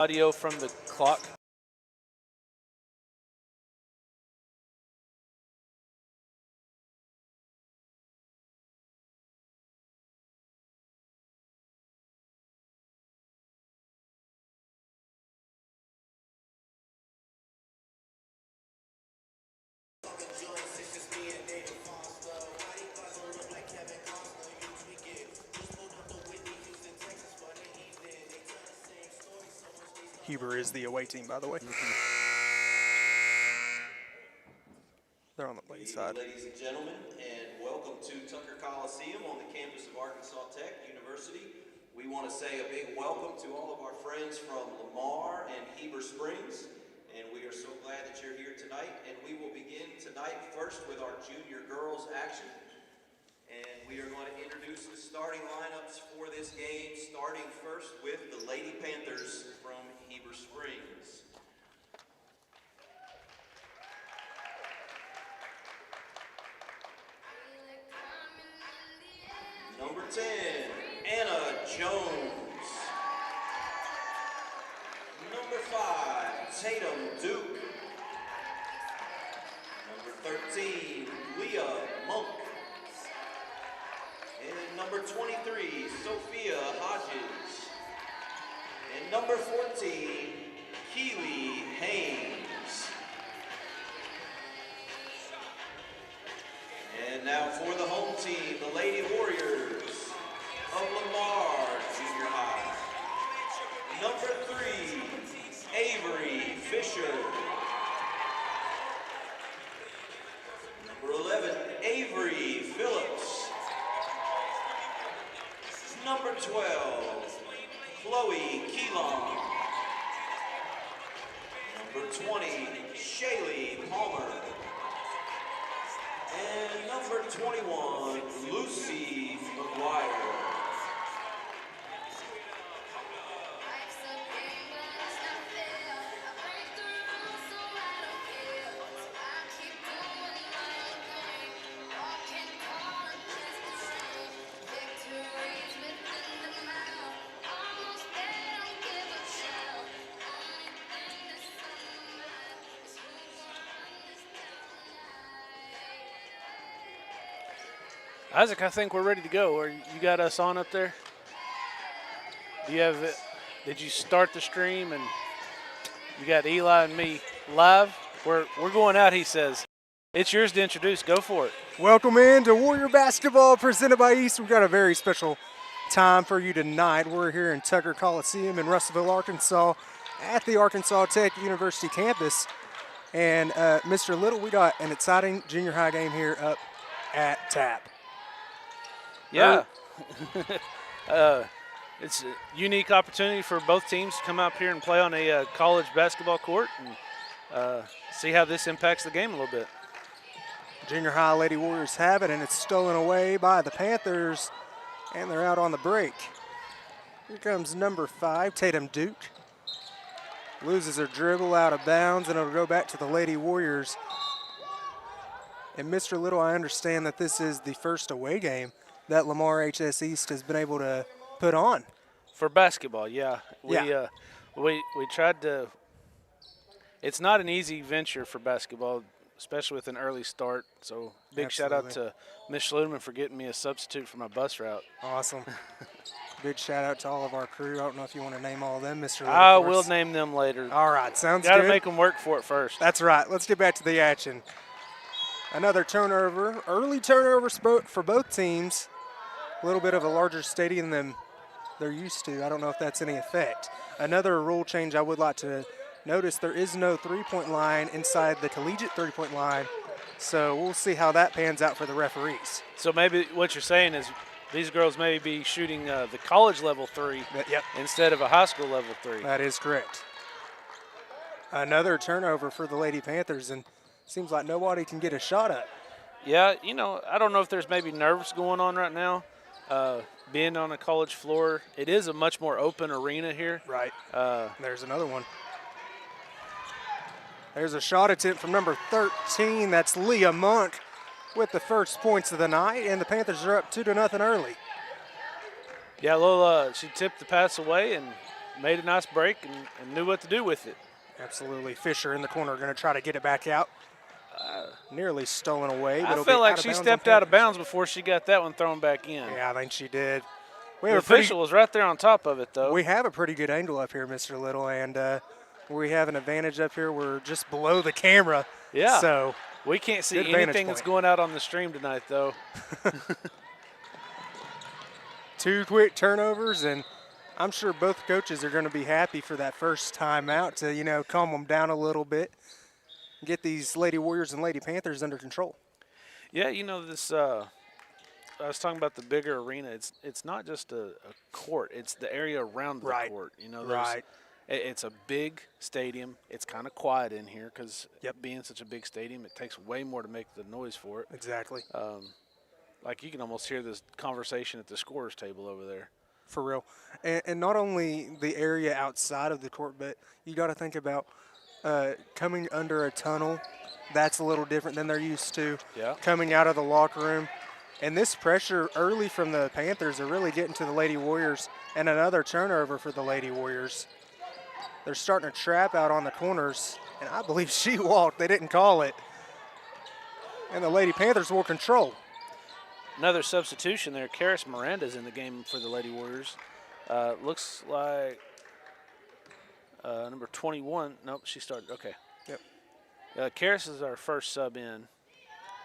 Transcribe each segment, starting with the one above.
Audio from the clock. Heber is the away team, by the way. They're on the late side. Ladies and gentlemen, and welcome to Tucker Coliseum on the campus of Arkansas Tech University. We want to say a big welcome to all of our friends from Lamar and Heber Springs, and we are so glad that you're here tonight. And we will begin tonight first with our junior girls action. And we are going to introduce the starting lineups for this game, starting first with the Lady Panthers from Heber Springs. Number 10, Anna Jones. Number 5, Tatum Duke. Number 13, Leah Monk. And number 23, Sophia Hodges. And number 14, Keely Haynes. And now for the home team, the Lady Warriors of Lamar Junior High. Number 3, Avery Fisher. Number 11, Avery Phillips. Number 12, Chloe Keelong. Number 20, Shaylee Palmer. And number 21, Lucy McGuire. Isaac, I think we're ready to go. You got us on up there? Do you have it? Did you start the stream and you got Eli and me live? We're going out, he says. It's yours to introduce. Go for it. Welcome in to Warrior Basketball presented by East. We've got a very special time for you tonight. We're here in Tucker Coliseum in Russellville, Arkansas at the Arkansas Tech University campus. And Mr. Little, we got an exciting junior high game here up at TAP. Yeah. It's a unique opportunity for both teams to come up here and play on a college basketball court and see how this impacts the game a little bit. Junior high Lady Warriors have it, and it's stolen away by the Panthers, and they're out on the break. Here comes number 5, Tatum Duke. Loses her dribble out of bounds, and it'll go back to the Lady Warriors. And Mr. Little, I understand that this is the first away game that Lamar HS East has been able to put on. For basketball, yeah. We tried to – it's not an easy venture for basketball, especially with an early start. So big shout out to Ms. Schludeman for getting me a substitute for my bus route. Awesome. Big shout out to all of our crew. I don't know if you want to name all of them, Mr. Little. I will name them later. All right, sounds good. Got to make them work for it first. That's right. Let's get back to the action. Another turnover, early turnover for both teams. A little bit of a larger stadium than they're used to. I don't know if that's any effect. Another rule change I would like to notice, there is no three-point line inside the collegiate three-point line, so we'll see how that pans out for the referees. So maybe what you're saying is these girls may be shooting the college level 3 instead of a high school level 3. That is correct. Another turnover for the Lady Panthers, and seems like nobody can get a shot up. Yeah, you know, I don't know if there's maybe nerves going on right now. Being on a college floor, it is a much more open arena here. Right. There's another one. There's a shot attempt from number 13. That's Leah Monk with the first points of the night, and the Panthers are up 2-0 early. Yeah, Lola, she tipped the pass away, and made a nice break and knew what to do with it. Absolutely. Fisher in the corner going to try to get it back out. Nearly stolen away. But I felt like she stepped out of bounds before she got that one thrown back in. Yeah, I think she did. The official was right there on top of it, though. We have a pretty good angle up here, Mr. Little, and we have an advantage up here. We're just below the camera. Yeah. So we can't see anything that's going out on the stream tonight, though. 2 quick turnovers, and I'm sure both coaches are going to be happy for that first time out to, calm them down a little bit, get these Lady Warriors and Lady Panthers under control. Yeah, this I was talking about the bigger arena. It's not just a court. It's the area around the court. Right. It's a big stadium. It's kind of quiet in here because being such a big stadium, it takes way more to make the noise for it. Exactly. Like you can almost hear this conversation at the scorer's table over there. For real. And not only the area outside of the court, but you got to think about coming under a tunnel. That's a little different than they're used to. Yeah. Coming out of the locker room. And this pressure early from the Panthers are really getting to the Lady Warriors, and another turnover for the Lady Warriors. They're starting to trap out on the corners, and I believe she walked. They didn't call it. And the Lady Panthers will control. Another substitution there. Karis Miranda's in the game for the Lady Warriors. Looks like number 21. Nope, she started. Okay. Yep. Karis is our first sub in.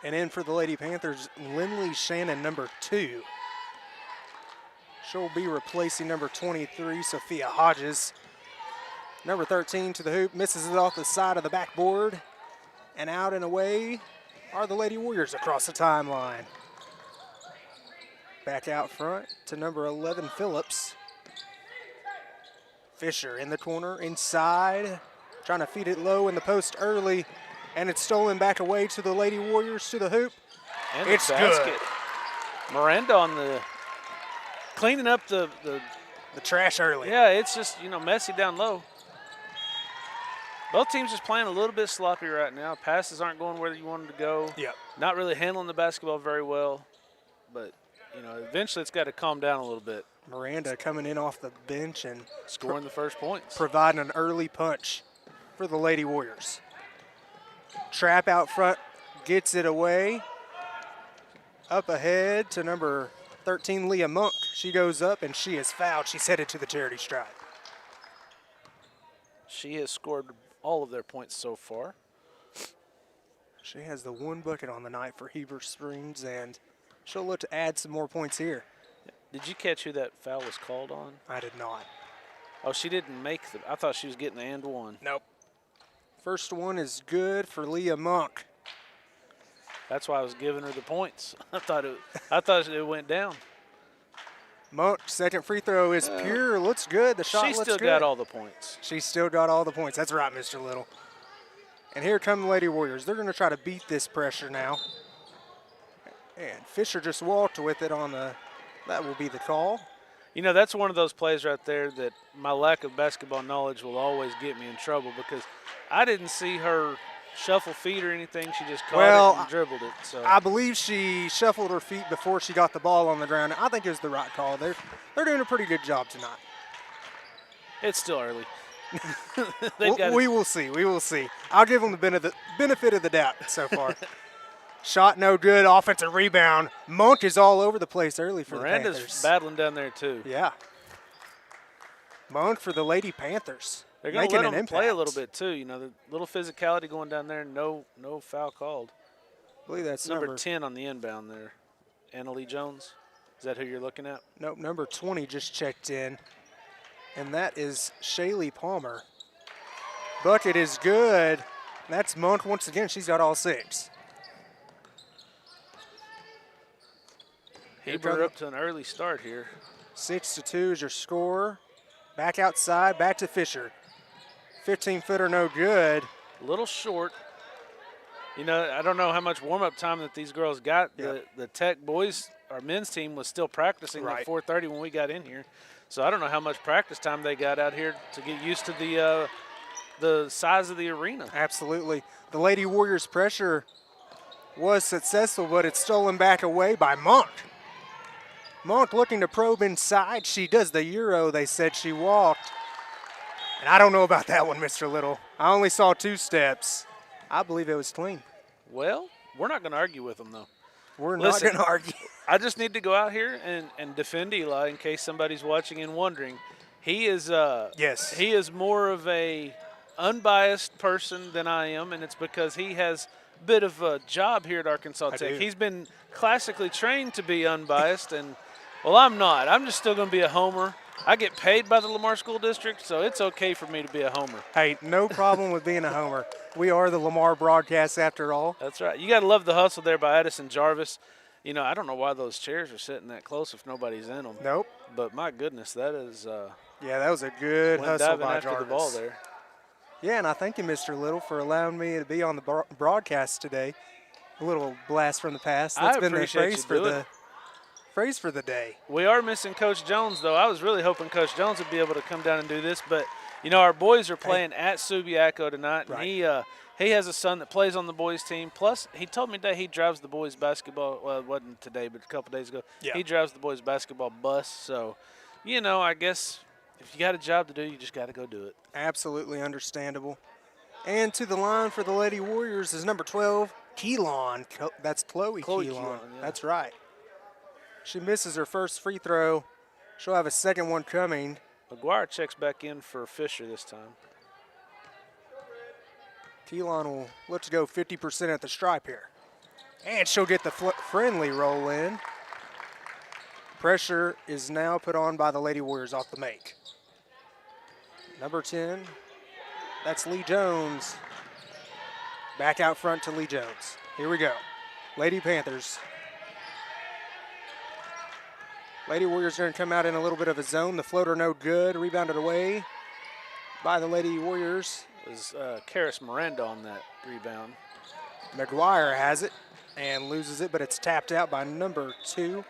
And in for the Lady Panthers, Lindley Shannon, number 2. She'll be replacing number 23, Sophia Hodges. Number 13 to the hoop, misses it off the side of the backboard. And out and away are the Lady Warriors across the timeline. Back out front to number 11, Phillips. Fisher in the corner, inside, trying to feed it low in the post early, and it's stolen back away to the Lady Warriors to the hoop. And it's basket. Good. Miranda on the cleaning up the trash early. Yeah, it's just, messy down low. Both teams just playing a little bit sloppy right now. Passes aren't going where you want them to go. Yep. Not really handling the basketball very well, but eventually it's got to calm down a little bit. Miranda coming in off the bench and scoring the first points. Providing an early punch for the Lady Warriors. Trap out front, gets it away. Up ahead to number 13, Leah Monk. She goes up and she is fouled. She's headed to the charity stripe. She has scored all of their points so far. She has the 1 bucket on the night for Heber Springs, and she'll look to add some more points here. Did you catch who that foul was called on? I did not. Oh, she didn't make I thought she was getting the and one. Nope. First one is good for Leah Monk. That's why I was giving her the points. I thought it went down. Monk, second free throw is pure. Looks good. The shot looks good. She still got all the points. She still got all the points. That's right, Mr. Little. And here come the Lady Warriors. They're going to try to beat this pressure now. And Fisher just walked with it on the – that will be the call. That's one of those plays right there that my lack of basketball knowledge will always get me in trouble because I didn't see her shuffle feet or anything. She just caught it and dribbled it. So I believe she shuffled her feet before she got the ball on the ground. I think it was the right call. They're doing a pretty good job tonight. It's still early. We will see. We will see. I'll give them the benefit of the doubt so far. Shot no good. Offensive rebound. Monk is all over the place early for the Panthers. Miranda's battling down there too. Yeah. Monk for the Lady Panthers. They're going to let them play a little bit too. The little physicality going down there. No foul called. I believe that's number 10 on the inbound there. Annalie Jones. Is that who you're looking at? Nope. Number 20 just checked in. And that is Shaylee Palmer. Bucket is good. That's Monk once again. She's got all 6. Heber up to an early start here. 6-2 is your score. Back outside, back to Fisher. 15-footer no good. A little short. I don't know how much warm-up time that these girls got. Yep. The Tech boys, our men's team, was still practicing at 4:30 when we got in here. So I don't know how much practice time they got out here to get used to the size of the arena. Absolutely. The Lady Warriors pressure was successful, but it's stolen back away by Monk. Monk looking to probe inside. She does the Euro. They said she walked. And I don't know about that one, Mr. Little. I only saw 2 steps. I believe it was clean. Well, we're not going to argue with them, though. We're not Listen, going to argue. I just need to go out here and defend Eli in case somebody's watching and wondering. He is Yes. he is more of a unbiased person than I am, and it's because he has a bit of a job here at Arkansas Tech. do. He's been classically trained to be unbiased, and well, I'm not. I'm just still going to be a homer. I get paid by the Lamar School District, so it's okay for me to be a homer. Hey, no problem with being a homer. We are the Lamar broadcast after all. That's right. You got to love the hustle there by Addison Jarvis. You know, I don't know why those chairs are sitting that close if nobody's in them. Nope. But my goodness, that is Yeah, that was a good went hustle diving by after Jarvis. the ball there. Yeah, and I thank you, Mr. Little, for allowing me to be on the broadcast today. A little blast from the past. That's been the appreciate you doing it. phrase for the day. We are missing Coach Jones, though. I was really hoping Coach Jones would be able to come down and do this, but you know our boys are playing at Subiaco tonight, and he has a son that plays on the boys team. Plus, he told me that he drives the boys basketball. Well, it wasn't today, but a couple days ago. Yeah. He drives the boys basketball bus. So, you know, I guess if you got a job to do, you just got to go do it. Absolutely understandable. And to the line for the Lady Warriors is number 12, Keelan. That's Chloe Keelan. Yeah. That's right. She misses her first free throw. She'll have a second one coming. McGuire checks back in for Fisher this time. Keelan will look to go 50% at the stripe here. And she'll get the friendly roll in. Pressure is now put on by the Lady Warriors off the make. Number 10, that's Lee Jones. Back out front to Lee Jones. Here we go. Lady Panthers. Lady Warriors going to come out in a little bit of a zone. The floater no good. Rebounded away by the Lady Warriors. It was Karis Miranda on that rebound. McGuire has it and loses it, but it's tapped out by number 2,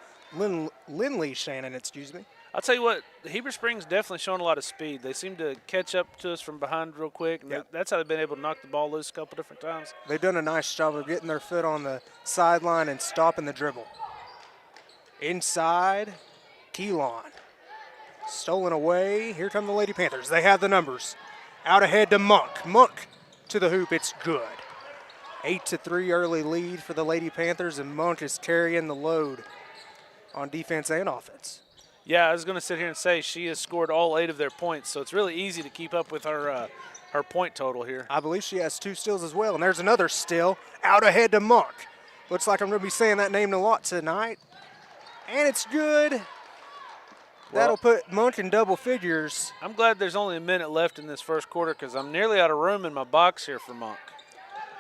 Lindley Shannon, excuse me. I'll tell you what, Heber Springs definitely showing a lot of speed. They seem to catch up to us from behind real quick, and Yep. that's how they've been able to knock the ball loose a couple different times. They've done a nice job of getting their foot on the sideline and stopping the dribble. Inside, Keelan. Stolen away. Here come the Lady Panthers. They have the numbers. Out ahead to Monk. Monk to the hoop. It's good. 8-3 early lead for the Lady Panthers, and Monk is carrying the load on defense and offense. Yeah, I was going to sit here and say she has scored all 8 of their points, so it's really easy to keep up with her point total here. I believe she has 2 steals as well, and there's another steal. Out ahead to Monk. Looks like I'm going to be saying that name a lot tonight. And it's good. That'll put Monk in double figures. I'm glad there's only a minute left in this first quarter because I'm nearly out of room in my box here for Monk.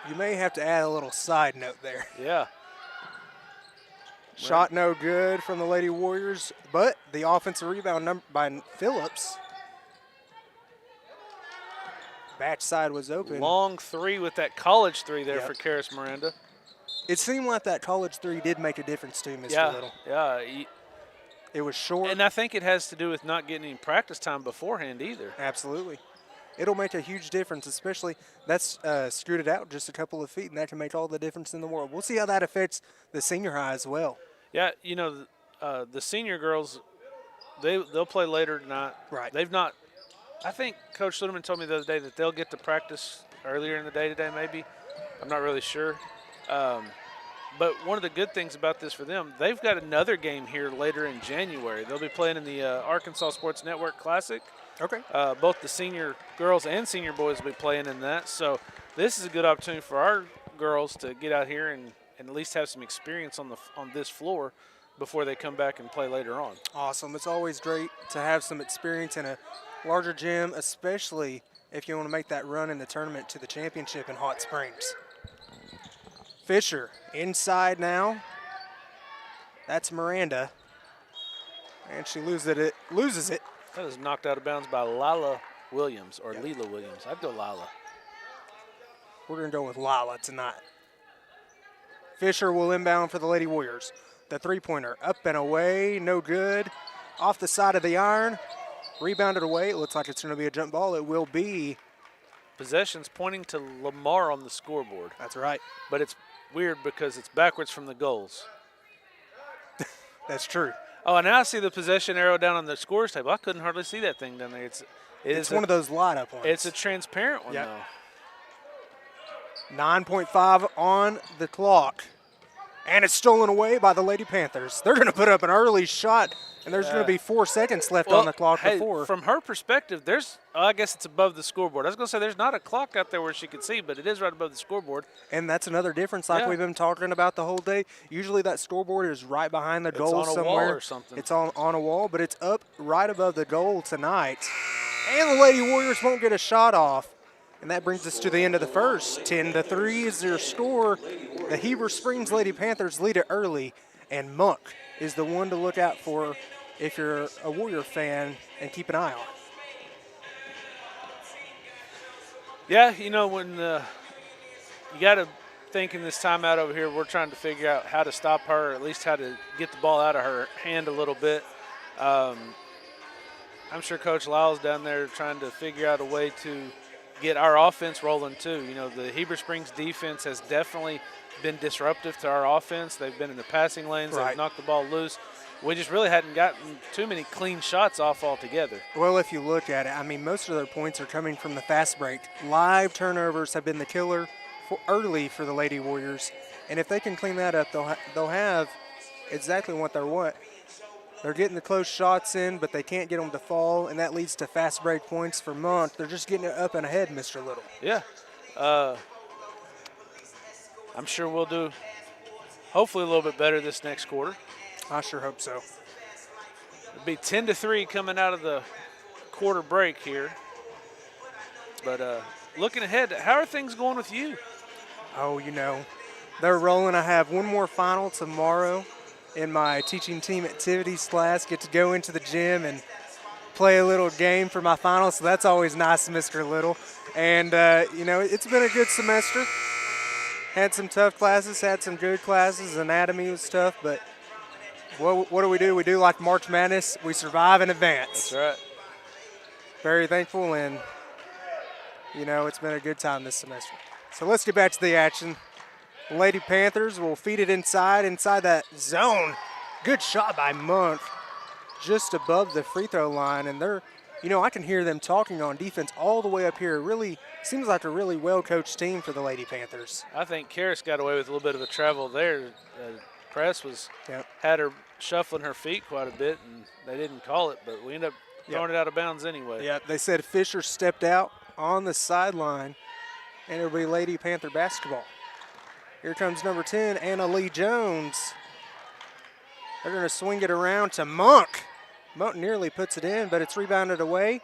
You may have to add a little side note there. Yeah. Shot no good from the Lady Warriors, but the offensive rebound by Phillips. Backside was open. Long 3 with that college 3 there Yep. for Karis Miranda. It seemed like that college 3 did make a difference too, Mr. Little. Yeah. It was short. And I think it has to do with not getting any practice time beforehand either. Absolutely. It'll make a huge difference, especially that's scooted out just a couple of feet, and that can make all the difference in the world. We'll see how that affects the senior high as well. Yeah, you know, the senior girls, they'll play later tonight. Right. They've not – I think Coach Suleiman told me the other day that they'll get to practice earlier in the day today maybe. I'm not really sure. But one of the good things about this for them, they've got another game here later in January. They'll be playing in the Arkansas Sports Network Classic. Okay. Both the senior girls and senior boys will be playing in that. So this is a good opportunity for our girls to get out here and at least have some experience on this floor before they come back and play later on. Awesome. It's always great to have some experience in a larger gym, especially if you want to make that run in the tournament to the championship in Hot Springs. Fisher inside now. That's Miranda. And she loses it. That was knocked out of bounds by Lila Williams, or Lila Williams. I'd go Lila. We're going to go with Lila tonight. Fisher will inbound for the Lady Warriors. The three-pointer up and away, no good. Off the side of the iron, rebounded away. It looks like it's going to be a jump ball. It will be. Possessions pointing to Lamar on the scoreboard. That's right. But it's weird because it's backwards from the goals. That's true. Oh, and now I see the possession arrow down on the scores table. I couldn't hardly see that thing down there. It's one of those light-up ones. It's a transparent one, Yep. though. 9.5 on the clock. And it's stolen away by the Lady Panthers. They're going to put up an early shot, and there's going to be 4 seconds left on the clock before. From her perspective, I guess it's above the scoreboard. I was going to say there's not a clock out there where she can see, but it is right above the scoreboard. And that's another difference like we've been talking about the whole day. Usually that scoreboard is right behind the goal on a somewhere. wall or something. It's on a wall, but it's up right above the goal tonight. And the Lady Warriors won't get a shot off. And that brings us to the end of the first. 10-3 is their score. The Heber Springs Lady Panthers lead it early, and Monk is the one to look out for if you're a Warrior fan and keep an eye on. Yeah, when you got to think in this timeout over here, we're trying to figure out how to stop her, or at least how to get the ball out of her hand a little bit. I'm sure Coach Lyle's down there trying to figure out a way to get our offense rolling too. The Heber Springs defense has definitely been disruptive to our offense. They've been in the passing lanes. Right. They've knocked the ball loose. We just really hadn't gotten too many clean shots off altogether. Well, if you look at it, most of their points are coming from the fast break. Live turnovers have been the killer early for the Lady Warriors. And if they can clean that up, they'll have exactly what they want. They're getting the close shots in, but they can't get them to fall, and that leads to fast break points for Monk. They're just getting it up and ahead, Mr. Little. Yeah. I'm sure we'll do hopefully a little bit better this next quarter. I sure hope so. It'll be 10-3 coming out of the quarter break here. But looking ahead, how are things going with you? Oh, they're rolling. I have one more final tomorrow in my teaching team activities class. Get to go into the gym and play a little game for my final, so that's always nice, Mr. Little. And, it's been a good semester. Had some tough classes, had some good classes. Anatomy was tough, but what do? We do like March Madness. We survive and advance. That's right. Very thankful, and, it's been a good time this semester. So let's get back to the action. Lady Panthers will feed it inside that zone. Good shot by Monk, just above the free throw line. And they're, I can hear them talking on defense all the way up here. Really seems like a really well-coached team for the Lady Panthers. I think Karis got away with a little bit of a travel there. Press had her shuffling her feet quite a bit, and they didn't call it, but we ended up throwing it out of bounds anyway. Yeah, they said Fisher stepped out on the sideline, and it'll be Lady Panther basketball. Here comes number 10, Anna Lee Jones. They're going to swing it around to Monk. Monk nearly puts it in, but it's rebounded away.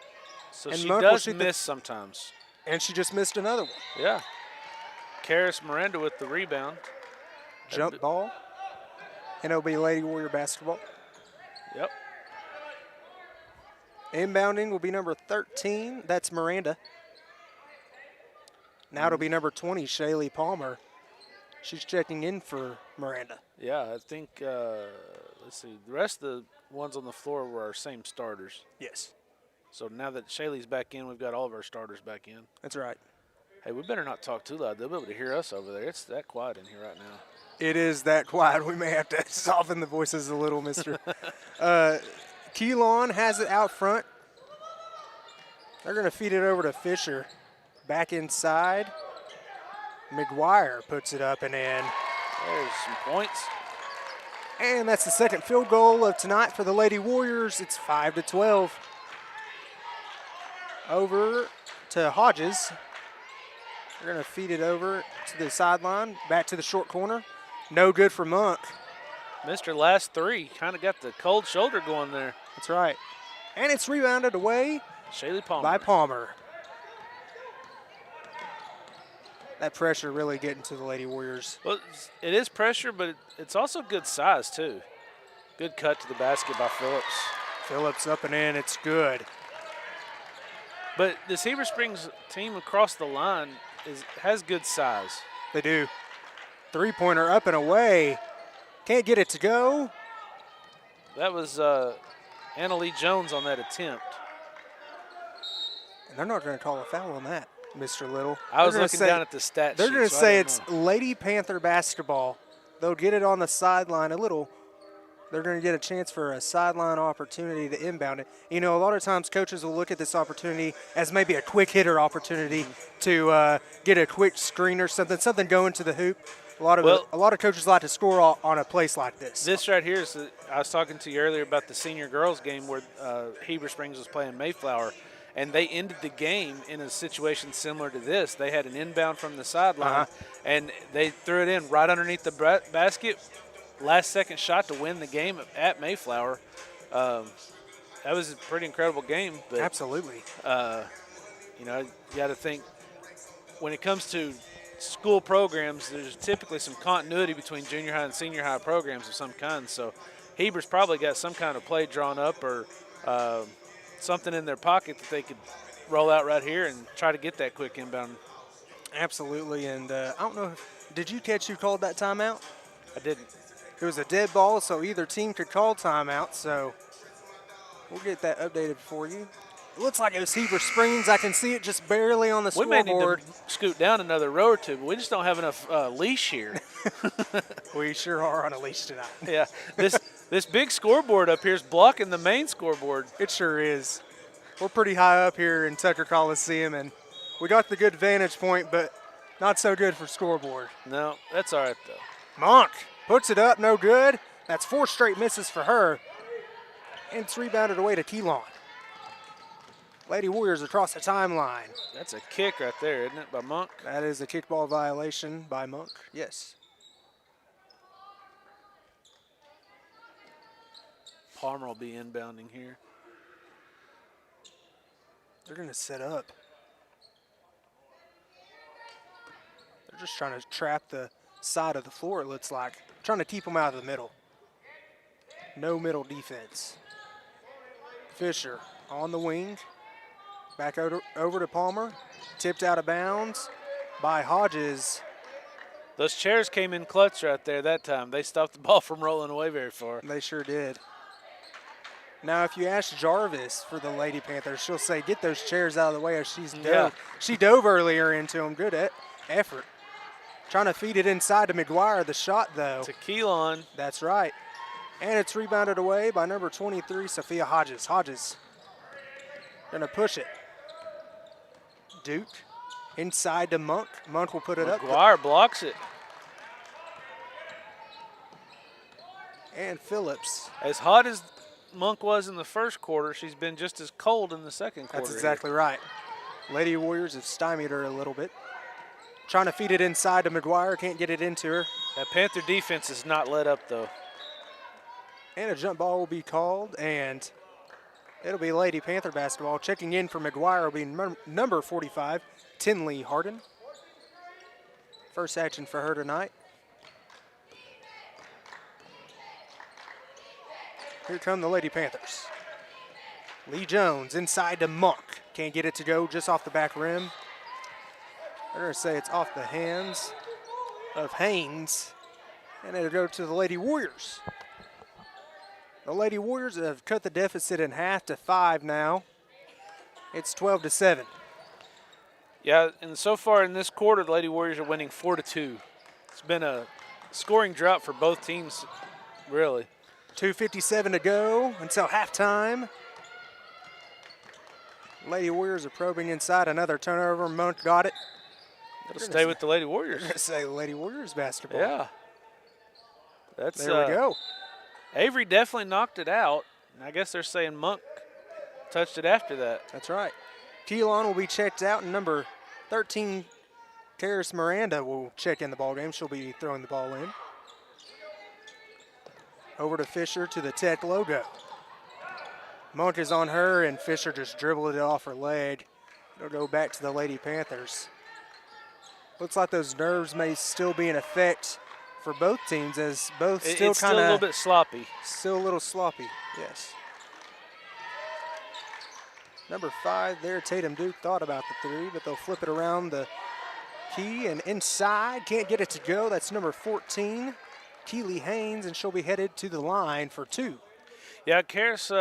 So and she Monk does miss sometimes. And she just missed another one. Yeah. Karis Miranda with the rebound. Jump ball. And it'll be Lady Warrior basketball. Yep. Inbounding will be number 13. That's Miranda. Now it'll be number 20, Shaylee Palmer. She's checking in for Miranda. Yeah, I think, let's see, the rest of the ones on the floor were our same starters. Yes. So now that Shaylee's back in, we've got all of our starters back in. That's right. Hey, we better not talk too loud. They'll be able to hear us over there. It's that quiet in here right now. It is that quiet. We may have to soften the voices a little, mister. Keelan has it out front. They're going to feed it over to Fisher. Back inside. McGuire puts it up and in. There's some points. And that's the second field goal of tonight for the Lady Warriors. It's 5-12. Over to Hodges. They're going to feed it over to the sideline, back to the short corner. No good for Monk. Mr. Last three kind of got the cold shoulder going there. That's right. And it's rebounded away Shaylee Palmer. by Palmer. That pressure really getting to the Lady Warriors. Well, it is pressure, but it's also good size, too. Good cut to the basket by Phillips. Phillips up and in. It's good. But this Heber Springs team across the line has good size. They do. Three-pointer up and away. Can't get it to go. That was Anna Lee Jones on that attempt. And they're not going to call a foul on that, Mr. Little. I was looking down at the stat sheet. They're going to so say it's Lady Panther basketball. They'll get it on the sideline. A little They're going to get a chance for a sideline opportunity to inbound it. You know, a lot of times coaches will look at this opportunity as maybe a quick hitter opportunity to get a quick screen or something going to the hoop. A lot of coaches like to score on a place like this. This right here is, I was talking to you earlier about the senior girls game where Heber Springs was playing Mayflower, and they ended the game in a situation similar to this. They had an inbound from the sideline, and they threw it in right underneath the basket. Last-second shot to win the game at Mayflower. That was a pretty incredible game. But, absolutely. You know, you got to think when it comes to school programs, there's typically some continuity between junior high and senior high programs of some kind. So Heber's probably got some kind of play drawn up or something in their pocket that they could roll out right here and try to get that quick inbound. Absolutely. And I don't know, did you catch who called that timeout? I didn't. It was a dead ball, so either team could call timeout. So we'll get that updated for you. It looks like it was Heber Springs. I can see it just barely on the scoreboard. We may need to scoot down another row or two, but we just don't have enough leash here. We sure are on a leash tonight. Yeah, this big scoreboard up here is blocking the main scoreboard. It sure is. We're pretty high up here in Tucker Coliseum, and we got the good vantage point, but not so good for scoreboard. No, that's all right, though. Monk puts it up, no good. That's 4 straight misses for her, and it's rebounded away to Keelan. Lady Warriors across the timeline. That's a kick right there, isn't it, by Monk? That is a kickball violation by Monk, yes. Palmer will be inbounding here. They're going to set up. They're just trying to trap the side of the floor, it looks like. Trying to keep them out of the middle. No middle defense. Fisher on the wing. Back over to Palmer. Tipped out of bounds by Hodges. Those chairs came in clutch right there that time. They stopped the ball from rolling away very far. They sure did. Now, if you ask Jarvis for the Lady Panthers, she'll say, get those chairs out of the way as she's dove. Yeah. She dove earlier into them. Good effort. Trying to feed it inside to McGuire. The shot, though. To Keelan. That's right. And it's rebounded away by number 23, Sophia Hodges. Hodges going to push it. Duke inside to Monk. Monk will put it up. McGuire blocks it. And Phillips. As hot as Monk was in the first quarter, she's been just as cold in the second quarter. That's exactly right. Lady Warriors have stymied her a little bit. Trying to feed it inside to McGuire. Can't get it into her. That Panther defense is not let up, though. And a jump ball will be called, and it'll be Lady Panther basketball. Checking in for McGuire will be number 45, Tinley Harden. First action for her tonight. Here come the Lady Panthers. Lee Jones inside to Monk. Can't get it to go, just off the back rim. They're going to say it's off the hands of Haynes, and it'll go to the Lady Warriors. The Lady Warriors have cut the deficit in half to 5 now. It's 12-7. Yeah, and so far in this quarter, the Lady Warriors are winning 4-2. It's been a scoring drought for both teams, really. 2:57 to go until halftime. Lady Warriors are probing inside. Another turnover. Monk got it. It'll stay with the Lady Warriors. You're going to say Lady Warriors basketball. Yeah. There we go. Avery definitely knocked it out. And I guess they're saying Monk touched it after that. That's right. Keelan will be checked out, and number 13, Karis Miranda, will check in the ball game. She'll be throwing the ball in. Over to Fisher to the Tech logo. Monk is on her, and Fisher just dribbled it off her leg. It'll go back to the Lady Panthers. Looks like those nerves may still be in effect for both teams, as both still kind of... It's still a little bit sloppy. Still a little sloppy, yes. Number 5 there, Tatum Duke thought about the 3, but they'll flip it around the key and inside. Can't get it to go. That's number 14, Keely Haynes, and she'll be headed to the line for 2. Yeah, Karis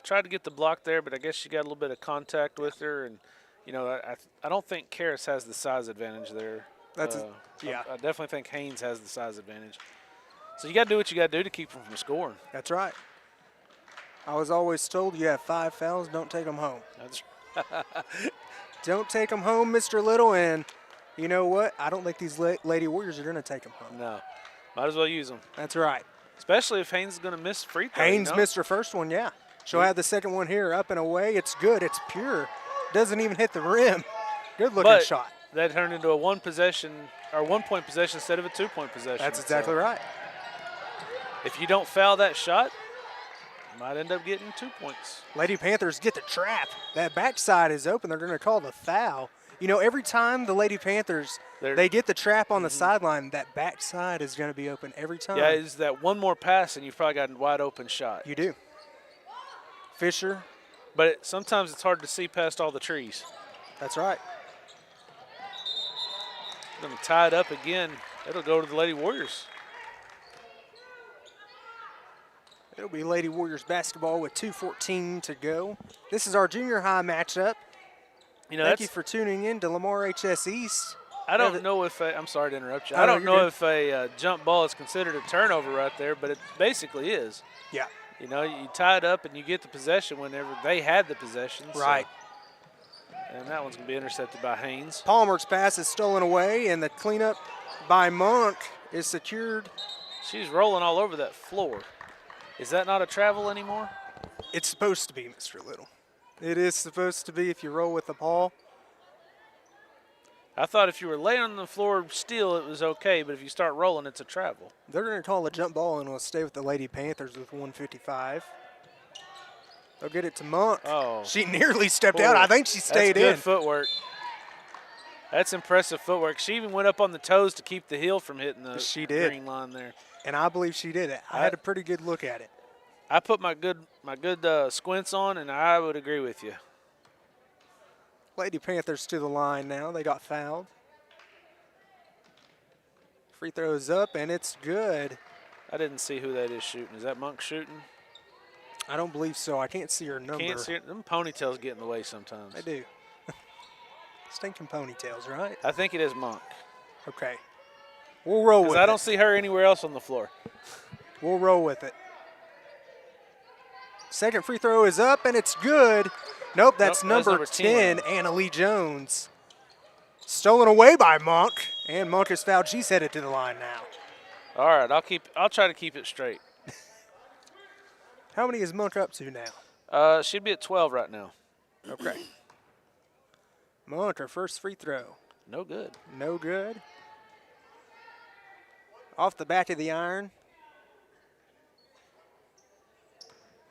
tried to get the block there, but I guess she got a little bit of contact with her. And, you know, I don't think Karis has the size advantage there. Yeah. I definitely think Haynes has the size advantage. So you got to do what you got to do to keep them from scoring. That's right. I was always told you have 5 fouls, don't take them home. That's Don't take them home, Mr. Little, and you know what? I don't think these Lady Warriors are going to take them home. no. Might as well use them. That's right. Especially if Haynes is going to miss free throw. Haynes missed her first one, yeah. She'll have the second one here, up and away. It's good. It's pure. Doesn't even hit the rim. Good-looking shot. That turned into a 1-point possession instead of a 2-point possession. That's exactly right. If you don't foul that shot, you might end up getting 2 points. Lady Panthers get the trap. That backside is open. They're going to call the foul. You know, every time the Lady Panthers, they get the trap on the sideline, that backside is going to be open every time. Yeah, it's that one more pass, and you've probably got a wide-open shot. You do. Fisher. But sometimes it's hard to see past all the trees. That's right. Going to tie it up again. It'll go to the Lady Warriors. It'll be Lady Warriors basketball with 2:14 to go. This is our junior high matchup. You know, Thank you for tuning in to Lamar HS East. I don't know if I'm sorry to interrupt you. Oh, I don't know good. if a jump ball is considered a turnover right there, but it basically is. Yeah. You know, you tie it up and you get the possession whenever they had the possession. Right. And that one's going to be intercepted by Haynes. Palmer's pass is stolen away, and the cleanup by Monk is secured. She's rolling all over that floor. Is that not a travel anymore? It's supposed to be, Mr. Little. It is supposed to be if you roll with the ball. I thought if you were laying on the floor still, it was okay, but if you start rolling, it's a travel. They're going to call a jump ball, and we'll stay with the Lady Panthers with 1:55. They'll get it to Monk. Oh. She nearly stepped out. I think she stayed That's good in. footwork. That's impressive footwork. She even went up on the toes to keep the heel from hitting the green line there. And I believe she did it. I had a pretty good look at it. I put my good squints on, and I would agree with you. Lady Panthers to the line now. They got fouled. Free throw is up, and it's good. I didn't see who that is shooting. Is that Monk shooting? I don't believe so. I can't see her number. Can't see it. Them ponytails get in the way sometimes. They do. Stinking ponytails, right? I think it is Monk. Okay. We'll roll with it. Because I don't see her anywhere else on the floor. We'll roll with it. Second free throw is up, and it's good. Nope, that's number 10, Anna Lee Jones. Stolen away by Monk, and Monk is fouled. She's headed to the line now. All right, I'll try to keep it straight. How many is Monk up to now? She'd be at 12 right now. Okay. Monk, her first free throw. No good. No good. Off the back of the iron.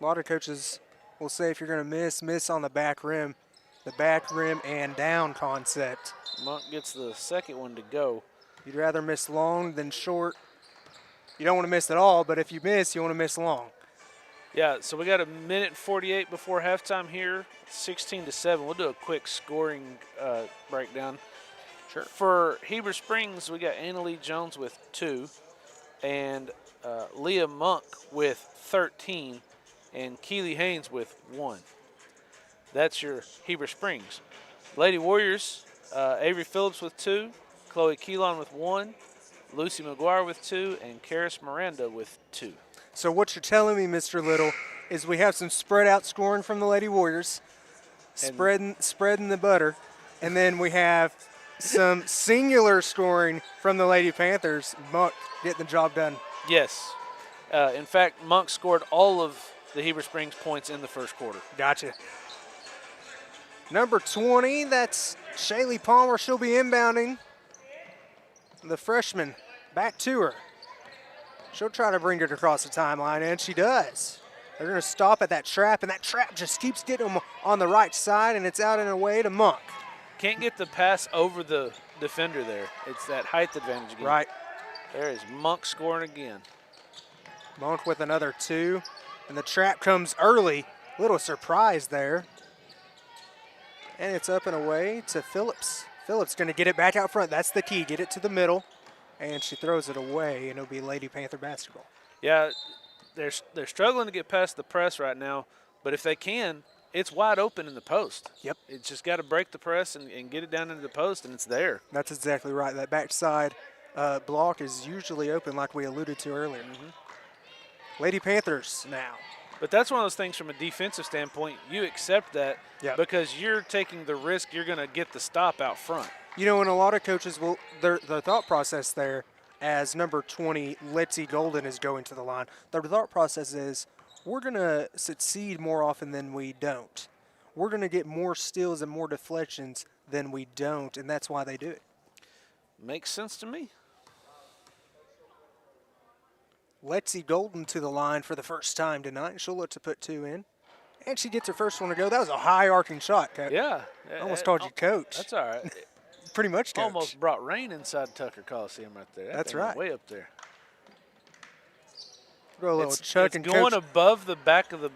A lot of coaches will say if you're going to miss on the back rim and down concept. Monk gets the second one to go. You'd rather miss long than short. You don't want to miss at all, but if you miss, you want to miss long. Yeah, so we got 1:48 before halftime here, 16-7. We'll do a quick scoring breakdown. Sure. For Heber Springs, we got Anna Lee Jones with 2, and Leah Monk with 13, and Keely Haynes with 1. That's your Heber Springs. Lady Warriors, Avery Phillips with 2, Chloe Keelan with 1, Lucy McGuire with 2, and Karis Miranda with 2. So what you're telling me, Mr. Little, is we have some spread out scoring from the Lady Warriors, spreading the butter, and then we have some singular scoring from the Lady Panthers. Monk getting the job done. Yes. In fact, Monk scored all of the Heber Springs points in the first quarter. Gotcha. Number 20, that's Shaylee Palmer. She'll be inbounding. The freshman back to her. She'll try to bring it across the timeline, and she does. They're going to stop at that trap, and that trap just keeps getting them on the right side, and it's out and away to Monk. Can't get the pass over the defender there. It's that height advantage again. Right. There is Monk scoring again. Monk with another 2, and the trap comes early. Little surprise there. And it's up and away to Phillips. Phillips going to get it back out front. That's the key. Get it to the middle. And she throws it away, and it'll be Lady Panther basketball. Yeah, they're struggling to get past the press right now, but if they can, it's wide open in the post. Yep. It's just got to break the press and get it down into the post, and it's there. That's exactly right. That backside block is usually open like we alluded to earlier. Lady Panthers now. But that's one of those things from a defensive standpoint. You accept that Yep. because you're taking the risk you're going to get the stop out front. You know, and a lot of coaches will, their thought process there, as number 20, Letty Golden, is going to the line, their thought process is, we're going to succeed more often than we don't. We're going to get more steals and more deflections than we don't, and that's why they do it. Makes sense to me. Letty Golden to the line for the first time tonight. She'll look to put 2 in. And she gets her first one to go. That was a high arcing shot, Coach. Yeah. Almost called you Coach. That's all right. Pretty much Coach. Almost brought rain inside Tucker Coliseum right there. That's thing went right. Way up there. Go a little It's Chuck and going Coach. above the back of the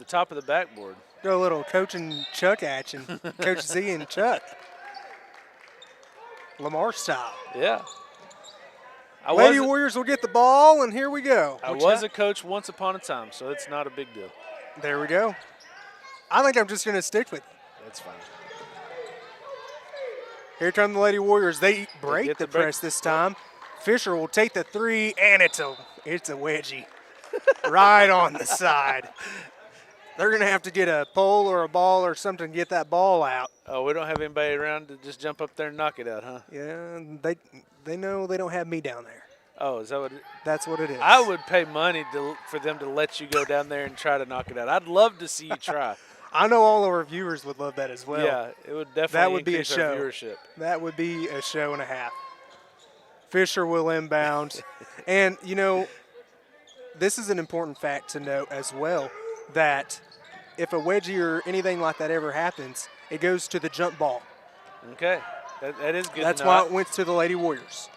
top of the backboard. Go a little Coach and Chuck action. Coach Z and Chuck. Lamar style. Yeah. Lady Warriors will get the ball, and here we go. I was a coach once upon a time, so it's not a big deal. There we go. I think I'm just going to stick with it. That's fine. Here come the Lady Warriors. They break get the the break. press this time. Fisher will take the 3, and it's a wedgie. Right on the side. They're going to have to get a pole or a ball or something to get that ball out. Oh, we don't have anybody around to just jump up there and knock it out, huh? Yeah, they know they don't have me down there. Oh, is that what That's what it is. I would pay money for them to let you go down there and try to knock it out. I'd love to see you try. I know all of our viewers would love that as well. Yeah, it would definitely That would be a increase show. our viewership. That would be a show and a half. Fisher will inbound. And, you know, this is an important fact to note as well, that if a wedgie or anything like that ever happens, it goes to the jump ball. Okay, that is good. That's to know. why it went to the Lady Warriors.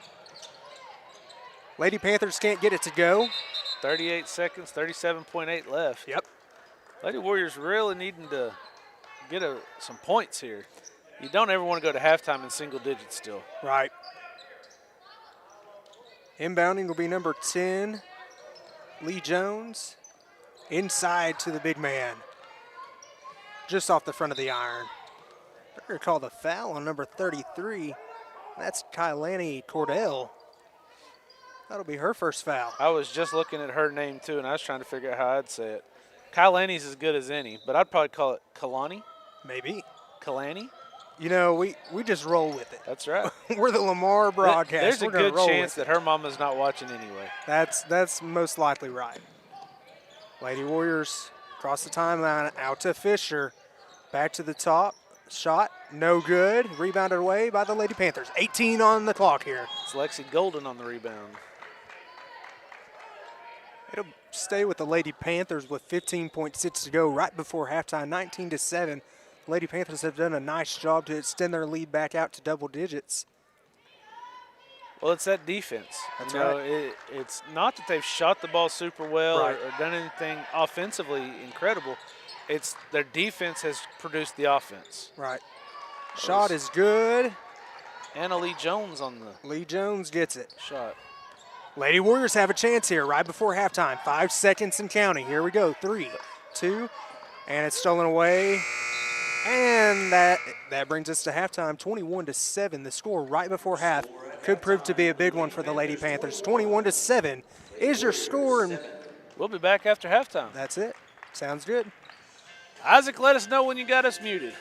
Lady Panthers can't get it to go. 38 seconds, 37.8 left. Yep. Lady Warriors really needing to get some points here. You don't ever want to go to halftime in single digits still. Right. Inbounding will be number 10, Lee Jones. Inside to the big man. Just off the front of the iron. They're going to call the foul on number 33. That's Kailani Cordell. That'll be her first foul. I was just looking at her name too, and I was trying to figure out how I'd say it. Kailani's as good as any, but I'd probably call it Kalani. Maybe. Kalani? You know, we just roll with it. That's right. We're the Lamar broadcast. There's a We're gonna good roll chance with that her mama's not watching anyway. it. That's most likely right. Lady Warriors cross the timeline, out to Fisher. Back to the top. Shot, no good. Rebounded away by the Lady Panthers. 18 on the clock here. It's Lexi Golden on the rebound. It'll stay with the Lady Panthers with 15.6 to go right before halftime, 19-7. Lady Panthers have done a nice job to extend their lead back out to double digits. Well, it's that defense. That's you know, right. it's not that they've shot the ball super well Right. or done anything offensively incredible. It's their defense has produced the offense. Right. Shot is good. Anna Lee Jones on the Lee Jones gets it. shot. Lady Warriors have a chance here right before halftime. 5 seconds and counting. Here we go. 3, 2, and it's stolen away. And that brings us to halftime, 21-7. The score right before half could prove to be a big one for the Lady Panthers. 21-7 is your score, and We'll be back after halftime. that's it. Sounds good. Isaac, let us know when you got us muted.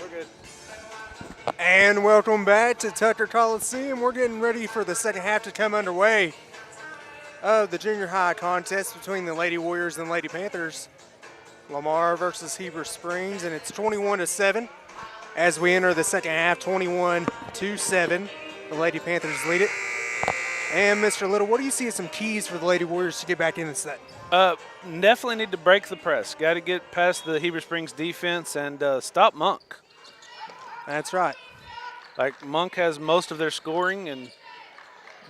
We're good. And welcome back to Tucker Coliseum. We're getting ready for the second half to come underway of the junior high contest between the Lady Warriors and Lady Panthers. Lamar versus Heber Springs, and it's 21-7 as we enter the second half. 21-7. The Lady Panthers lead it. And Mr. Little, what do you see as some keys for the Lady Warriors to get back in the set? Definitely need to break the press. Got to get past the Heber Springs defense and stop Monk. That's right. Like, Monk has most of their scoring, and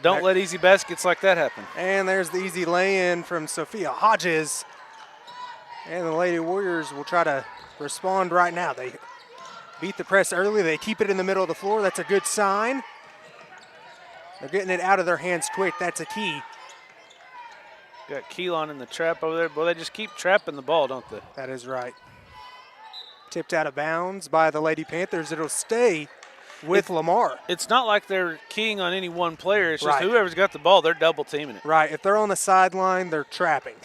don't let easy baskets like that happen. And there's the easy lay-in from Sophia Hodges. And the Lady Warriors will try to respond right now. They beat the press early. They keep it in the middle of the floor. That's a good sign. They're getting it out of their hands quick. That's a key. Got Keelan in the trap over there. Boy, they just keep trapping the ball, don't they? That is right. Tipped out of bounds by the Lady Panthers. It'll stay with Lamar. It's not like they're keying on any one player. It's just Right. whoever's got the ball, they're double teaming it. Right. If they're on the sideline, they're trapping.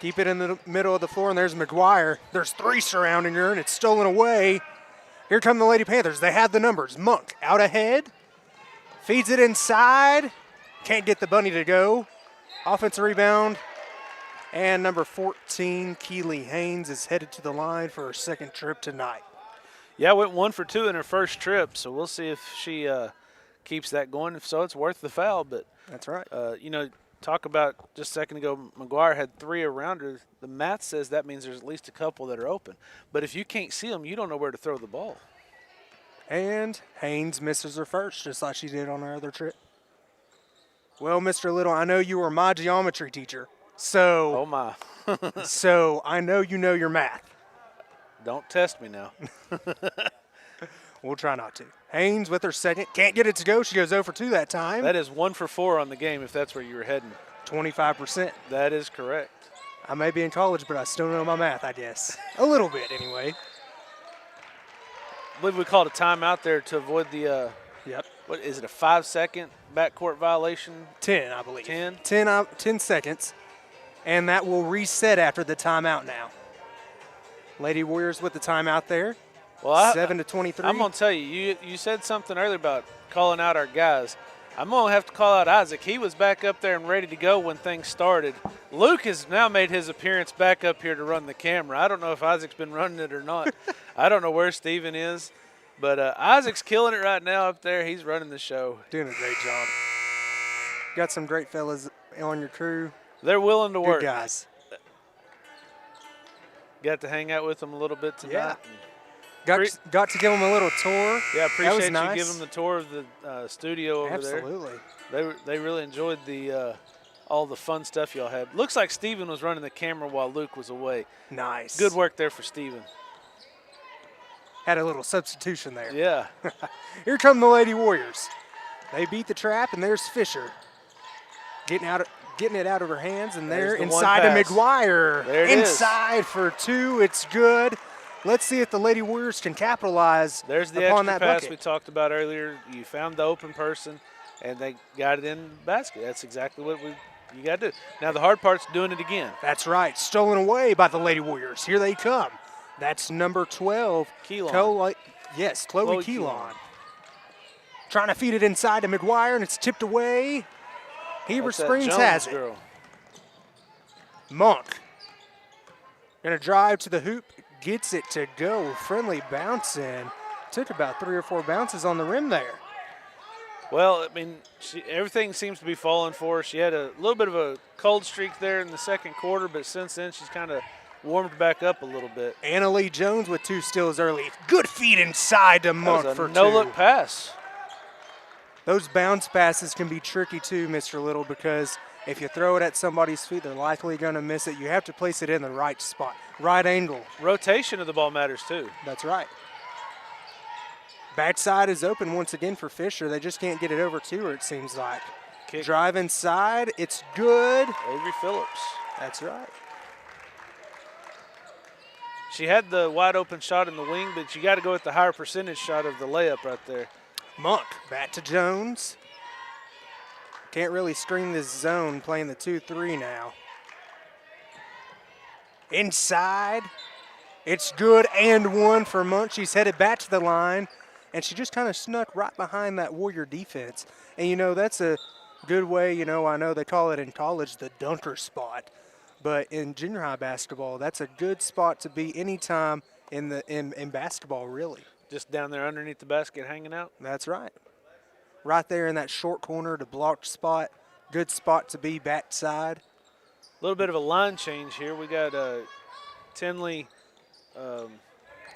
Keep it in the middle of the floor, and there's McGuire. There's three surrounding her, and it's stolen away. Here come the Lady Panthers. They have the numbers. Monk out ahead. Feeds it inside. Can't get the bunny to go. Offensive rebound. And number 14, Keely Haynes, is headed to the line for her second trip tonight. Yeah, went 1 for 2 in her first trip, so we'll see if she keeps that going. If so, it's worth the foul. But That's right. Talk about just a second ago, McGuire had 3 around her. The math says that means there's at least a couple that are open. But if you can't see them, you don't know where to throw the ball. And Haynes misses her first, just like she did on her other trip. Well, Mr. Little, I know you were my geometry teacher, so Oh, my. so I know you know your math. Don't test me now. We'll try not to. Haynes with her second. Can't get it to go. She goes 0 for 2 that time. That is 1 for 4 on the game if that's where you were heading. 25%. That is correct. I may be in college, but I still know my math, I guess. A little bit, anyway. I believe we called a timeout there to avoid the, Yep. what is it, a 5-second backcourt violation? 10, I believe. 10? 10 seconds. And that will reset after the timeout now. Lady Warriors with the timeout there. Well, 7-23. I'm going to tell you, you said something earlier about calling out our guys. I'm going to have to call out Isaac. He was back up there and ready to go when things started. Luke has now made his appearance back up here to run the camera. I don't know if Isaac's been running it or not. I don't know where Steven is. But Isaac's killing it right now up there. He's running the show. Doing a great job. Got some great fellas on your crew. They're willing to work. Good guys. Got to hang out with them a little bit tonight. Yeah. Got to give them a little tour. Yeah, appreciate you nice. giving them the tour of the studio over Absolutely. there. They really enjoyed the all the fun stuff y'all had. Looks like Steven was running the camera while Luke was away. Nice. Good work there for Steven. Had a little substitution there. Yeah. Here come the Lady Warriors. They beat the trap, and there's Fisher. Getting it out of her hands, and There's they're the inside one to pass. McGuire. There it is. Inside for 2. It's good. Let's see if the Lady Warriors can capitalize There's the upon extra that pass bucket. we talked about earlier. You found the open person, and they got it in the basket. That's exactly what you got to do. Now the hard part's doing it again. That's right. Stolen away by the Lady Warriors. Here they come. That's number 12. Keelan. Chloe Chloe Keelan. Trying to feed it inside to McGuire, and it's tipped away. Heber That's that Springs Jones has it. girl. Monk. Gonna drive to the hoop. Gets it to go. Friendly bounce in. Took about 3 or 4 bounces on the rim there. Well, I mean, everything seems to be falling for her. She had a little bit of a cold streak there in the second quarter, but since then she's kind of warmed back up a little bit. Anna Lee Jones with 2 steals early. Good feed inside to Monk That was for a 2. no-look pass. Those bounce passes can be tricky too, Mr. Little, because if you throw it at somebody's feet, they're likely going to miss it. You have to place it in the right spot, right angle. Rotation of the ball matters too. That's right. Backside is open once again for Fisher. They just can't get it over to her, it seems like. Kick. Drive inside. It's good. Avery Phillips. That's right. She had the wide open shot in the wing, but you got to go with the higher percentage shot of the layup right there. Monk back to Jones. Can't really screen this zone playing the 2-3 now. Inside. It's good and one for Monk. She's headed back to the line, and she just kind of snuck right behind that Warrior defense. And, you know, that's a good way, you know, I know they call it in college the dunker spot. But in junior high basketball, that's a good spot to be anytime in basketball, really. Just down there underneath the basket hanging out? That's right. Right there in that short corner, the blocked spot. Good spot to be backside. A little bit of a line change here. We got Tinley,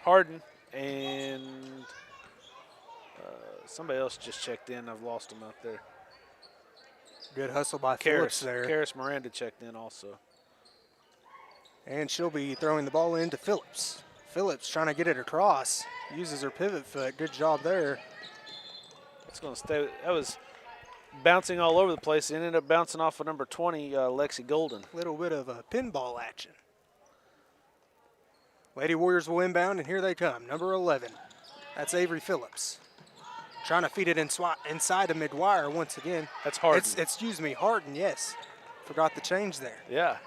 Harden, and somebody else just checked in. I've lost him out there. Good hustle by Phillips there. Karis Miranda checked in also. And she'll be throwing the ball into Phillips. Phillips trying to get it across. Uses her pivot foot. Good job there. It's going to stay. That was bouncing all over the place. It ended up bouncing off of number 20, Lexi Golden. Little bit of a pinball action. Lady Warriors will inbound, and here they come. Number 11. That's Avery Phillips. Trying to feed it inside the mid-wire once again. That's Harden. Excuse me, Harden, yes. Forgot the change there. Yeah,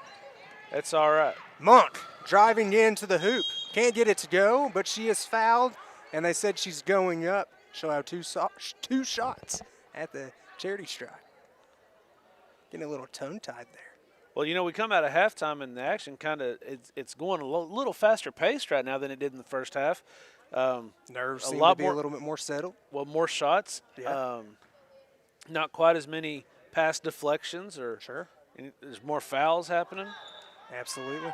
that's all right. Monk driving into the hoop. Can't get it to go, but she is fouled, and they said she's going up. She'll have two shots at the charity stripe. Getting a little tongue-tied there. Well, you know, we come out of halftime and the action it's going a little faster paced right now than it did in the first half. Nerves seem to be a little bit more settled. Well, more shots. Yeah. Not quite as many pass deflections or Sure. There's more fouls happening. Absolutely.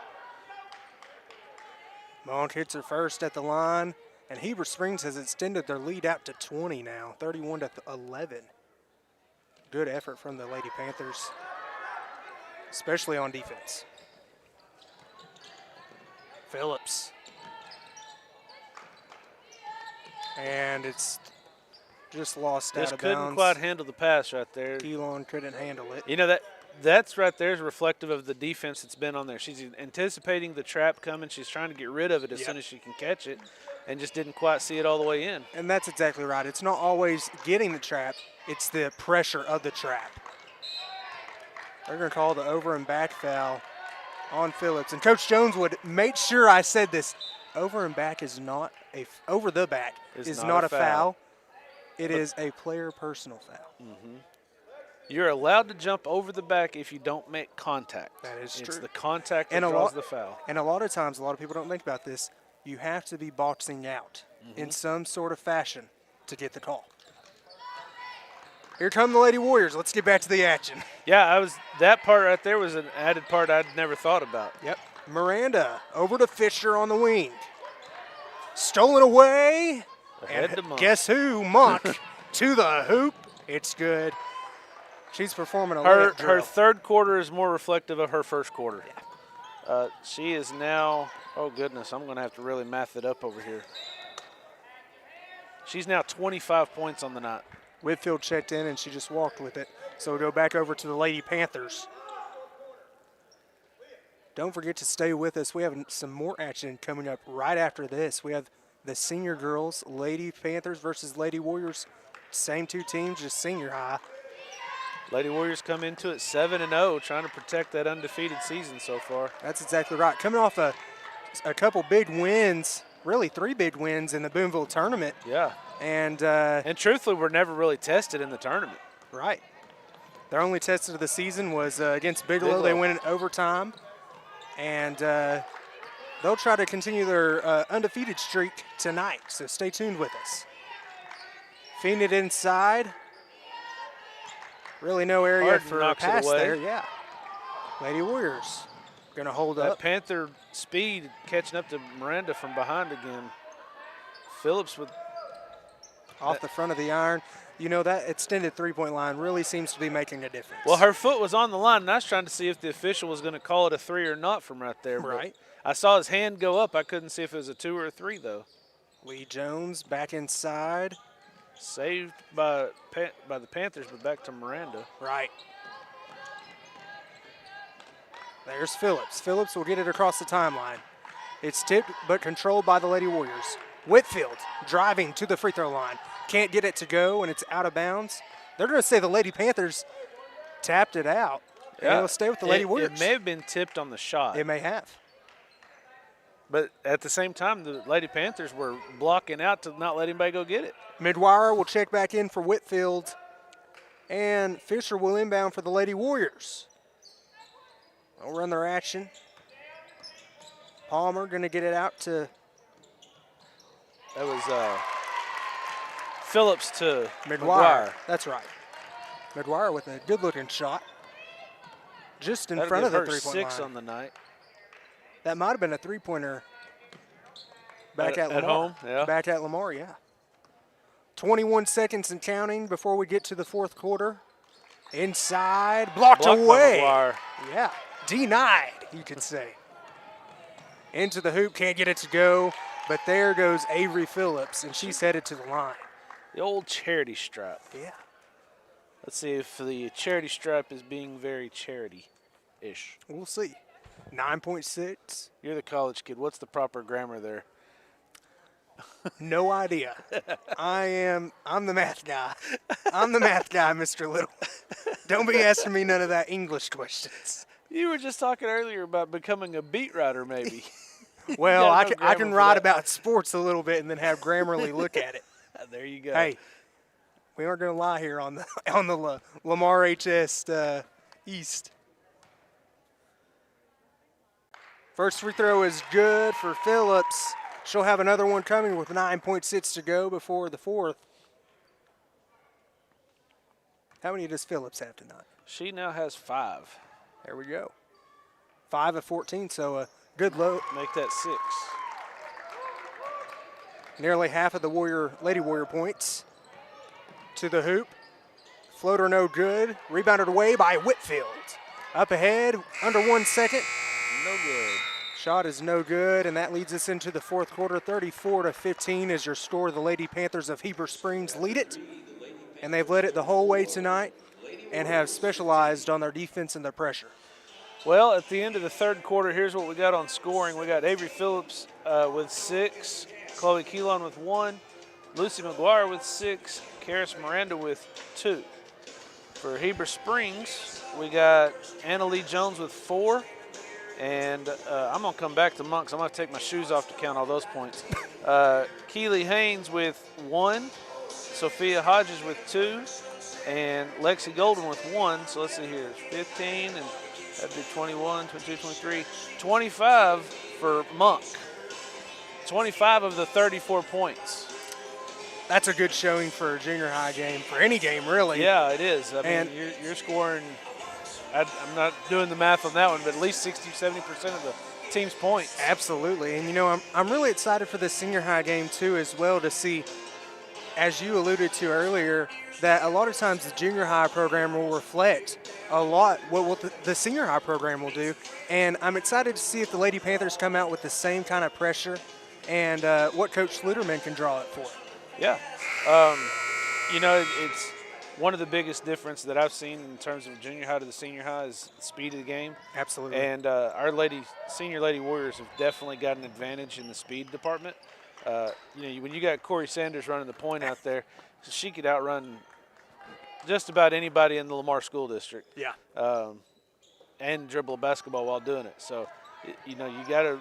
Monk hits her first at the line, and Heber Springs has extended their lead out to 20 now, 31-11. Good effort from the Lady Panthers, especially on defense. Phillips. And it's just lost out of bounds. Just couldn't quite handle the pass right there. Keelan couldn't handle it. You know, that's right there is reflective of the defense that's been on there. She's anticipating the trap coming. She's trying to get rid of it as soon as she can catch it, and just didn't quite see it all the way in. And that's exactly right. It's not always getting the trap. It's the pressure of the trap. They're going to call the over and back foul on Phillips. And Coach Jones would make sure I said this. Over and back is not over the back is not a foul. It is a player personal foul. Mm-hmm. You're allowed to jump over the back if you don't make contact. That is true. It's the contact that draws the foul. And a lot of times, a lot of people don't think about this, you have to be boxing out in some sort of fashion to get the call. Here come the Lady Warriors. Let's get back to the action. Yeah, that part right there was an added part I'd never thought about. Yep. Miranda over to Fisher on the wing. Stolen away. Ahead to Monk. Guess who? Monk to the hoop. It's good. She's performing a layup drill. Her third quarter is more reflective of her first quarter. Yeah. She is now, oh goodness, I'm going to have to really math it up over here. She's now 25 points on the night. Whitfield checked in and she just walked with it. So we'll go back over to the Lady Panthers. Don't forget to stay with us. We have some more action coming up right after this. We have the senior girls, Lady Panthers versus Lady Warriors. Same two teams, just senior high. Lady Warriors come into it 7-0, trying to protect that undefeated season so far. That's exactly right. Coming off a couple big wins, really 3 big wins in the Boonville tournament. Yeah. And truthfully, we're never really tested in the tournament. Right. Their only test of the season was against Bigelow. They went in overtime. And they'll try to continue their undefeated streak tonight, so stay tuned with us. Feeding it inside. Really no area Harden for a pass there. Yeah. Lady Warriors going to hold that up. Panther speed catching up to Miranda from behind again. Phillips with off the front of the iron. You know, that extended three-point line really seems to be making a difference. Well, her foot was on the line, and I was trying to see if the official was going to call it a 3 or not from right there. Right. I saw his hand go up. I couldn't see if it was a 2 or a 3, though. Lee Jones back inside. Saved by the Panthers, but back to Miranda. Right. There's Phillips. Phillips will get it across the timeline. It's tipped but controlled by the Lady Warriors. Whitfield driving to the free throw line. Can't get it to go, and it's out of bounds. They're going to say the Lady Panthers tapped it out. Yeah. And it'll stay with the Lady Warriors. It may have been tipped on the shot. It may have. But at the same time, the Lady Panthers were blocking out to not let anybody go get it. Midwire will check back in for Whitfield, and Fisher will inbound for the Lady Warriors. They'll run their action. Palmer going to get it out to That was Phillips to Midwire. That's right. Midwire with a good-looking shot. Just in That'll front of give the her three-point 6 line. on the night. That might have been a three-pointer back at Lamar. At home, yeah. Back at Lamar, yeah. 21 seconds and counting before we get to the fourth quarter. Inside, blocked Blocked by away. McGuire. Yeah, denied, you could say. Into the hoop, can't get it to go, but there goes Avery Phillips, and she's headed to the line. The old charity stripe. Yeah. Let's see if the charity stripe is being very charity-ish. We'll see. 9.6. You're the college kid. What's the proper grammar there? No idea. I'm the math guy. I'm the math guy, Mr. Little. Don't be asking me none of that English questions. You were just talking earlier about becoming a beat writer, maybe. Well, got I no can grammar for write that. about sports a little bit and then have Grammarly look at it. There you go. Hey, we aren't going to lie here on the Lamar HS East. First free throw is good for Phillips. She'll have another one coming with 9.6 to go before the fourth. How many does Phillips have tonight? She now has 5. There we go. 5 of 14, so a good load. Make that 6. Nearly half of the Lady Warrior points. To the hoop. Floater no good. Rebounded away by Whitfield. Up ahead, under 1 second. No good. Shot is no good, and that leads us into the fourth quarter. 34-15 is your score. The Lady Panthers of Heber Springs lead it, and they've led it the whole way tonight and have specialized on their defense and their pressure. Well, at the end of the third quarter, here's what we got on scoring. We got Avery Phillips with 6, Chloe Keelan with 1, Lucy McGuire with 6, Karis Miranda with 2. For Heber Springs, we got Anna Lee Jones with 4. And I'm going to come back to Monks. I'm going to take my shoes off to count all those points. Keely Haynes with 1, Sophia Hodges with 2, and Lexi Golden with 1. So let's see here. 15, and that'd be 21, 22, 23, 25 for Monk. 25 of the 34 points. That's a good showing for a junior high game, for any game, really. Yeah, it is. I mean, you're scoring – I'm not doing the math on that one, but at least 60, 70% of the team's points. Absolutely. And, you know, I'm really excited for the senior high game, too, as well, to see, as you alluded to earlier, that a lot of times the junior high program will reflect a lot what the senior high program will do. And I'm excited to see if the Lady Panthers come out with the same kind of pressure and what Coach Sluderman can draw it for. Yeah. You know, it's one of the biggest difference that I've seen in terms of junior high to the senior high is the speed of the game. Absolutely. And our senior Lady Warriors have definitely got an advantage in the speed department. You know, when you got Corey Sanders running the point out there, she could outrun just about anybody in the Lamar School District. Yeah. And dribble a basketball while doing it. So, you know, you got to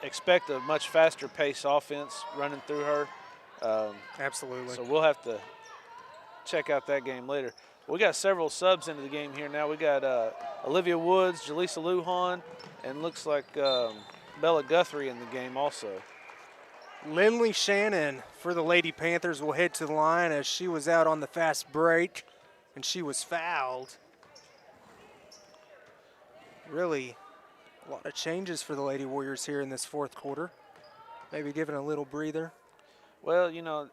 expect a much faster pace offense running through her. Absolutely. So we'll have to check out that game later. We got several subs into the game here now. We got Olivia Woods, Jaleesa Lujan, and looks like Bella Guthrie in the game also. Lindley Shannon for the Lady Panthers will head to the line as she was out on the fast break and she was fouled. Really a lot of changes for the Lady Warriors here in this fourth quarter. Maybe giving a little breather. Well, you know,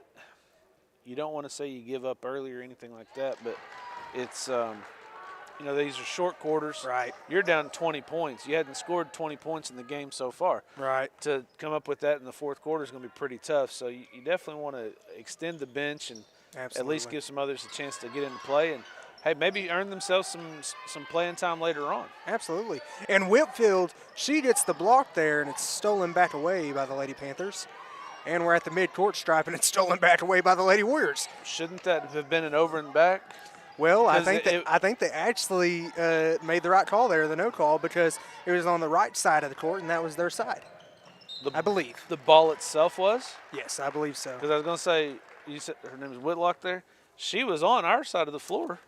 you don't want to say you give up early or anything like that, but it's, you know, these are short quarters. Right. You're down 20 points. You hadn't scored 20 points in the game so far. Right. To come up with that in the fourth quarter is going to be pretty tough. So you definitely want to extend the bench and at least give some others a chance to get into play and, hey, maybe earn themselves some playing time later on. Absolutely. And Whitfield, she gets the block there, and it's stolen back away by the Lady Panthers. And we're at the midcourt stripe, and it's stolen back away by the Lady Warriors. Shouldn't that have been an over and back? Well, I think they actually made the right call there, the no call, because it was on the right side of the court, and that was their side. I believe. The ball itself was? Yes, I believe so. Because I was going to say, you said her name is Whitlock there. She was on our side of the floor.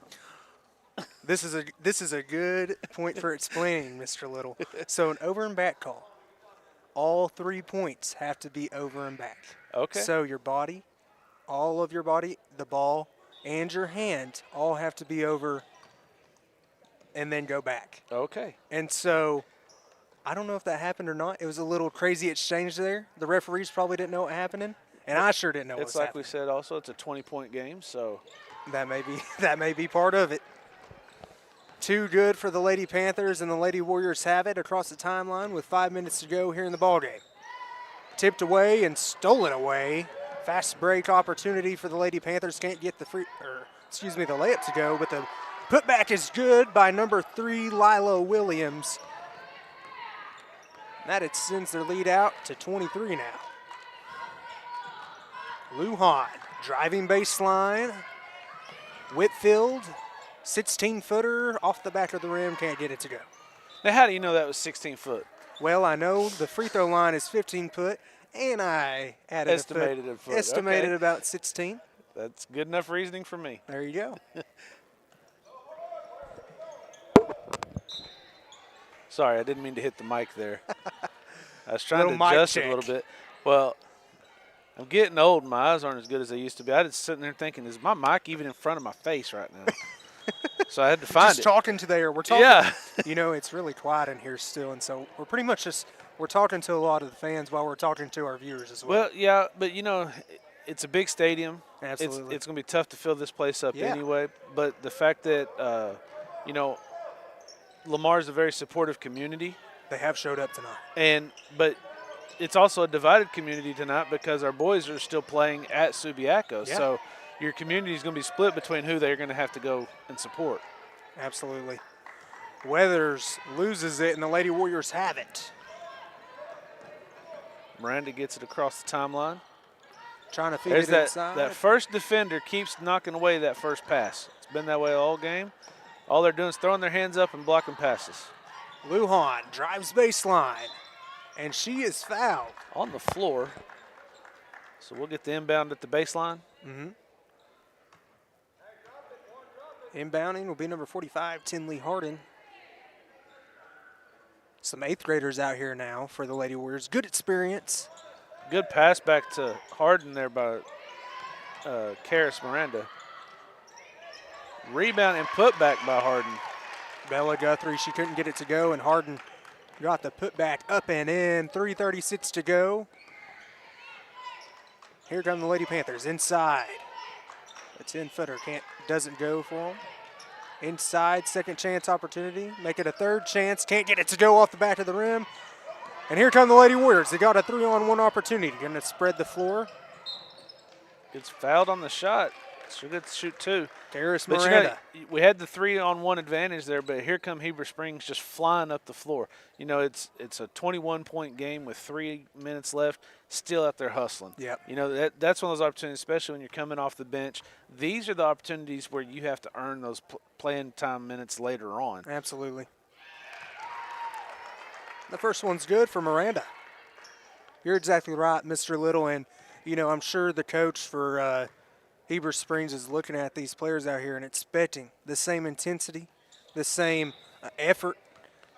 This is a good point for explaining, Mr. Little. So an over and back call. All 3 points have to be over and back. Okay. So your body, all of your body, the ball, and your hand all have to be over and then go back. Okay. And so I don't know if that happened or not. It was a little crazy exchange there. The referees probably didn't know what happening, and I sure didn't know what was It's like happening. we said also, it's a 20-point game, so. That may be part of it. Too good for the Lady Panthers, and the Lady Warriors have it across the timeline with 5 minutes to go here in the ballgame. Tipped away and stolen away. Fast break opportunity for the Lady Panthers. Can't get the layup to go, but the putback is good by number 3, Lila Williams. That extends their lead out to 23 now. Lujan driving baseline. Whitfield, 16-footer off the back of the rim, can't get it to go. Now, how do you know that was 16 foot? Well, I know the free throw line is 15 foot, and I added Estimated a foot. Estimated Okay. about 16. That's good enough reasoning for me. There you go. Sorry, I didn't mean to hit the mic there. I was trying to Little mic adjust check. it a little bit. Well, I'm getting old. My eyes aren't as good as they used to be. I was sitting there thinking, is my mic even in front of my face right now? So I had to find Just it. talking to the air. We're talking. Yeah. You know, it's really quiet in here still, and so we're pretty much we're talking to a lot of the fans while we're talking to our viewers as well. Well, yeah, but you know, it's a big stadium. Absolutely. It's going to be tough to fill this place up Yeah. anyway. But the fact that, you know, Lamar is a very supportive community. They have showed up tonight. But it's also a divided community tonight because our boys are still playing at Subiaco. Yeah. So your community is going to be split between who they're going to have to go and support. Absolutely. Weathers loses it, and the Lady Warriors have it. Miranda gets it across the timeline. Trying to feed There's it that, inside. that first defender keeps knocking away that first pass. It's been that way all game. All they're doing is throwing their hands up and blocking passes. Lujan drives baseline, and she is fouled. On the floor. So we'll get the inbound at the baseline. Inbounding will be number 45, Tinley Harden. Some 8th graders out here now for the Lady Warriors. Good experience. Good pass back to Harden there by Karis Miranda. Rebound and put back by Harden. Bella Guthrie, she couldn't get it to go, and Harden got the putback up and in. 3:36 to go. Here come the Lady Panthers inside. A 10-footer doesn't go for them. Inside, second chance opportunity. Make it a third chance. Can't get it to go off the back of the rim. And here come the Lady Warriors. They got a 3-on-1 opportunity. Going to spread the floor. Gets fouled on the shot. She'll get to shoot 2. Karis But Miranda. you know, we had the 3-on-1 advantage there, but here come Heber Springs just flying up the floor. You know, it's a 21-point game with 3 minutes left, still out there hustling. Yep. You know, that's one of those opportunities, especially when you're coming off the bench. These are the opportunities where you have to earn those playing time minutes later on. Absolutely. The first one's good for Miranda. You're exactly right, Mr. Little, and, you know, I'm sure the coach for Heber Springs is looking at these players out here and expecting the same intensity, the same effort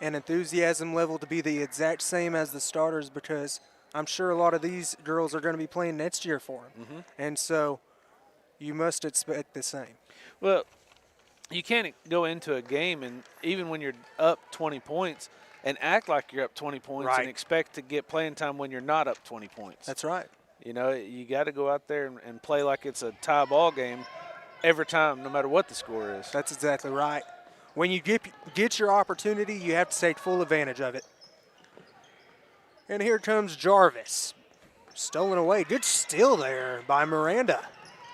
and enthusiasm level to be the exact same as the starters, because I'm sure a lot of these girls are going to be playing next year for them. And so you must expect the same. Well, you can't go into a game, and even when you're up 20 points, and act like you're up 20 points Right. and expect to get playing time when you're not up 20 points. That's right. You know, you got to go out there and play like it's a tie ball game every time, no matter what the score is. That's exactly right. When you get your opportunity, you have to take full advantage of it. And here comes Jarvis. Stolen away. Good steal there by Miranda.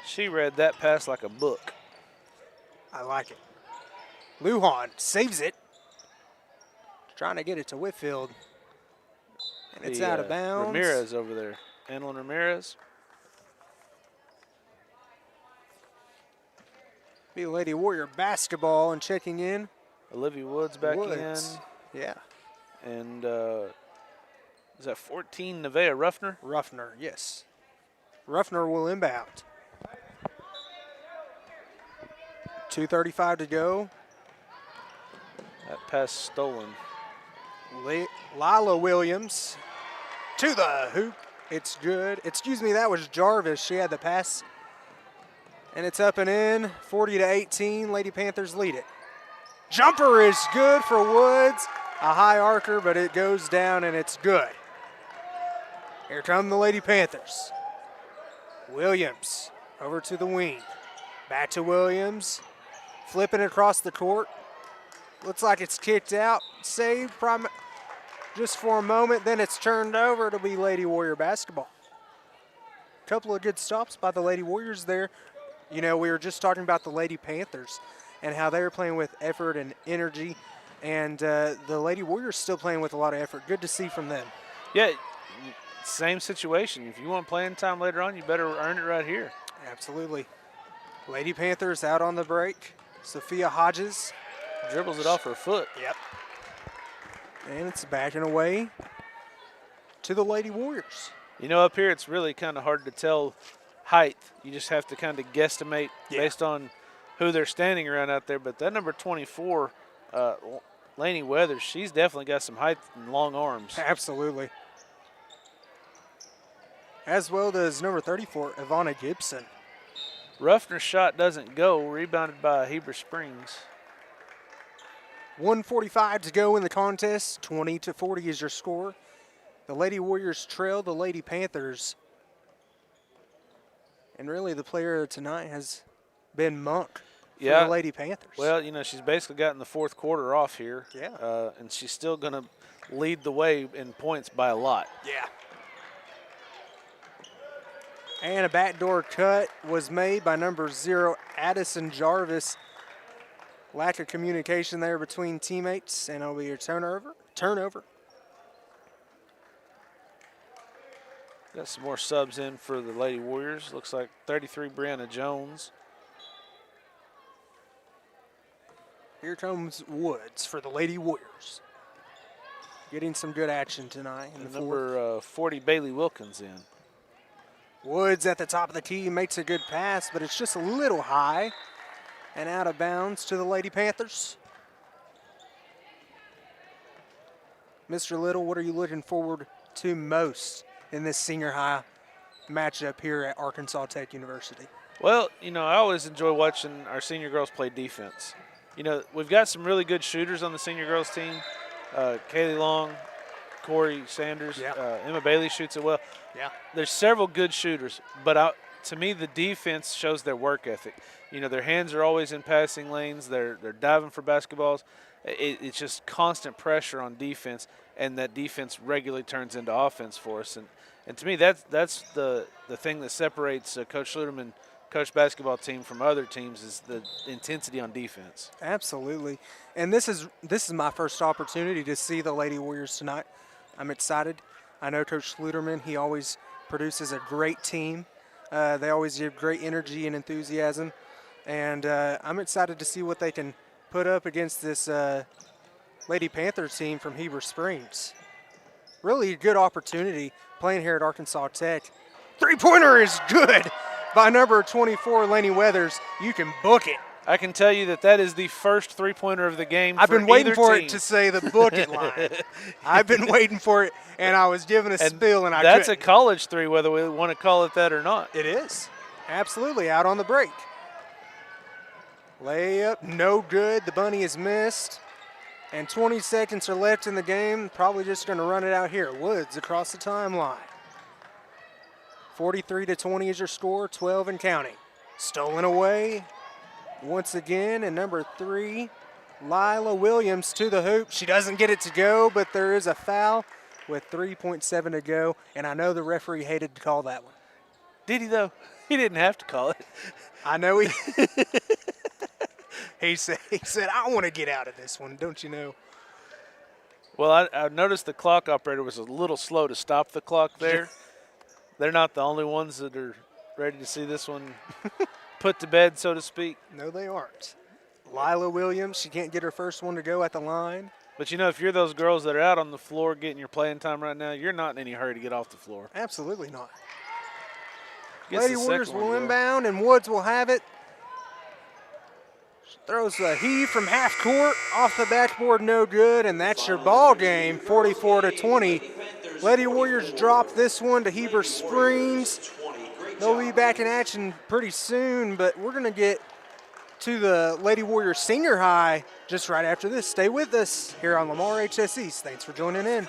She read that pass like a book. I like it. Lujan saves it. Trying to get it to Whitfield. And it's out of bounds. Ramirez over there. Anlin Ramirez. Be Lady Warrior basketball and checking in. Olivia Woods back Woods. Yeah. in. And Is that 14, Nevaeh Ruffner? Ruffner, yes. Ruffner will inbound. 2:35 to go. That pass stolen. Lila Williams to the hoop. It's good. Excuse me, that was Jarvis. She had the pass. And it's up and in, 40-18. Lady Panthers lead it. Jumper is good for Woods. A high arcer, but it goes down and it's good. Here come the Lady Panthers. Williams over to the wing. Back to Williams. Flipping across the court. Looks like it's kicked out. Saved just for a moment. Then it's turned over. It'll be Lady Warrior basketball. Couple of good stops by the Lady Warriors there. You know, we were just talking about the Lady Panthers and how they were playing with effort and energy. And the Lady Warriors still playing with a lot of effort. Good to see from them. Yeah, same situation. If you want playing time later on, you better earn it right here. Absolutely. Lady Panthers out on the break. Sophia Hodges. Dribbles it off her foot. Yep. And it's backing away to the Lady Warriors. You know, up here it's really kind of hard to tell height. You just have to kind of guesstimate based on who they're standing around out there. But that number 24, Lainey Weathers, she's definitely got some height and long arms. Absolutely. As well does number 34, Ivana Gibson. Ruffner's shot doesn't go, rebounded by Heber Springs. 1:45 to go in the contest. 20-40 is your score. The Lady Warriors trail the Lady Panthers. And really the player of tonight has been Monk for the Lady Panthers. Well, you know, she's basically gotten the fourth quarter off here. Yeah. And she's still going to lead the way in points by a lot. Yeah. And a backdoor cut was made by number 0, Addison Jarvis. Lack of communication there between teammates, and it'll be your turnover. Got some more subs in for the Lady Warriors. Looks like 33, Brianna Jones. Here comes Woods for the Lady Warriors. Getting some good action tonight. In the number 40, Bailey Wilkins in. Woods at the top of the key makes a good pass, but it's just a little high and out of bounds to the Lady Panthers. Mr. Little, what are you looking forward to most in this senior high matchup here at Arkansas Tech University? Well, you know, I always enjoy watching our senior girls play defense. You know, we've got some really good shooters on the senior girls team. Kaylee Long, Corey Sanders, Emma Bailey shoots it well. Yeah. There's several good shooters, but to me the defense shows their work ethic. You know, their hands are always in passing lanes. They're diving for basketballs. It's just constant pressure on defense, and that defense regularly turns into offense for us. And to me, that's the thing that separates Coach Schluterman, coach basketball team from other teams, is the intensity on defense. Absolutely. And this is my first opportunity to see the Lady Warriors tonight. I'm excited. I know Coach Schluterman, he always produces a great team. They always give great energy and enthusiasm. And I'm excited to see what they can put up against this Lady Panthers team from Heber Springs. Really a good opportunity playing here at Arkansas Tech. Three-pointer is good by number 24, Lainey Weathers. You can book it. I can tell you that is the first three-pointer of the game. I've been waiting for team. it to say the book it line. I've been waiting for it, and I was given a spiel, and I That's couldn't. a college three, whether we want to call it that or not. It is. Absolutely, out on the break. Layup, no good. The bunny is missed. And 20 seconds are left in the game. Probably just going to run it out here. Woods across the timeline. 43-20 is your score, 12 and counting. Stolen away once again, and number 3, Lila Williams to the hoop. She doesn't get it to go, but there is a foul with 3.7 to go, and I know the referee hated to call that one. Did he, though? He didn't have to call it. I know he he said, I want to get out of this one, don't you know? Well, I noticed the clock operator was a little slow to stop the clock there. They're not the only ones that are ready to see this one put to bed, so to speak. No, they aren't. Lila Williams, she can't get her first one to go at the line. But, you know, if you're those girls that are out on the floor getting your playing time right now, you're not in any hurry to get off the floor. Absolutely not. Gets Lady the Warriors second will one, though. inbound, and Woods will have it. Throws a heave from half court, off the backboard, no good, and that's your ball game, 44-20. Lady Warriors drop this one to Heber Springs. They'll be back in action pretty soon, but we're going to get to the Lady Warriors Senior High just right after this. Stay with us here on Lamar HSE. Thanks for joining in.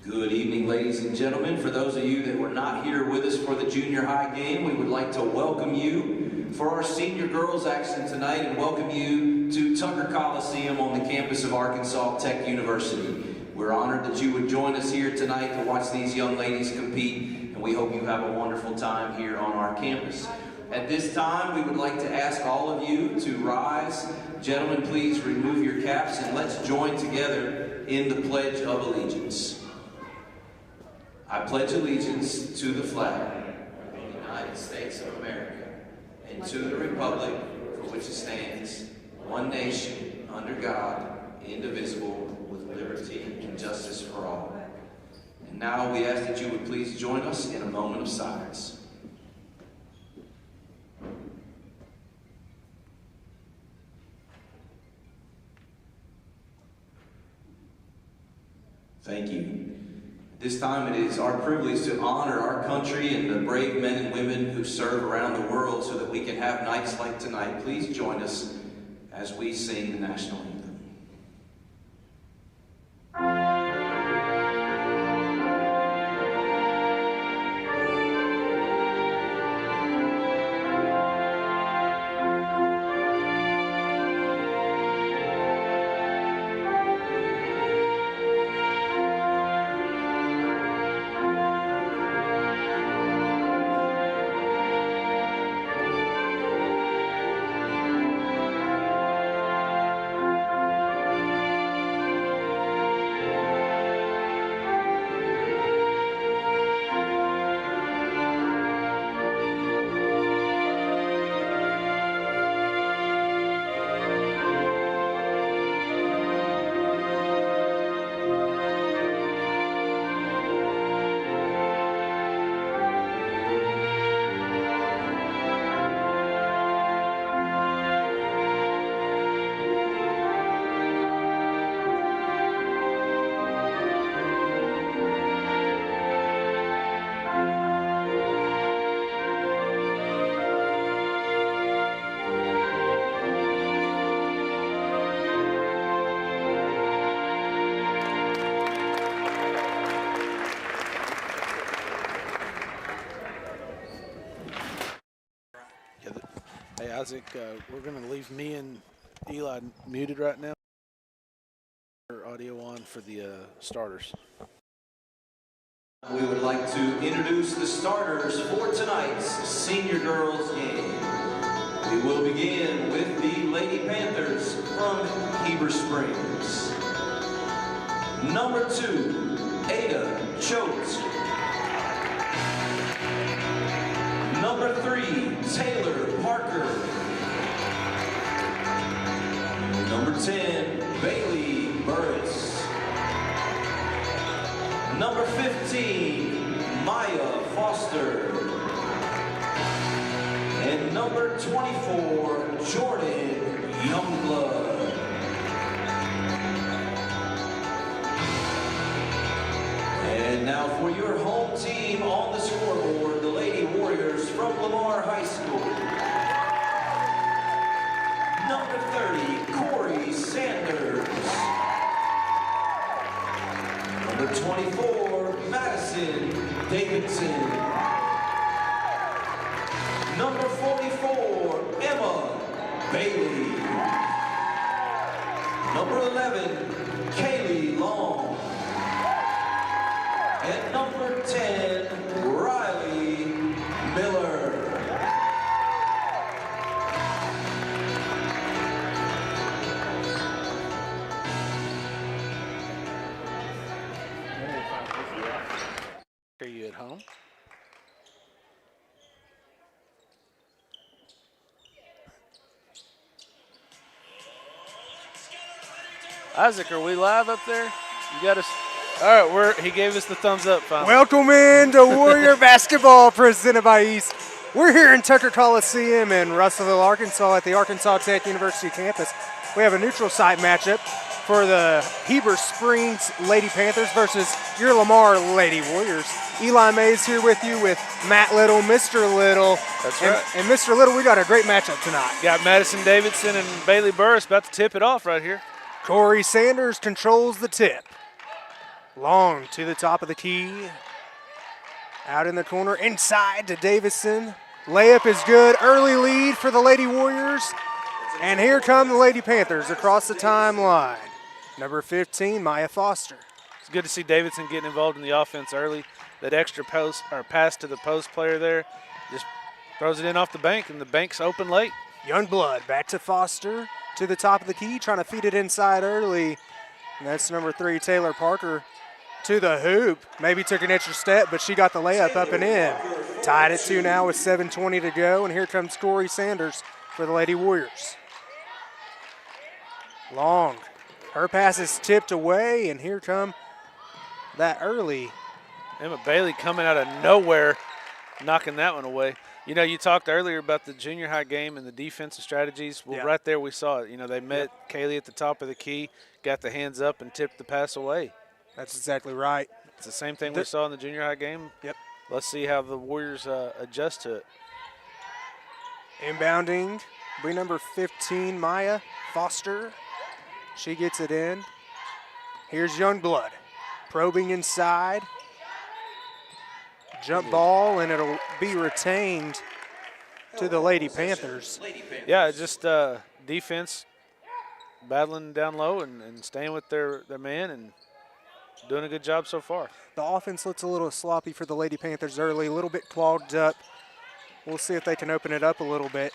Good evening, ladies and gentlemen. For those of you that were not here with us for the junior high game, we would like to welcome you for our senior girls action tonight and welcome you to Tucker Coliseum on the campus of Arkansas Tech University. We're honored that you would join us here tonight to watch these young ladies compete, and we hope you have a wonderful time here on our campus. At this time, we would like to ask all of you to rise. Gentlemen, please remove your caps and let's join together in the Pledge of Allegiance. I pledge allegiance to the flag of the United States of America and to the republic for which it stands, one nation, under God, indivisible, with liberty and justice for all. And now we ask that you would please join us in a moment of silence. Thank you. This time it is our privilege to honor our country and the brave men and women who serve around the world so that we can have nights like tonight. Please join us as we sing the national anthem. Hey, Isaac, we're going to leave me and Eli muted right now. Audio on for the starters. We would like to introduce the starters for tonight's senior girls game. We will begin with the Lady Panthers from Heber Springs. Number 2, Ada Choate. Number 3, Taylor Parker. Number 10, Bailey Burris. Number 15, Maya Foster. And number 24, Jordan Youngblood. And now for your home team on the scoreboard, the Lady Warriors from Lamar High School. Number 30, Corey Sanders. Number 24, Madison Davidson. Number 44, Emma Bailey. Number 11, Kaylee Long. And number 10, Riley Miller. Are you at home? Isaac, are we live up there? You got us. All right, he gave us the thumbs up finally. Welcome into Warrior Basketball presented by East. We're here in Tucker Coliseum in Russellville, Arkansas at the Arkansas Tech University campus. We have a neutral site matchup for the Heber Springs Lady Panthers versus your Lamar Lady Warriors. Eli Mays here with you with Matt Little, Mr. Little. That's right. And Mr. Little, we got a great matchup tonight. Got Madison Davidson and Bailey Burris about to tip it off right here. Corey Sanders controls the tip. Long to the top of the key. Out in the corner, inside to Davidson. Layup is good. Early lead for the Lady Warriors. And here come the Lady Panthers across the timeline. Number 15, Maya Foster. It's good to see Davidson getting involved in the offense early. That extra post or pass to the post player there just throws it in off the bank, and the bank's open late. Youngblood back to Foster to the top of the key, trying to feed it inside early. And that's number 3, Taylor Parker, to the hoop. Maybe took an extra step, but she got the layup up and in. Tied at 2 now with 7:20 to go, and here comes Corey Sanders for the Lady Warriors. Long. Her pass is tipped away, and here come that early. Emma Bailey coming out of nowhere, knocking that one away. You know, you talked earlier about the junior high game and the defensive strategies. Well, right there we saw it. You know, they met Kaylee at the top of the key, got the hands up, and tipped the pass away. That's exactly right. It's the same thing we saw in the junior high game. Yep. Let's see how the Warriors adjust to it. Inbounding, be number 15, Maya Foster. She gets it in. Here's Youngblood, probing inside. Jump ball, and it'll be retained to the Lady Panthers. Yeah, just defense battling down low and staying with their man and doing a good job so far. The offense looks a little sloppy for the Lady Panthers early, a little bit clogged up. We'll see if they can open it up a little bit.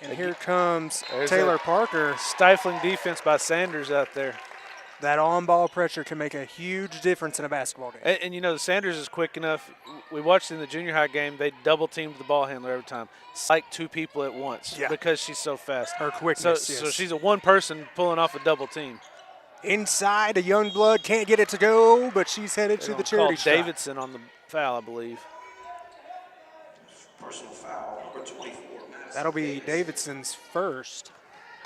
And here comes Taylor Parker. Stifling defense by Sanders out there. That on-ball pressure can make a huge difference in a basketball game. And you know, Sanders is quick enough. We watched in the junior high game, they double-teamed the ball handler every time. It's like 2 people at once because she's so fast. Her quickness, So she's a one person pulling off a double team. Inside, a Youngblood can't get it to go, but she's headed to the charity shot. Davidson on the foul, I believe. Personal foul, number 24. That'll be Davidson's first.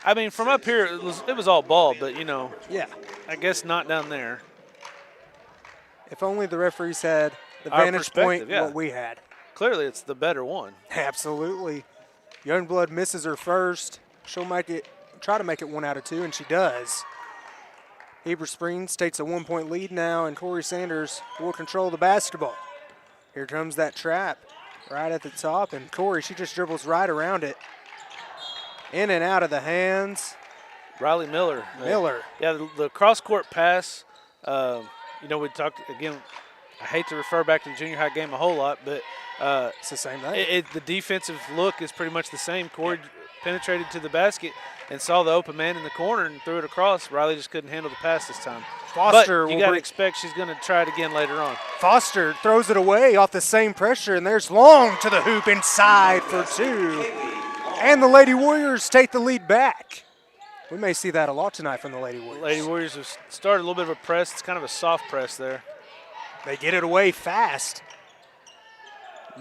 I mean, from up here, it was all ball, but, you know, Yeah. I guess not down there. If only the referees had the Our vantage point perspective, what we had. Clearly, it's the better one. Absolutely. Youngblood misses her first. She'll try to make it 1 out of 2, and she does. Heber Springs takes a 1-point lead now, and Corey Sanders will control the basketball. Here comes that trap right at the top, and Corey, she just dribbles right around it. In and out of the hands. Riley Miller. Yeah, the cross-court pass, you know, we talked, again, I hate to refer back to the junior high game a whole lot, but it's the same thing. The defensive look is pretty much the same. Corey penetrated to the basket and saw the open man in the corner and threw it across. Riley just couldn't handle the pass this time. Foster, but you got to expect she's going to try it again later on. Foster throws it away off the same pressure, and there's Long to the hoop inside for 2. And the Lady Warriors take the lead back. We may see that a lot tonight from the Lady Warriors. Lady Warriors have started a little bit of a press. It's kind of a soft press there. They get it away fast.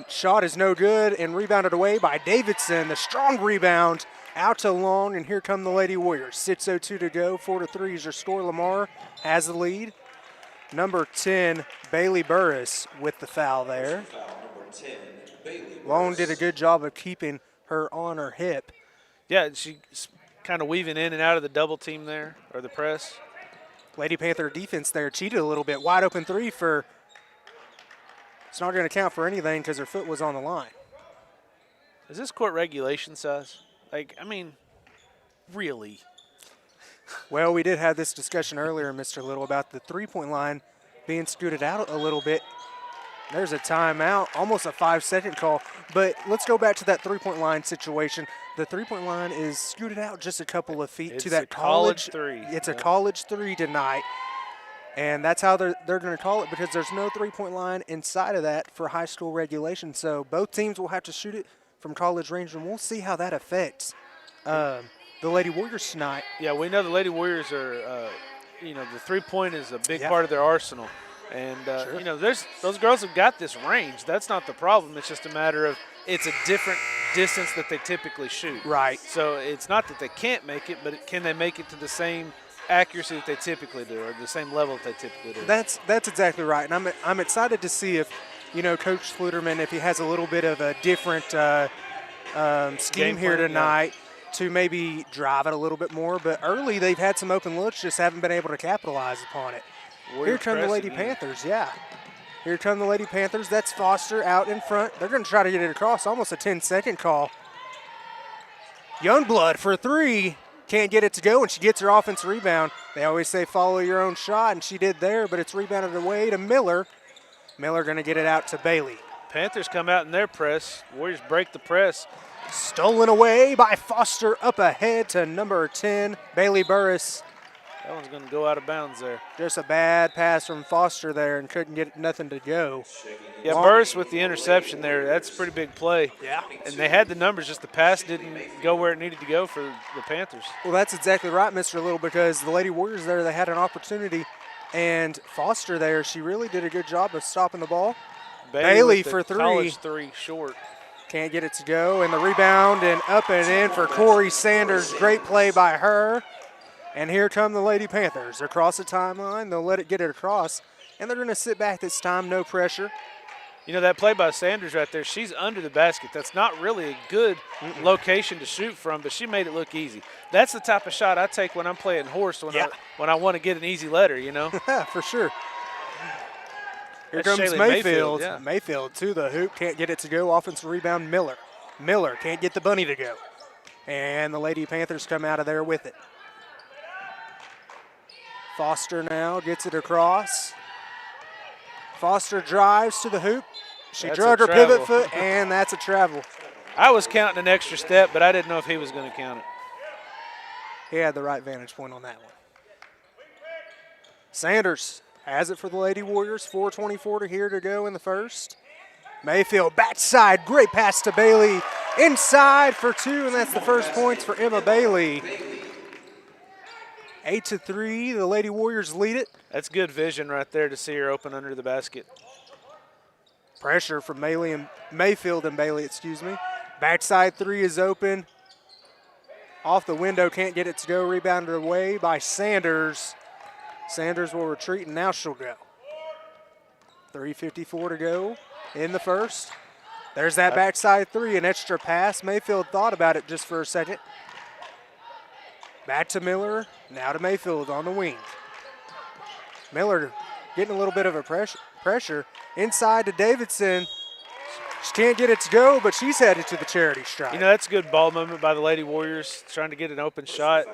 Shot is no good and rebounded away by Davidson. The strong rebound out to Long, and here come the Lady Warriors. 6:02 to go, 4-3 is your score. Lamar has the lead. Number 10, Bailey Burris with the foul there. Long did a good job of keeping her on her hip. Yeah, she's kind of weaving in and out of the double team there, or the press. Lady Panther defense there cheated a little bit. Wide open 3 for, it's not going to count for anything because her foot was on the line. Is this court regulation size? Like, I mean, really? Well, we did have this discussion earlier, Mr. Little, about the three-point line being scooted out a little bit. There's a timeout, almost a 5-second call. But let's go back to that three-point line situation. The three-point line is scooted out just a couple of feet to that college three. It's a college 3 tonight. And that's how they're going to call it, because there's no three-point line inside of that for high school regulation. So both teams will have to shoot it from college range, and we'll see how that affects the Lady Warriors tonight. Yeah, we know the Lady Warriors are, you know, the three-point is a big part of their arsenal. And, you know, those girls have got this range. That's not the problem. It's just a matter of it's a different distance that they typically shoot. Right. So it's not that they can't make it, but can they make it to the same accuracy that they typically do, or the same level that they typically do? That's exactly right. And I'm excited to see if, you know, Coach Fluterman, if he has a little bit of a different scheme here tonight to maybe drive it a little bit more. But early they've had some open looks, just haven't been able to capitalize upon it. Here come the Lady Panthers, yeah. Here come the Lady Panthers. That's Foster out in front. They're going to try to get it across. Almost a 10-second call. Youngblood for 3. Can't get it to go, and she gets her offensive rebound. They always say follow your own shot, and she did there, but it's rebounded away to Miller. Miller going to get it out to Bailey. Panthers come out in their press. Warriors break the press. Stolen away by Foster up ahead to number 10, Bailey Burris. That one's going to go out of bounds there. Just a bad pass from Foster there and couldn't get nothing to go. Yeah, Burris with the interception there. That's a pretty big play. Yeah. And they had the numbers, just the pass didn't go where it needed to go for the Panthers. Well, that's exactly right, Mr. Little, because the Lady Warriors there, they had an opportunity. And Foster there, she really did a good job of stopping the ball. Bailey with the for 3. College 3 short. Can't get it to go. And the rebound and up and in for Corey Sanders. Great play by her. And here come the Lady Panthers. Across the timeline, they'll let it get it across. And they're going to sit back this time, no pressure. You know, that play by Sanders right there, she's under the basket. That's not really a good location to shoot from, but she made it look easy. That's the type of shot I take when I'm playing horse, when I want to get an easy letter, you know? For sure. Here That's comes Shaylee Mayfield. yeah. Mayfield to the hoop. Can't get it to go. Offensive rebound, Miller. Miller can't get the bunny to go. And the Lady Panthers come out of there with it. Foster now gets it across. Foster drives to the hoop. She drug her pivot foot, and that's a travel. I was counting an extra step, but I didn't know if he was going to count it. He had the right vantage point on that one. Sanders has it for the Lady Warriors. 4:24 to go in the first. Mayfield backside, great pass to Bailey. Inside for 2, and that's the first points for Emma Bailey. 8-3, the Lady Warriors lead it. That's good vision right there to see her open under the basket. Pressure from Mayfield and Bailey, excuse me. Backside 3 is open. Off the window, can't get it to go. Rebounded away by Sanders. Sanders will retreat, and now she'll go. 3:54 to go in the first. There's that backside 3, an extra pass. Mayfield thought about it just for a second. Back to Miller, now to Mayfield on the wing. Miller getting a little bit of a pressure. Inside to Davidson. She can't get it to go, but she's headed to the charity stripe. You know, that's a good ball movement by the Lady Warriors, trying to get an open shot.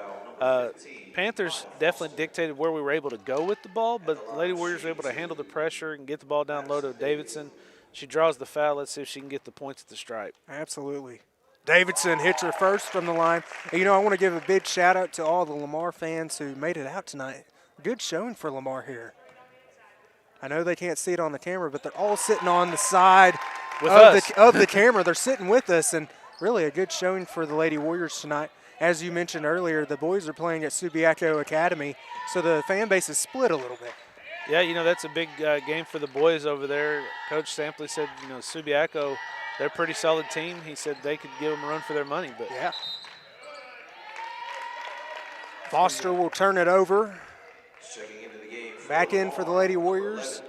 Panthers definitely dictated where we were able to go with the ball, but the Lady Warriors were able to handle the pressure and get the ball down low to Davidson. She draws the foul. Let's see if she can get the points at the stripe. Absolutely. Davidson hits her first from the line. And, you know, I want to give a big shout out to all the Lamar fans who made it out tonight. Good showing for Lamar here. I know they can't see it on the camera, but they're all sitting on the side of the camera. They're sitting with us, and really a good showing for the Lady Warriors tonight. As you mentioned earlier, the boys are playing at Subiaco Academy, so the fan base is split a little bit. Yeah, you know, that's a big game for the boys over there. Coach Sampley said, you know, Subiaco, they're a pretty solid team. He said they could give them a run for their money. But yeah. Foster will turn it over. Back in for the Lady Warriors.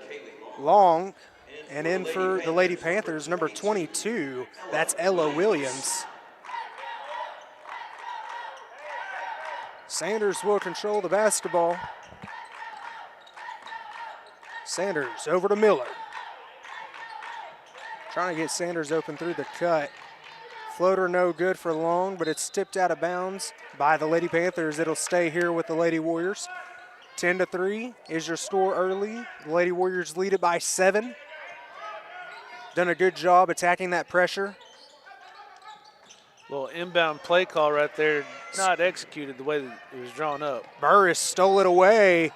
Long. And in for the Lady Panthers, number 22. That's Ella Williams. Sanders will control the basketball. Sanders over to Miller. Trying to get Sanders open through the cut. Floater no good for long, but it's tipped out of bounds by the Lady Panthers. It'll stay here with the Lady Warriors. 10-3 is your score early. The Lady Warriors lead it by 7. Done a good job attacking that pressure. Little inbound play call right there, not executed the way that it was drawn up. Burris stole it away.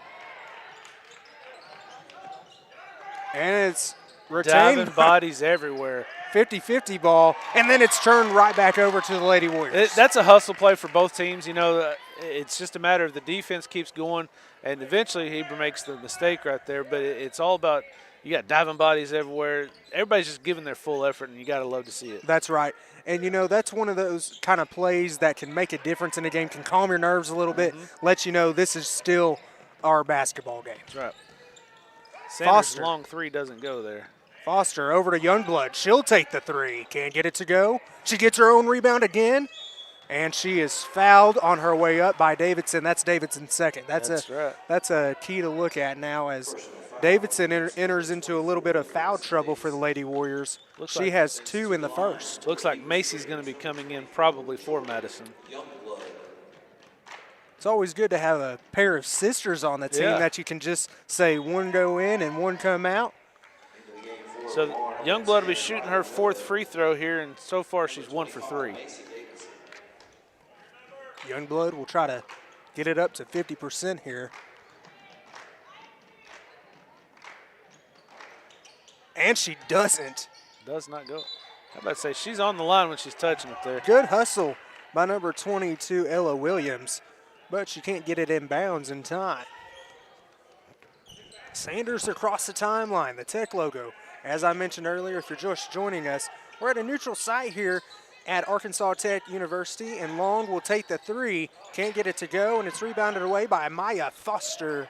And it's retained. Diving bodies everywhere. 50-50 ball, and then it's turned right back over to the Lady Warriors. That's a hustle play for both teams. You know, it's just a matter of the defense keeps going, and eventually Heber makes the mistake right there. But it's all about, you got diving bodies everywhere. Everybody's just giving their full effort, and you got to love to see it. That's right. And, you know, that's one of those kind of plays that can make a difference in a game, can calm your nerves a little bit, let you know this is still our basketball game. That's right. Sanders' Foster. long 3 doesn't go there. Foster over to Youngblood. She'll take the 3. Can't get it to go. She gets her own rebound again. And she is fouled on her way up by Davidson. That's Davidson's second. That's right. That's a key to look at now as Davidson enters into a little bit of foul trouble for the Lady Warriors. She has 2 in the first. Looks like Macy's going to be coming in probably for Madison. It's always good to have a pair of sisters on the team that you can just say one go in and one come out. So Youngblood will be shooting her 4th free throw here, and so far she's 1 for 3. Youngblood will try to get it up to 50% here. And she doesn't. Does not go. How about to say she's on the line when she's touching it there. Good hustle by number 22, Ella Williams, but she can't get it in bounds in time. Sanders across the timeline, the Tech logo. As I mentioned earlier, if you're just joining us, we're at a neutral site here at Arkansas Tech University, and Long will take the 3. Can't get it to go, and it's rebounded away by Maya Foster.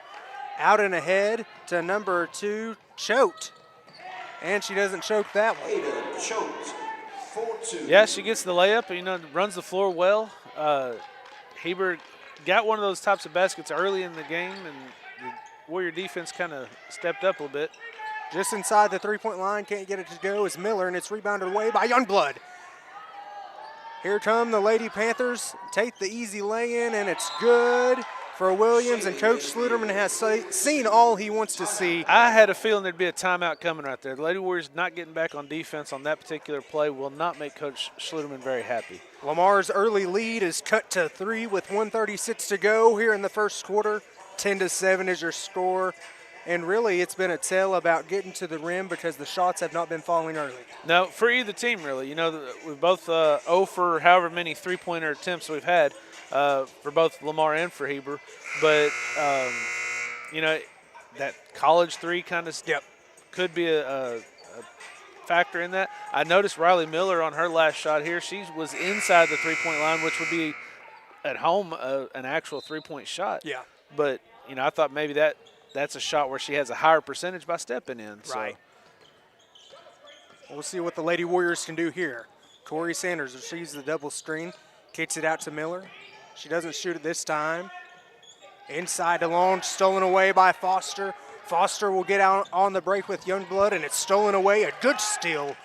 Out and ahead to number 2, Choate. And she doesn't choke that one. Yeah, she gets the layup, runs the floor well. Heber got one of those types of baskets early in the game, and the Warrior defense kind of stepped up a little bit. Just inside the three-point line, can't get it to go is Miller, and it's rebounded away by Youngblood. Here come the Lady Panthers. Take the easy lay-in, and it's good for Williams, and Coach Sluderman has seen all he wants to see. I had a feeling there'd be a timeout coming right there. The Lady Warriors not getting back on defense on that particular play will not make Coach Sluderman very happy. Lamar's early lead is cut to 3 with 1:36 to go here in the first quarter. 10-7 is your score. And really, it's been a tale about getting to the rim because the shots have not been falling early. No, for either team, really. We've both 0 for however many three-pointer attempts we've had for both Lamar and for Heber. But, that college 3 kind of could be a factor in that. I noticed Riley Miller on her last shot here. She was inside the three-point line, which would be at home an actual three-point shot. Yeah. But, I thought maybe that's a shot where she has a higher percentage by stepping in. So. Right. We'll see what the Lady Warriors can do here. Corey Sanders receives the double screen, kicks it out to Miller. She doesn't shoot it this time. Inside to Long, stolen away by Foster. Foster will get out on the break with Youngblood, and it's stolen away. A good steal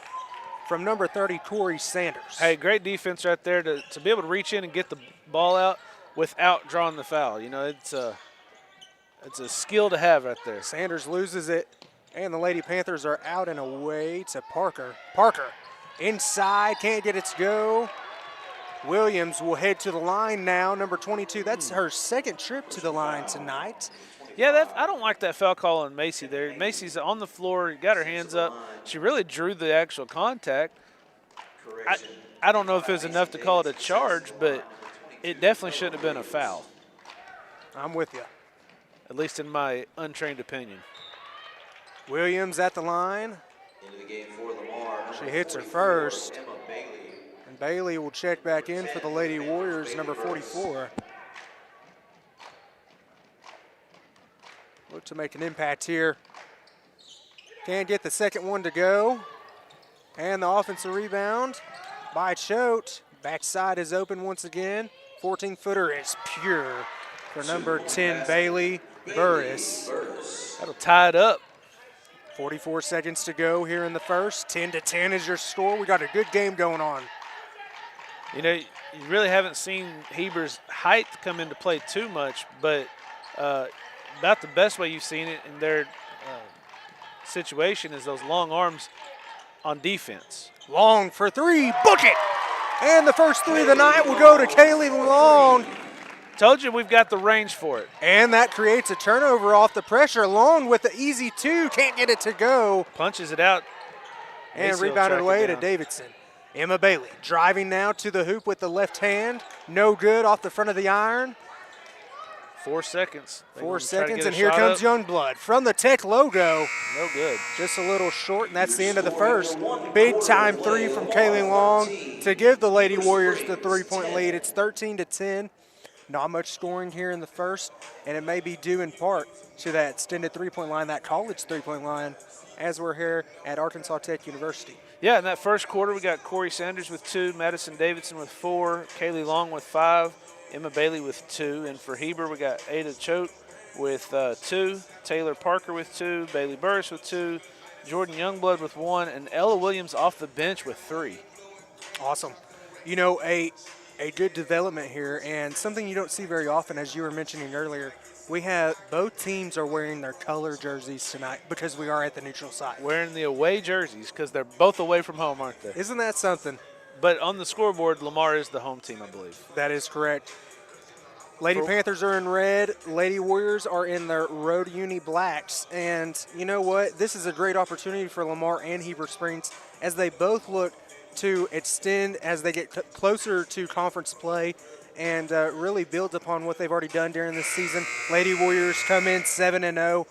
from number 30, Corey Sanders. Hey, great defense right there to be able to reach in and get the ball out without drawing the foul. It's a skill to have right there. Sanders loses it, and the Lady Panthers are out and away to Parker. Parker inside, can't get it to go. Williams will head to the line now, number 22. That's her second trip to the line tonight. Yeah, I don't like that foul call on Macy there. Macy's on the floor, got her hands up. She really drew the actual contact. I don't know if it was enough to call it a charge, but it definitely shouldn't have been a foul. I'm with you. At least in my untrained opinion. Williams at the line. Into the game for Lamar. She hits her first. And Bailey will check back in for the Lady Warriors, number 44. Look to make an impact here. Can't get the second one to go. And the offensive rebound by Choate. Backside is open once again. 14-footer is pure for number 10, Bailey Burris. That'll tie it up. 44 seconds to go here in the first. 10-10 is your score. We got a good game going on. You really haven't seen Heber's height come into play too much, but about the best way you've seen it in their situation is those long arms on defense. Long for 3, book it! And the first 3 of the night will go to Kaylee Long. Told you we've got the range for it. And that creates a turnover off the pressure. Long with the easy 2, can't get it to go. Punches it out. And rebounded away to Davidson. Emma Bailey driving now to the hoop with the left hand. No good off the front of the iron. 4 seconds. 4 seconds, and here comes Youngblood from the Tech logo. No good. Just a little short, and that's the end of the first. Big time 3 from Kaylee Long to give the Lady Warriors the 3-point lead. It's 13-10. Not much scoring here in the first, and it may be due in part to that extended three-point line, that college three-point line, as we're here at Arkansas Tech University. Yeah, in that first quarter, we got Corey Sanders with 2, Madison Davidson with 4, Kaylee Long with 5, Emma Bailey with 2. And for Heber, we got Ada Choate with 2, Taylor Parker with 2, Bailey Burris with 2, Jordan Youngblood with 1, and Ella Williams off the bench with 3. Awesome. You know, a good development here, and something you don't see very often, as you were mentioning earlier. We have both teams are wearing their color jerseys tonight because we are at the neutral site. Wearing the away jerseys because they're both away from home, aren't they? Isn't that something? But on the scoreboard, Lamar is the home team, I believe. That is correct. Lady Panthers are in red. Lady Warriors are in their road uni blacks. And you know what? This is a great opportunity for Lamar and Heber Springs as they both look to extend as they get closer to conference play and really build upon what they've already done during this season. Lady Warriors come in 7-0,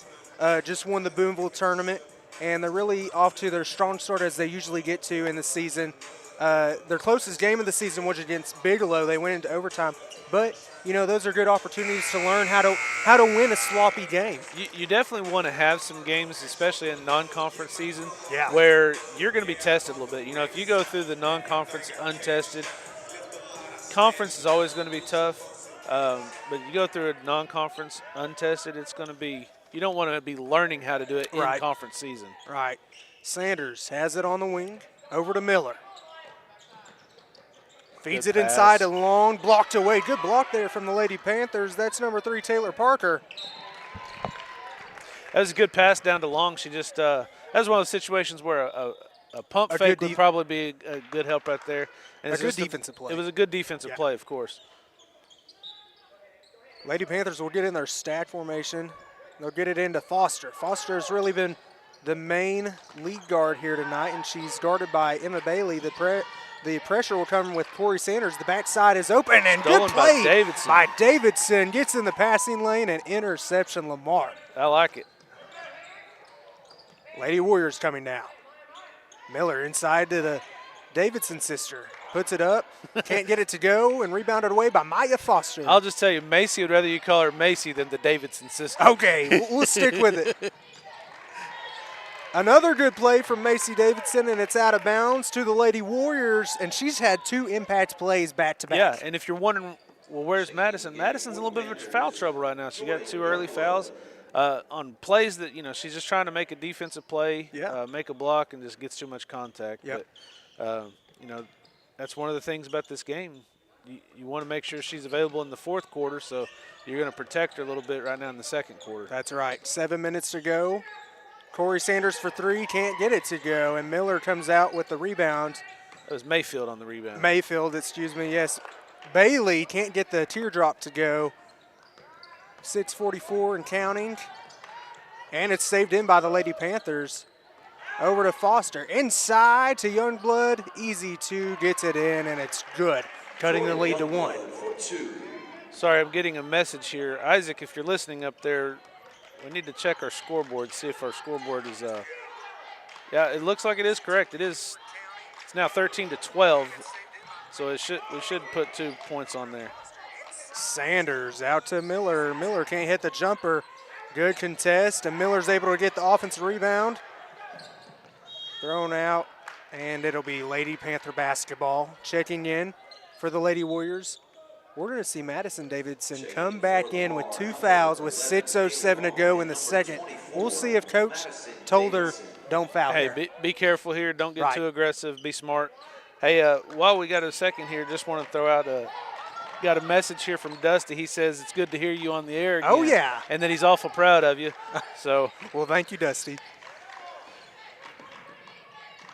just won the Boonville tournament, and they're really off to their strong start as they usually get to in the season. Their closest game of the season was against Bigelow. They went into overtime. But, you know, those are good opportunities to learn how to win a sloppy game. You definitely want to have some games, especially in non-conference season, Yeah. where you're going to be tested a little bit. You know, if you go through the non-conference untested, conference is always going to be tough. But you go through a non-conference untested, it's going to be – you don't want to be learning how to do it in conference season. Right. Sanders has it on the wing. Over to Miller. Feeds Good it pass. inside, a long blocked away. Good block there from the Lady Panthers. That's number 3, Taylor Parker. That was a good pass down to Long. She just that was one of those situations where a pump fake would probably be a good help right there. And A it's good just defensive play. It was a good defensive play, of course. Lady Panthers will get in their stack formation. They'll get it into Foster. Foster has really been the main lead guard here tonight, and she's guarded by Emma Bailey. The pressure will come with Corey Sanders. The backside is open, and Stolen good play by Davidson. by Davidson. Gets in the passing lane and interception, Lamar. I like it. Lady Warriors coming now. Miller inside to the Davidson sister. Puts it up, can't get it to go, and rebounded away by Maya Foster. I'll just tell you, Macy would rather you call her Macy than the Davidson sister. Okay, we'll stick with it. Another good play from Macy Davidson, and it's out of bounds to the Lady Warriors, and she's had 2 impact plays back-to-back. Yeah, and if you're wondering, well, where's Madison? Madison's in a little bit of foul trouble right now. She got 2 early fouls on plays that, you know, she's just trying to make a defensive play, make a block, and just gets too much contact. Yep. But, you know, that's one of the things about this game. You want to make sure she's available in the fourth quarter, so you're going to protect her a little bit right now in the second quarter. That's right. 7 minutes to go. Corey Sanders for 3, can't get it to go, and Miller comes out with the rebound. It was Mayfield on the rebound. Mayfield, excuse me, yes. Bailey can't get the teardrop to go. 6:44 and counting. And it's saved in by the Lady Panthers. Over to Foster. Inside to Youngblood. Easy 2, gets it in, and it's good. Cutting the lead to 1. Sorry, I'm getting a message here. Isaac, if you're listening up there, we need to check our scoreboard, see if our scoreboard is yeah, it looks like it is correct. It's now 13-12. So we should put 2 points on there. Sanders out to Miller. Miller can't hit the jumper. Good contest, and Miller's able to get the offensive rebound. Thrown out, and it'll be Lady Panther basketball. Checking in for the Lady Warriors. We're going to see Madison Davidson come back in with 2 fouls with 6:07 to go in the second. We'll see if Coach told her don't foul here. Hey, be careful here. Don't get too aggressive. Be smart. Hey, while we got a second here, just want to throw out got a message here from Dusty. He says it's good to hear you on the air again. Oh, yeah. And that he's awful proud of you. So, well, thank you, Dusty.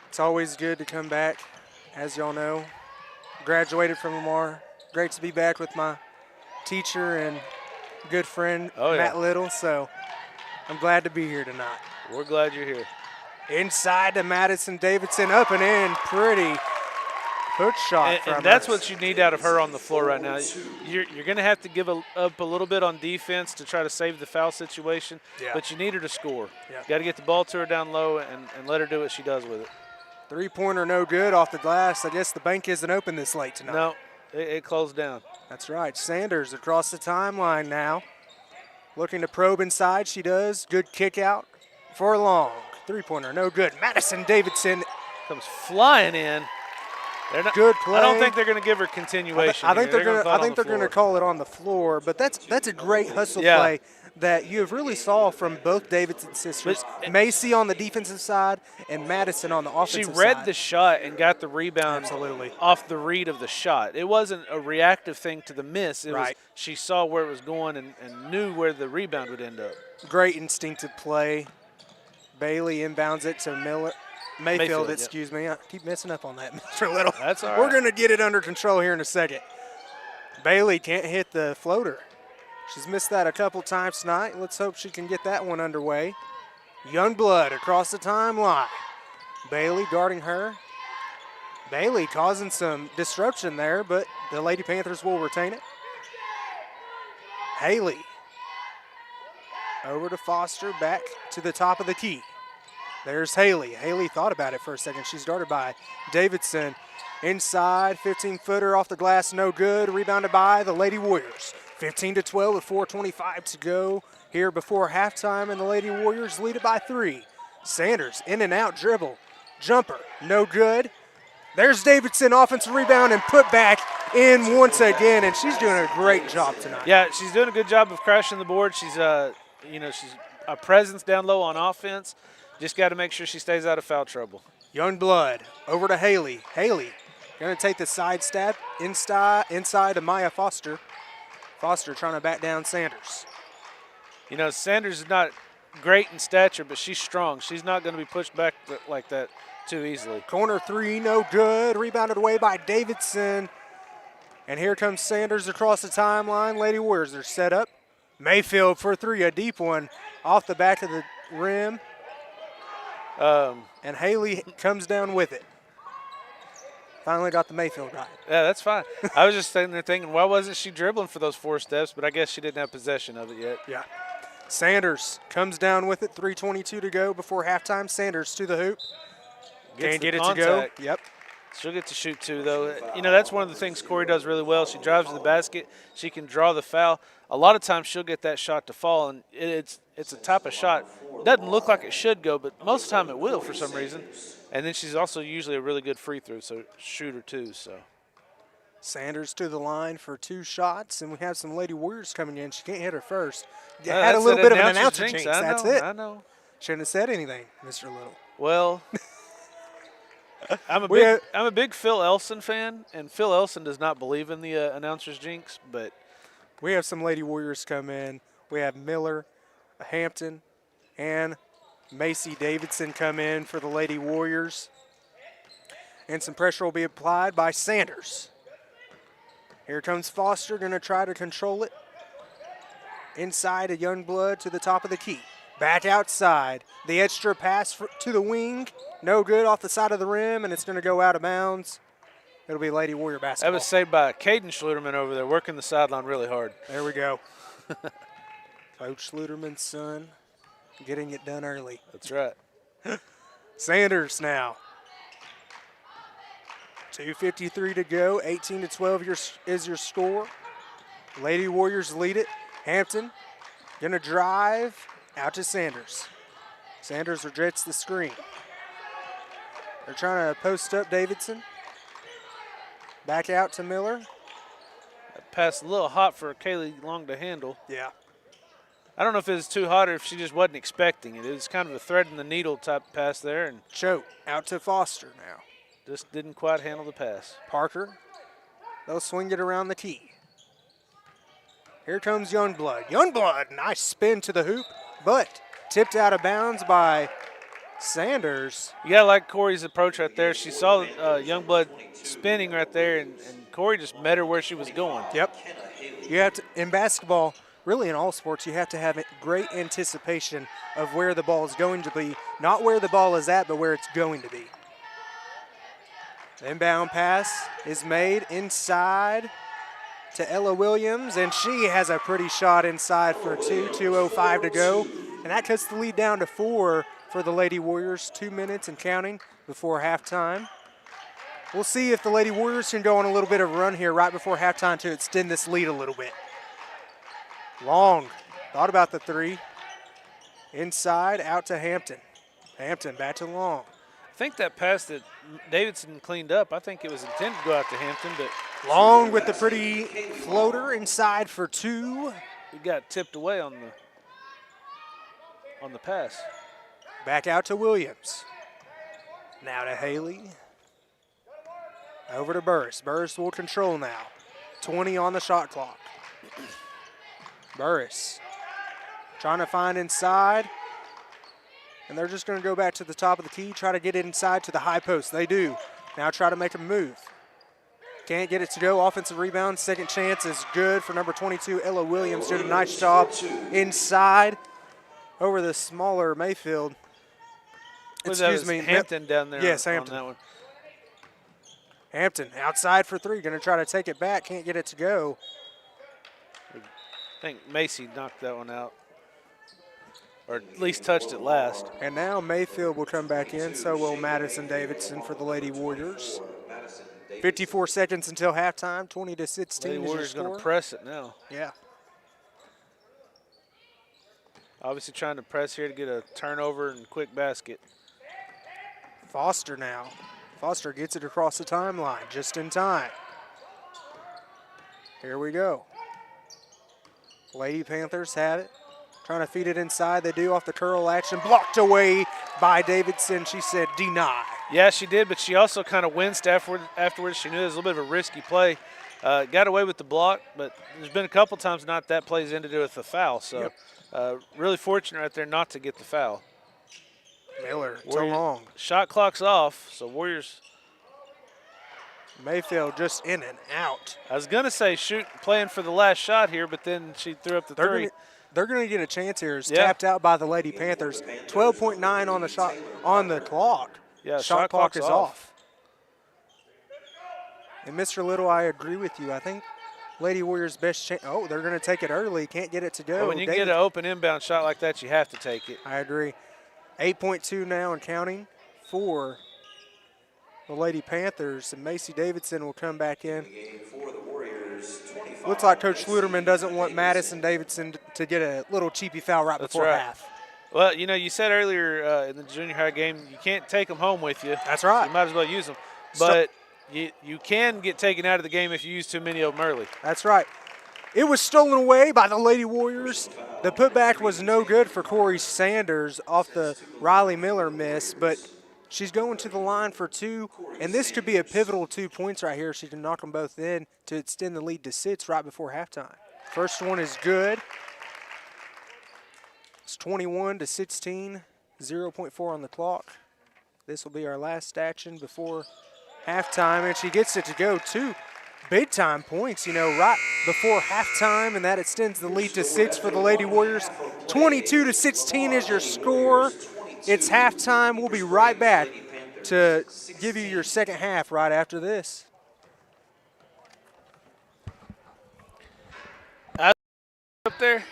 It's always good to come back, as y'all know. Graduated from Lamar. Great to be back with my teacher and good friend, Matt Little. So I'm glad to be here tonight. We're glad you're here. Inside to Madison Davidson, up and in. Pretty hook shot from her. And that's what you need out of her on the floor right now. You're going to have to give up a little bit on defense to try to save the foul situation, but you need her to score. Yeah. Got to get the ball to her down low and let her do what she does with it. 3-pointer no good off the glass. I guess the bank isn't open this late tonight. No, It closed down. That's right. Sanders across the timeline now. Looking to probe inside. She does. Good kick out for long. Three-pointer, no good. Madison Davidson. Comes flying in. They're not, Good play. I don't think they're going to give her continuation. I think here. they're going to call it on the floor, but that's a great hustle play that you have really saw from both Davidson sisters. Macy on the defensive side and Madison on the offensive side. She read the shot and got the rebound off the read of the shot. It wasn't a reactive thing to the miss. It was she saw where it was going and knew where the rebound would end up. Great instinctive play. Bailey inbounds it to Mayfield, excuse me. I keep messing up on that, Mr. Little. That's all right. We're going to get it under control here in a second. Bailey can't hit the floater. She's missed that a couple times tonight. Let's hope she can get that one underway. Youngblood across the timeline. Bailey guarding her. Bailey causing some disruption there, but the Lady Panthers will retain it. Haley over to Foster, back to the top of the key. There's Haley. Haley thought about it for a second. She's guarded by Davidson. Inside, 15-footer off the glass, no good. Rebounded by the Lady Warriors. 15-12 with 4:25 to go here before halftime, and the Lady Warriors lead it by 3. Sanders, in and out dribble. Jumper, no good. There's Davidson, offensive rebound, and put back in once again, and she's doing a great job tonight. Yeah, she's doing a good job of crashing the board. She's, she's a presence down low on offense. Just got to make sure she stays out of foul trouble. Youngblood over to Haley. Haley going to take the side step inside to Maya Foster. Foster trying to back down Sanders. You know, Sanders is not great in stature, but she's strong. She's not going to be pushed back like that too easily. Corner three, no good. Rebounded away by Davidson. And here comes Sanders across the timeline. Lady Warriors are set up. Mayfield for three, a deep one off the back of the rim. And Haley comes down with it. Finally got the Mayfield right. Yeah, that's fine. I was just sitting there thinking, why wasn't she dribbling for those 4 steps? But I guess she didn't have possession of it yet. Yeah. Sanders comes down with it. 3:22 to go before halftime. Sanders to the hoop. Can't get it to go. Yep. She'll get to shoot too, though. You know, that's one of the things Corey does really well. She drives to the basket. She can draw the foul. A lot of times she'll get that shot to fall, and it's a type of shot. Doesn't look like it should go, but most of the time it will for some reason. And then she's also usually a really good free throw shooter too. So Sanders to the line for 2 shots, and we have some Lady Warriors coming in. She can't hit her first. Had a little bit of an announcer jinx. That's it. I know. Shouldn't have said anything, Mr. Little. Well, I'm a big Phil Elson fan, and Phil Elson does not believe in the announcer's jinx. But we have some Lady Warriors come in. We have Miller, Hampton, and Macy Davidson come in for the Lady Warriors. And some pressure will be applied by Sanders. Here comes Foster, going to try to control it. Inside a Youngblood to the top of the key. Back outside. The extra pass to the wing. No good off the side of the rim, and it's going to go out of bounds. It'll be Lady Warrior basketball. That was saved by Caden Schluterman over there, working the sideline really hard. There we go. Coach Schluterman's son getting it done early. That's right. Sanders now. 2:53 to go. 18-12 is your score. Lady Warriors lead it. Hampton going to drive out to Sanders. Sanders rejects the screen. They're trying to post up Davidson. Back out to Miller. That pass a little hot for Kaylee Long to handle. Yeah. I don't know if it was too hot or if she just wasn't expecting it. It was kind of a thread in the needle type pass there. And Choate out to Foster now. Just didn't quite handle the pass. Parker, they'll swing it around the key. Here comes Youngblood. Youngblood, nice spin to the hoop, but tipped out of bounds by Sanders. You got to like Corey's approach right there. She saw Youngblood spinning right there, and Corey just met her where she was going. Yep. You have to, in basketball, really in all sports, you have to have great anticipation of where the ball is going to be. Not where the ball is at, but where it's going to be. The inbound pass is made inside to Ella Williams, and she has a pretty shot inside for 2. 2:05 to go. And that cuts the lead down to 4 for the Lady Warriors. 2 minutes and counting before halftime. We'll see if the Lady Warriors can go on a little bit of a run here right before halftime to extend this lead a little bit. Long, thought about the three. Inside, out to Hampton. Hampton back to Long. I think that pass that Davidson cleaned up, I think it was intended to go out to Hampton, but Long with the pretty floater inside for two. it got tipped away on the pass. Back out to Williams. Now to Haley. Over to Burris. Burris will control now. 20 on the shot clock. Burris trying to find inside. And they're just going to go back to the top of the key, try to get it inside to the high post. They do. Now try to make a move. Can't get it to go. Offensive rebound. Second chance is good for number 22, Ella Williams. Did a nice job inside over the smaller Mayfield. Excuse me, Hampton down there. Yes, Hampton. On that one. Hampton outside for three. Going to try to take it back. Can't get it to go. I think Macy knocked that one out, or at least touched it last. And now Mayfield will come back in. So will Madison Davidson for the Lady Warriors. 54 seconds until halftime. 20-16. Lady Warriors going to press it now. Yeah. Obviously trying to press here to get a turnover and quick basket. Foster now. Foster gets it across the timeline just in time. Here we go. Lady Panthers have it. Trying to feed it inside. They do off the curl action. Blocked away by Davidson. She said deny. Yeah, she did, but she also kind of winced afterwards. She knew it was a little bit of a risky play. Got away with the block, but there's been a couple times not that plays ended with a foul. So really fortunate right there not to get the foul. Miller to Long. Shot clock's off, so Warriors. Mayfield just in and out. I was going to say playing for the last shot here, but then she threw up the three. They're going to get a chance here. It's tapped out by the Lady Panthers. 12.9 on the shot on the clock. Yeah, shot clock is off. And Mr. Little, I agree with you. I think Lady Warriors' best chance. Oh, they're going to take it early. Can't get it to go. But when you get an open inbound shot like that, you have to take it. I agree. 8.2 now and counting for the Lady Panthers. And Macy Davidson will come back in. Looks like Coach Schluterman doesn't want Madison Davidson to get a little cheapy foul right before half. Well, you know, you said earlier in the junior high game, you can't take them home with you. That's right. So you might as well use them. But you can get taken out of the game if you use too many of them early. That's right. It was stolen away by the Lady Warriors. The putback was no good for Corey Sanders off the Riley Miller miss, but she's going to the line for two, and this could be a pivotal 2 points right here. She can knock them both in to extend the lead to 6 right before halftime. First one is good. It's 21-16, 0.4 on the clock. This will be our last action before halftime, and she gets it to go two big-time points, you know, right before halftime, and that extends the lead to 6 for the Lady Warriors. 22-16 is your score. It's halftime. We'll be right back to give you your second half right after this. Up there.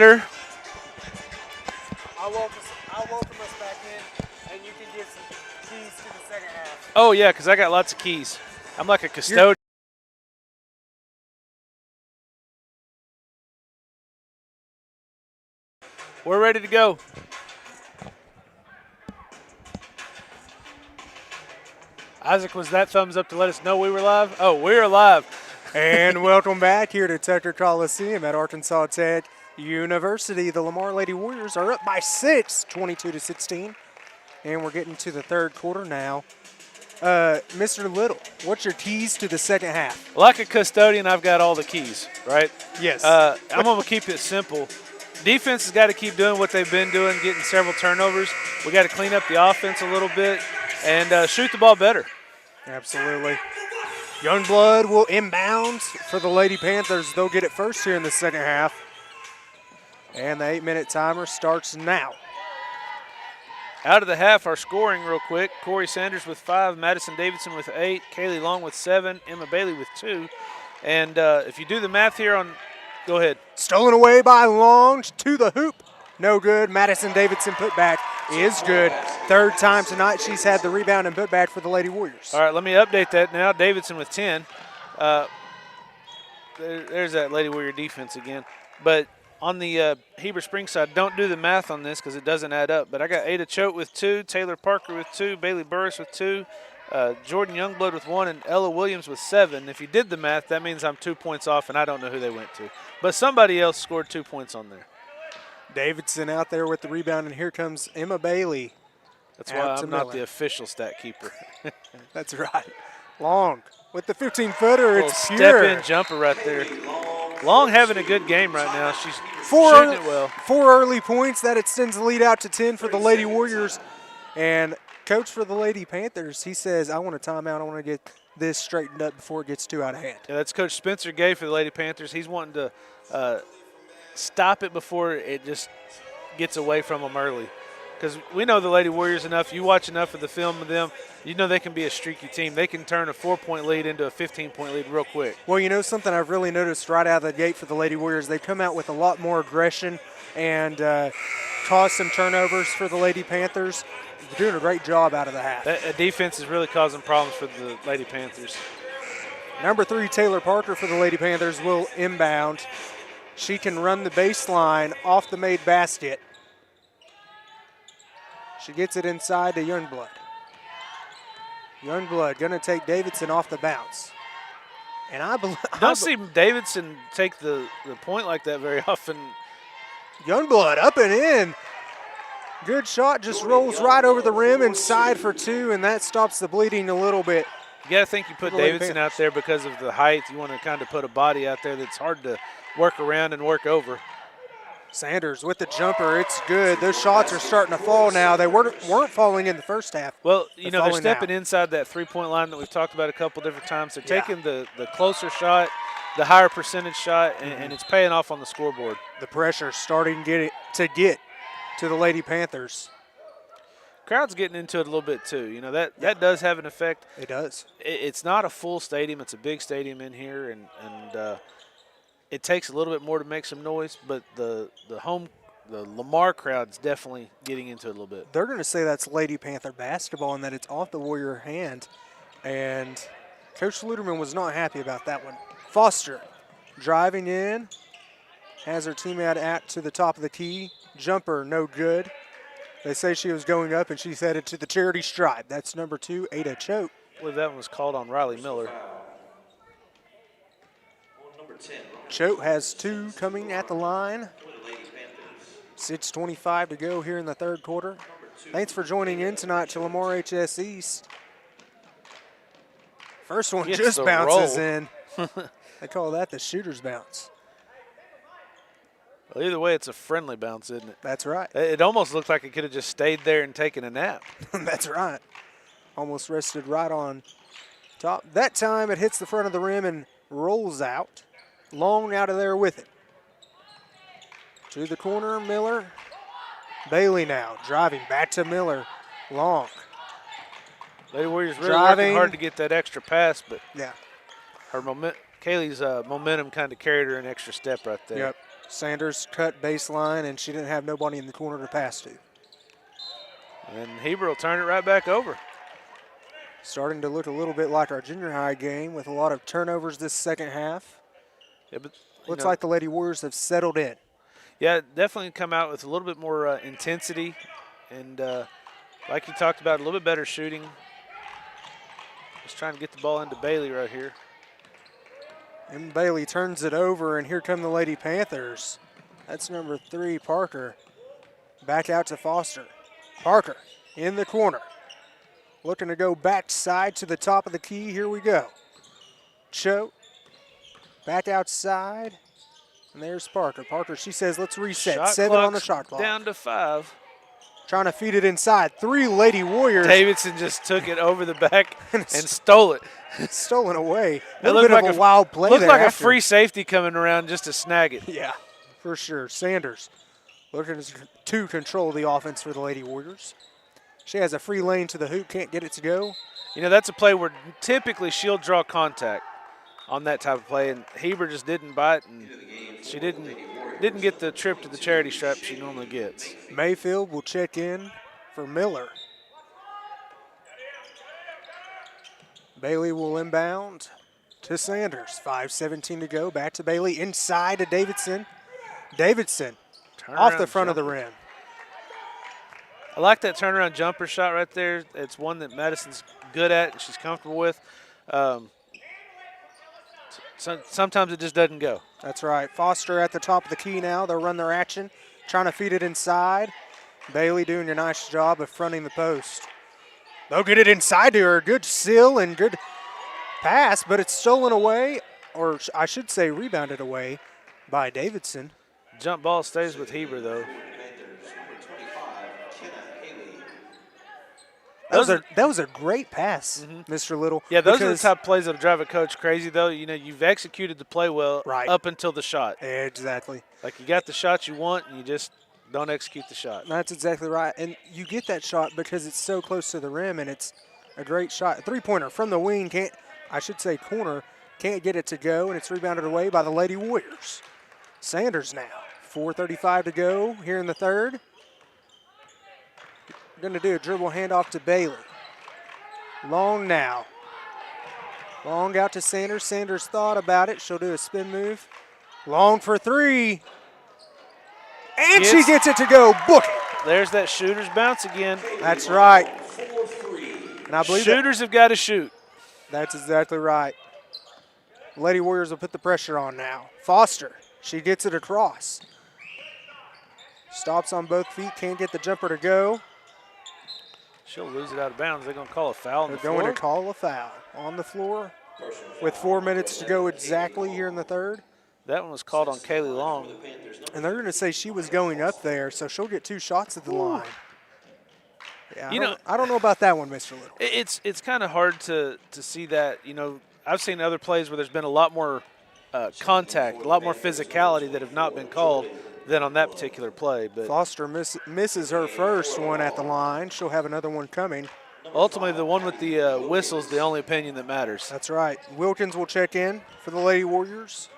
I'll welcome us back in, and you can get some keys to the second half. Oh, yeah, because I got lots of keys. I'm like a custodian. We're ready to go. Isaac, was that thumbs up to let us know we were live? Oh, we're live. And welcome back here to Tucker Coliseum at Arkansas Tech University. The Lamar Lady Warriors are up by 6, 22-16. And we're getting to the third quarter now. Mr. Little, what's your keys to the second half? Like a custodian, I've got all the keys, right? Yes. I'm going to keep it simple. Defense has got to keep doing what they've been doing, getting several turnovers. We got to clean up the offense a little bit and shoot the ball better. Absolutely. Youngblood will inbound for the Lady Panthers. They'll get it first here in the second half. And the 8-minute timer starts now. Out of the half, our scoring real quick. Corey Sanders with 5, Madison Davidson with 8, Kaylee Long with 7, Emma Bailey with 2. And if you do the math here on – go ahead. Stolen away by Long to the hoop. No good. Madison Davidson put back is good. Third time tonight she's had the rebound and put back for the Lady Warriors. All right, let me update that now. Davidson with 10. There's that Lady Warrior defense again. But on the Heber Springs side, don't do the math on this because it doesn't add up. But I got Ada Choate with 2, Taylor Parker with 2, Bailey Burris with 2, Jordan Youngblood with 1, and Ella Williams with 7. If you did the math, that means I'm 2 points off, and I don't know who they went to. But somebody else scored 2 points on there. Davidson out there with the rebound, and here comes Emma Bailey. That's why I'm not the official stat keeper. That's right. Long with the 15-footer. It's pure. Step-in jumper right there. Long having a good game right now. She's shooting it well. 4 early points. That extends the lead out to 10 for the Lady Warriors. And coach for the Lady Panthers, he says, I want a timeout. I want to get this straightened up before it gets too out of hand. Yeah, that's Coach Spencer Gay for the Lady Panthers. He's wanting to stop it before it just gets away from them early. Because we know the Lady Warriors enough. You watch enough of the film of them, you know they can be a streaky team. They can turn a 4-point lead into a 15-point lead real quick. Well, you know something I've really noticed right out of the gate for the Lady Warriors, they come out with a lot more aggression and cause some turnovers for the Lady Panthers. They're doing a great job out of the half. That defense is really causing problems for the Lady Panthers. Number 3, Taylor Parker for the Lady Panthers will inbound. She can run the baseline off the made basket. She gets it inside to Youngblood. Youngblood going to take Davidson off the bounce. And I believe – don't see Davidson take the point like that very often. Youngblood up and in. Good shot, just rolls right over the rim inside for 2, and that stops the bleeding a little bit. You got to think you put Davidson out there because of the height. You want to kind of put a body out there that's hard to work around and work over. Sanders with the jumper. It's good. Those shots are starting to fall now. They weren't falling in the first half. Well, you know, they're stepping inside that three-point line that we've talked about a couple different times. They're taking the closer shot, the higher percentage shot, and it's paying off on the scoreboard. The pressure's starting to get to the Lady Panthers. Crowd's getting into it a little bit too. You know, that does have an effect. It does. It's not a full stadium. It's a big stadium in here, and it takes a little bit more to make some noise, but the Lamar crowd's definitely getting into it a little bit. They're going to say that's Lady Panther basketball and that it's off the Warrior hand, and Coach Luderman was not happy about that one. Foster driving in, has her teammate out to the top of the key. Jumper, no good. They say she was going up, and she's headed to the charity stripe. That's number 2, Ada Choate. I believe that one was called on Riley Miller. Choate has 2 coming at the line. 6:25 to go here in the third quarter. Thanks for joining in tonight to Lamar HS East. First one just bounces in. They call that the shooter's bounce. Well, either way, it's a friendly bounce, isn't it? That's right. It almost looked like it could have just stayed there and taken a nap. That's right. Almost rested right on top. That time it hits the front of the rim and rolls out. Long out of there with it. To the corner, Miller. Bailey now driving back to Miller. Long. Lady Warriors really working hard to get that extra pass, but yeah, her Kaylee's momentum kind of carried her an extra step right there. Yep. Sanders cut baseline, and she didn't have nobody in the corner to pass to. And Heber will turn it right back over. Starting to look a little bit like our junior high game with a lot of turnovers this second half. Yeah, but Looks like the Lady Warriors have settled in. Yeah, definitely come out with a little bit more intensity, and like you talked about, a little bit better shooting. Just trying to get the ball into Bailey right here. And Bailey turns it over, and here come the Lady Panthers. That's number 3, Parker. Back out to Foster. Parker in the corner. Looking to go backside to the top of the key. Here we go. Choke. Back outside. And there's Parker. Parker, she says, let's reset. Shot 7 on the clock's shot clock. Down to 5. Trying to feed it inside. 3 Lady Warriors. Davidson just took it over the back and stole it. Stolen away. A It little bit of a wild play Looked there like a after. free safety coming around just to snag it. Yeah, for sure. Sanders looking to control the offense for the Lady Warriors. She has a free lane to the hoop, can't get it to go. You know, that's a play where typically she'll draw contact on that type of play, and Heber just didn't bite, and she didn't get the trip to the charity stripe she normally gets. Mayfield will check in for Miller. Bailey will inbound to Sanders. 5:17 to go. Back to Bailey. Inside to Davidson. Davidson off the front of the rim. I like that turnaround jumper shot right there. It's one that Madison's good at and she's comfortable with. Sometimes it just doesn't go. That's right. Foster at the top of the key now. They'll run their action, trying to feed it inside. Bailey doing a nice job of fronting the post. They'll get it inside to her. Good seal and good pass, but it's stolen away, or I should say rebounded away by Davidson. Jump ball stays with Heber, though. That was a great pass, Mr. Little. Yeah, those are the type of plays that will drive a coach crazy, though. You know, you've executed the play well up until the shot. Exactly. Like you got the shot you want, and you just don't execute the shot. That's exactly right. And you get that shot because it's so close to the rim, and it's a great shot. A three-pointer from the wing, corner, can't get it to go, and it's rebounded away by the Lady Warriors. Sanders now. 4:35 to go here in the third. Going to do a dribble handoff to Bailey. Long now. Long out to Sanders. Sanders thought about it. She'll do a spin move. Long for 3. And she gets it to go. Book it. There's that shooter's bounce again. That's right. And I believe shooters have got to shoot. That's exactly right. Lady Warriors will put the pressure on now. Foster. She gets it across. Stops on both feet. Can't get the jumper to go. She'll lose it out of bounds. They're going to call a foul on the floor. They're going to call a foul on the floor with 4 minutes to go exactly here in the third. That one was called on Kaylee Long. And they're going to say she was going up there, so she'll get 2 shots at the line. Yeah, I don't know about that one, Mr. Little. It's kind of hard to see that. You know, I've seen other plays where there's been a lot more contact, a lot more physicality that have not been called than on that particular play. But Foster misses her first one at the line. She'll have another one coming. Ultimately, the one with the whistle's the only opinion that matters. That's right. Wilkins will check in for the Lady Warriors.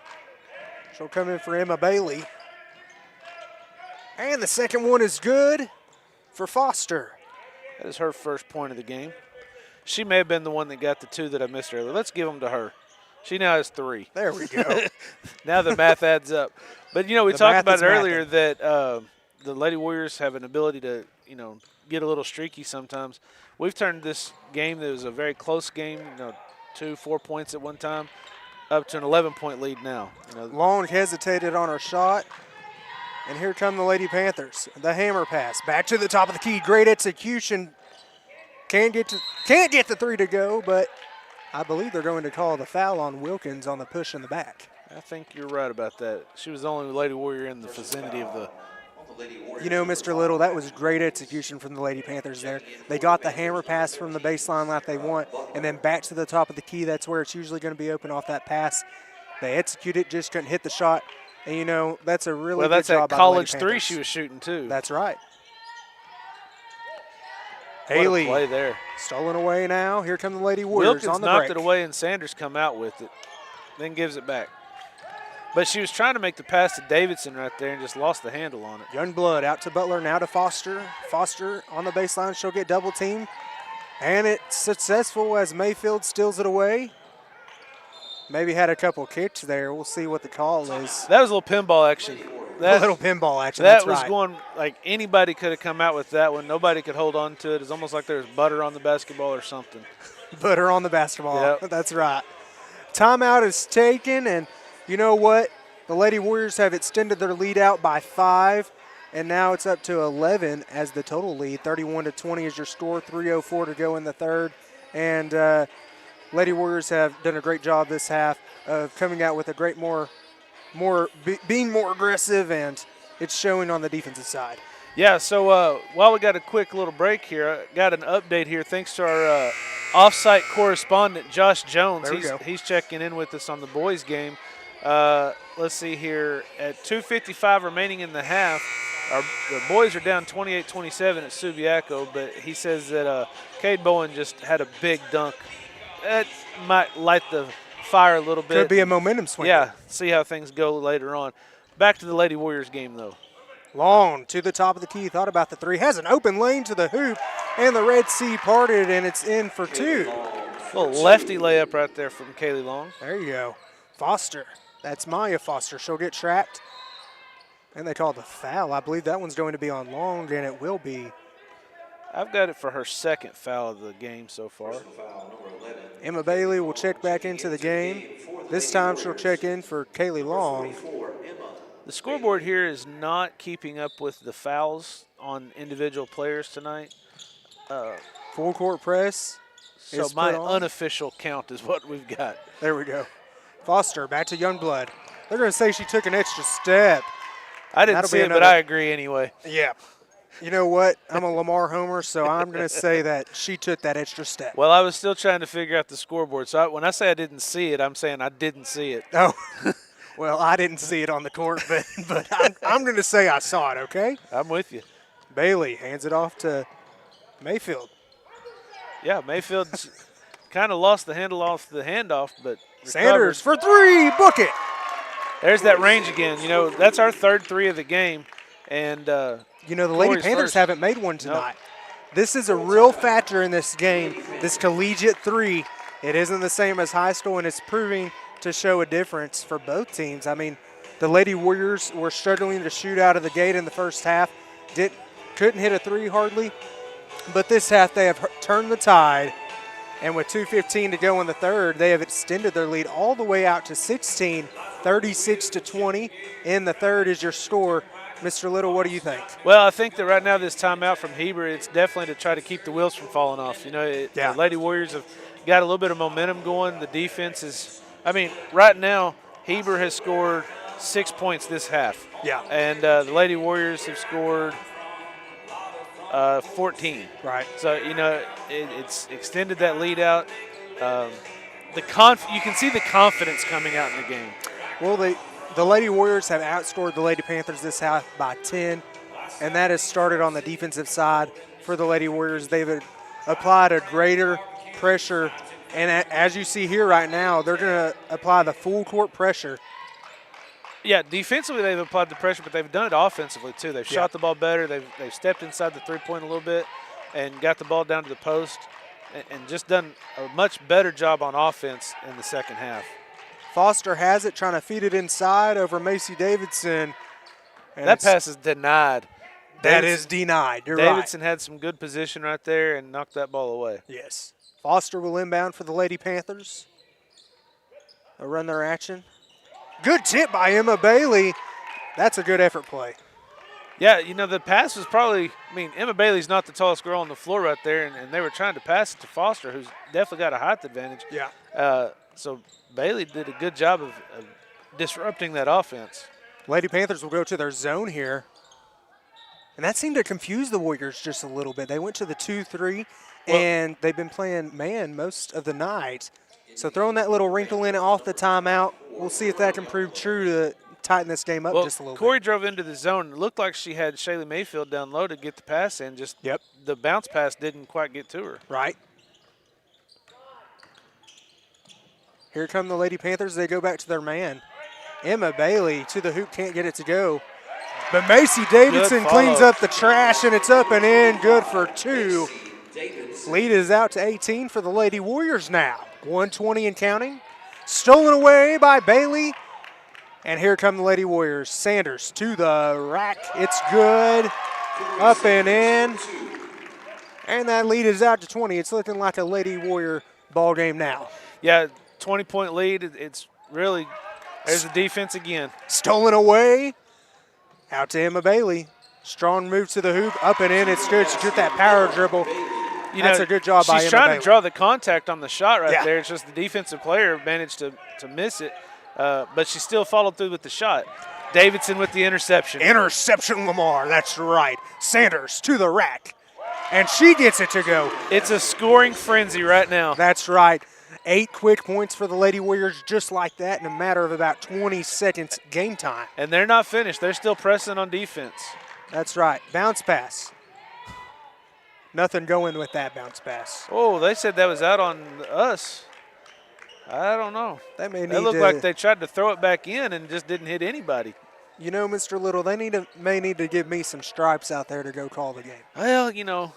She'll come in for Emma Bailey. And the second one is good for Foster. That is her first point of the game. She may have been the one that got the 2 that I missed earlier. Let's give them to her. She now has 3. There we go. Now the math adds up. But, you know, we talked about it earlier that the Lady Warriors have an ability to, you know, get a little streaky sometimes. We've turned this game that was a very close game, you know, 2-4 points at one time, up to an 11-point lead now. You know, Long hesitated on her shot. And here come the Lady Panthers. The hammer pass. Back to the top of the key. Great execution. Can't get the 3 to go, but I believe they're going to call the foul on Wilkins on the push in the back. I think you're right about that. She was the only Lady Warrior in the vicinity of the. You know, Mr. Little, that was great execution from the Lady Panthers there. They got the hammer pass from the baseline like they want, and then back to the top of the key. That's where it's usually going to be open off that pass. They executed, just couldn't hit the shot. And, you know, that's a really good job by the Lady college 3 Panthers. she was shooting, too. That's right. What Haley a play there. stolen away now. Here come the Lady Warriors Wilkins on the knocked break. it away, and Sanders come out with it. then gives it back. But she was trying to make the pass to Davidson right there and just lost the handle on it. Youngblood out to Butler, now to Foster. Foster on the baseline, she'll get double teamed. And it's successful as Mayfield steals it away. Maybe had a couple kicks there. We'll see what the call is. That was a little pinball action. A little pinball action, That that's was right. going, like anybody could have come out with that one. Nobody could hold on to it. It's almost like there was butter on the basketball or something. Butter on the basketball. Yep. That's right. Timeout is taken, and you know what? The Lady Warriors have extended their lead out by 5, and now it's up to 11 as the total lead. 31-20 is your score. 3:04 to go in the third, and Lady Warriors have done a great job this half of coming out with a great being more aggressive, and it's showing on the defensive side. Yeah, so while we got a quick little break here, I got an update here thanks to our off-site correspondent, Josh Jones. There we go. He's checking in with us on the boys' game. Let's see here. At 2:55 remaining in the half, the boys are down 28-27 at Subiaco, but he says that Cade Bowen just had a big dunk. That might light the fire a little bit. Could be a momentum swing. Yeah, see how things go later on. Back to the Lady Warriors game, though. Long to the top of the key, thought about the three, has an open lane to the hoop, and the Red Sea parted, and it's in for 2. Little lefty layup right there from Kaylee Long. There you go. Foster, that's Maya Foster. She'll get trapped, and they call the foul. I believe that one's going to be on Long, and it will be. I've got it for her second foul of the game so far. Emma Bailey will check back into the game. This time she'll check in for Kaylee Long. The scoreboard here is not keeping up with the fouls on individual players tonight. Full court press. So my unofficial count is what we've got. There we go. Foster back to Youngblood. They're going to say she took an extra step. I didn't see it, but I agree anyway. Yeah. You know what? I'm a Lamar homer, so I'm going to say that she took that extra step. Well, I was still trying to figure out the scoreboard. So when I say I didn't see it, I'm saying I didn't see it. Oh, well, I didn't see it on the court, but I'm going to say I saw it, okay? I'm with you. Bailey hands it off to Mayfield. Yeah, Mayfield kind of lost the handle off the handoff, but Sanders for 3, book it. There's that range again. You know, that's our third 3 of the game. And you know, the Lady Panthers haven't made one tonight. Nope. This is a real factor in this game, this collegiate 3. It isn't the same as high school, and it's proving to show a difference for both teams. I mean, the Lady Warriors were struggling to shoot out of the gate in the first half. Couldn't hit a 3 hardly. But this half, they have turned the tide. And with 2:15 to go in the third, they have extended their lead all the way out to 16, 36-20. In the third is your score. Mr. Little, what do you think? Well, I think that right now this timeout from Heber, it's definitely to try to keep the wheels from falling off. You know, the Lady Warriors have got a little bit of momentum going. The defense is, I mean, right now, Heber has scored 6 points this half. Yeah. And the Lady Warriors have scored 14. Right. So, you know, it's extended that lead out. You can see the confidence coming out in the game. Well, the Lady Warriors have outscored the Lady Panthers this half by 10, and that has started on the defensive side for the Lady Warriors. They've applied a greater pressure, and as you see here right now, they're going to apply the full court pressure. Yeah, defensively they've applied the pressure, but they've done it offensively too. They've shot the ball better. They've stepped inside the three-point a little bit and got the ball down to the post and just done a much better job on offense in the second half. Foster has it, trying to feed it inside over Macy Davidson. That pass is denied. That is denied. You're Davidson had some good position right there and knocked that ball away. Yes. Foster will inbound for the Lady Panthers. They'll run their action. Good tip by Emma Bailey. That's a good effort play. Yeah, you know, the pass was probably, I mean, Emma Bailey's not the tallest girl on the floor right there, and they were trying to pass it to Foster, who's definitely got a height advantage. Yeah. So Bailey did a good job of disrupting that offense. Lady Panthers will go to their zone here. And that seemed to confuse the Warriors just a little bit. They went to the 2-3, and they've been playing man most of the night. So throwing that little wrinkle in off the timeout, we'll see if that can prove true to tighten this game up just a little Corey bit. drove into the zone. It looked like she had Shaylee Mayfield down low to get the pass in. Just the bounce pass didn't quite get to her. Right. Here come the Lady Panthers. They go back to their man. Emma Bailey to the hoop, can't get it to go. But Macy Davidson cleans up the trash, and it's up and in. Good for two. Lead is out to 18 for the Lady Warriors now. 120 and counting. Stolen away by Bailey. And here come the Lady Warriors. Sanders to the rack. It's good. Up and in. And that lead is out to 20. It's looking like a Lady Warrior ball game now. Yeah, 20-point lead. It's really, there's the defense again. Stolen away. Out to Emma Bailey. Strong move to the hoop. Up and in. It's good. She took that power dribble. That's a good job by Emma Bailey. She's trying to draw the contact on the shot right there. It's just the defensive player managed to miss it, but she still followed through with the shot. Davidson with the interception. Interception, Lamar. That's right. Sanders to the rack. And she gets it to go. It's a scoring frenzy right now. That's right. 8 quick points for the Lady Warriors just like that in a matter of about 20 seconds game time. And they're not finished. They're still pressing on defense. That's right. Bounce pass. Nothing going with that bounce pass. Oh, they said that was out on us. I don't know. That may need looked like they tried to throw it back in and just didn't hit anybody. You know, Mr. Little, they may need to give me some stripes out there to go call the game. Well, you know,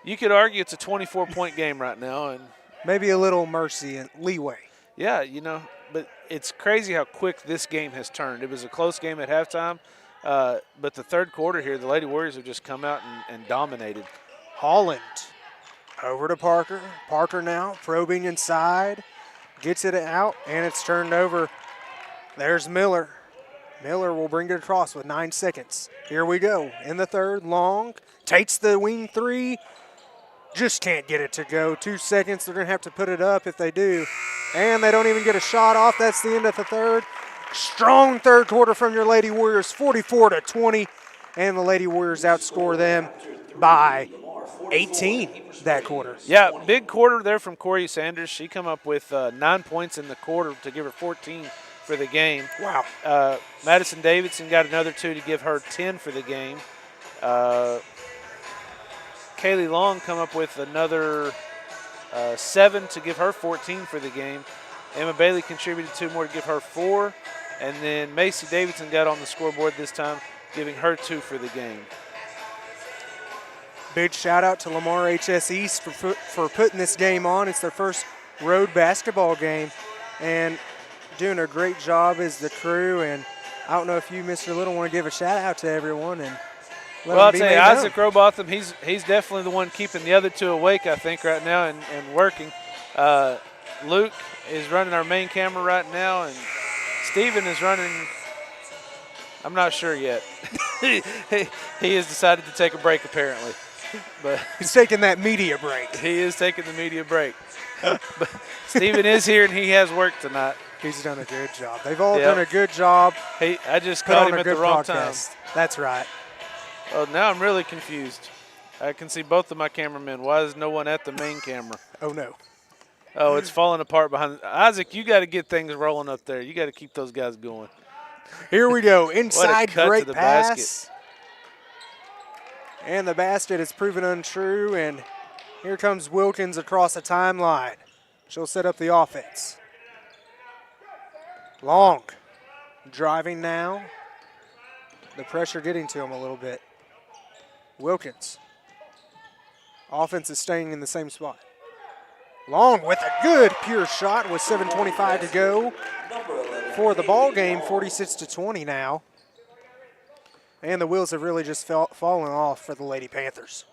you could argue it's a 24-point game right now, and maybe a little mercy and leeway. Yeah, you know, but it's crazy how quick this game has turned. It was a close game at halftime, but the third quarter here, the Lady Warriors have just come out and dominated. Holland over to Parker. Parker now probing inside, gets it out, and it's turned over. There's Miller. Miller will bring it across with 9 seconds. Here we go. In the third, Long takes the wing three. Just can't get it to go. 2 seconds. They're going to have to put it up if they do. And they don't even get a shot off. That's the end of the third. Strong third quarter from your Lady Warriors, 44-20. And the Lady Warriors outscore them by 18 that quarter. Yeah, big quarter there from Corey Sanders. She come up with 9 points in the quarter to give her 14 for the game. Wow. Madison Davidson got another 2 to give her 10 for the game. Kaylee Long come up with another 7 to give her 14 for the game. Emma Bailey contributed 2 more to give her 4. And then Macy Davidson got on the scoreboard this time, giving her 2 for the game. Big shout out to Lamar HS East for putting this game on. It's their first road basketball game. And doing a great job as the crew. And I don't know if you, Mr. Little, want to give a shout out to everyone and well, I'll tell you, Isaac Robotham, he's definitely the one keeping the other 2 awake, I think, right now and working. Luke is running our main camera right now, and Steven is running, I'm not sure yet. he has decided to take a break, apparently. But he's taking that media break. He is taking the media break. But Steven is here, and he has work tonight. He's done a good job. They've all done a good job. I just caught him at the wrong time. That's right. Oh, now I'm really confused. I can see both of my cameramen. Why is no one at the main camera? Oh, no. Oh, it's falling apart behind. Isaac, you got to get things rolling up there. You got to keep those guys going. Here we go. Inside, great pass. Basket. And the basket is proven untrue. And here comes Wilkins across the timeline. She'll set up the offense. Long. Driving now. The pressure getting to him a little bit. Wilkins. Offense is staying in the same spot. Long with a good pure shot with 7:25 to go for the ball game, 46-20 now. And the wheels have really just fallen off for the Lady Panthers.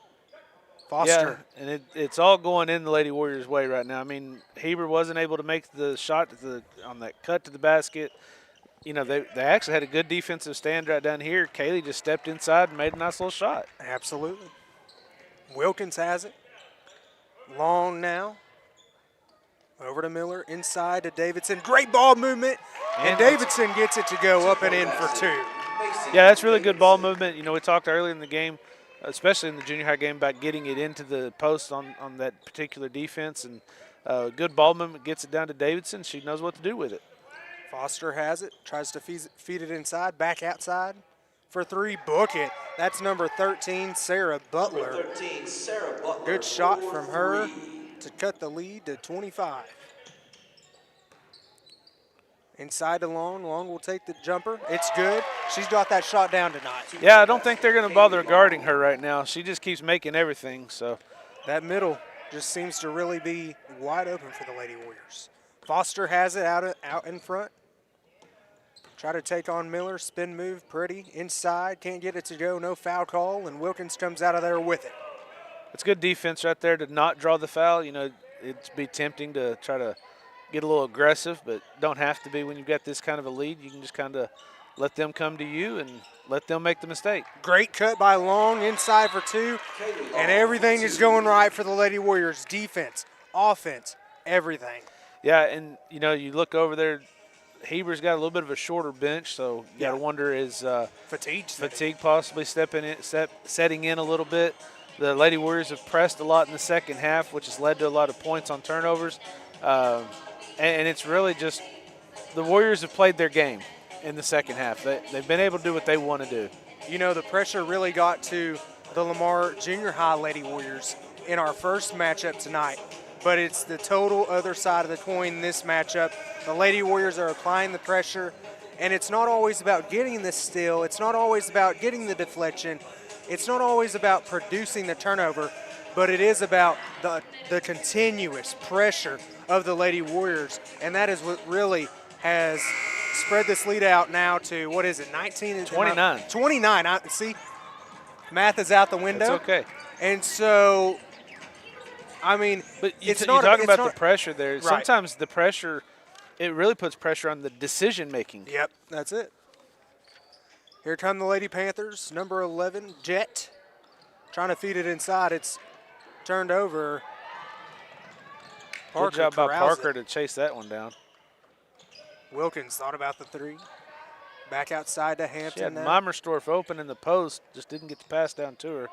Foster. Yeah, and it's all going in the Lady Warriors' way right now. I mean, Heber wasn't able to make the shot on that cut to the basket. You know, they actually had a good defensive stand right down here. Kaylee just stepped inside and made a nice little shot. Absolutely. Wilkins has it. Long now. Over to Miller, inside to Davidson. Great ball movement, and Davidson gets it to go up and in for 2. Yeah, that's really good ball movement. You know, we talked earlier in the game, especially in the junior high game, about getting it into the post on that particular defense. And good ball movement gets it down to Davidson. She knows what to do with it. Foster has it, tries to feed it inside, back outside for 3, book it. That's number 13, Sarah Butler. Number 13, Sarah Butler. Good shot from her to cut the lead to 25. Inside to Long. Long will take the jumper. It's good. She's got that shot down tonight. Yeah, I don't think they're going to bother guarding her right now. She just keeps making everything. So That middle just seems to really be wide open for the Lady Warriors. Foster has it out in front. Try to take on Miller. Spin move, pretty. Inside, can't get it to go. No foul call, and Wilkins comes out of there with it. it's good defense right there to not draw the foul. You know, it'd be tempting to try to get a little aggressive, but don't have to be when you've got this kind of a lead. You can just kind of let them come to you and let them make the mistake. Great cut by Long, inside for two, and everything is going right for the Lady Warriors. Defense, offense, everything. Yeah, and, you know, you look over there, Heber's got a little bit of a shorter bench, so you got to wonder is fatigue possibly setting in a little bit. The Lady Warriors have pressed a lot in the second half, which has led to a lot of points on turnovers. And it's really just the Warriors have played their game in the second half. They've been able to do what they want to do. You know, the pressure really got to the Lamar Junior High Lady Warriors in our first matchup tonight. But it's the total other side of the coin in this matchup. The Lady Warriors are applying the pressure, and it's not always about getting the steal. It's not always about getting the deflection. It's not always about producing the turnover, but it is about the continuous pressure of the Lady Warriors, and that is what really has spread this lead out now to, what is it, 19 and 29. 29. See, math is out the window. It's okay. And so, I mean, but it's you're not talking it's about not, the pressure there. Right. Sometimes the pressure, it really puts pressure on the decision making. Yep, that's it. Here come the Lady Panthers, number 11, Jet, trying to feed it inside. It's turned over. Good job by corrals Parker it. to chase that one down. Wilkins thought about the three. Back outside to She had Hampton now. Meimersdorf open in the post, just didn't get the pass down to her.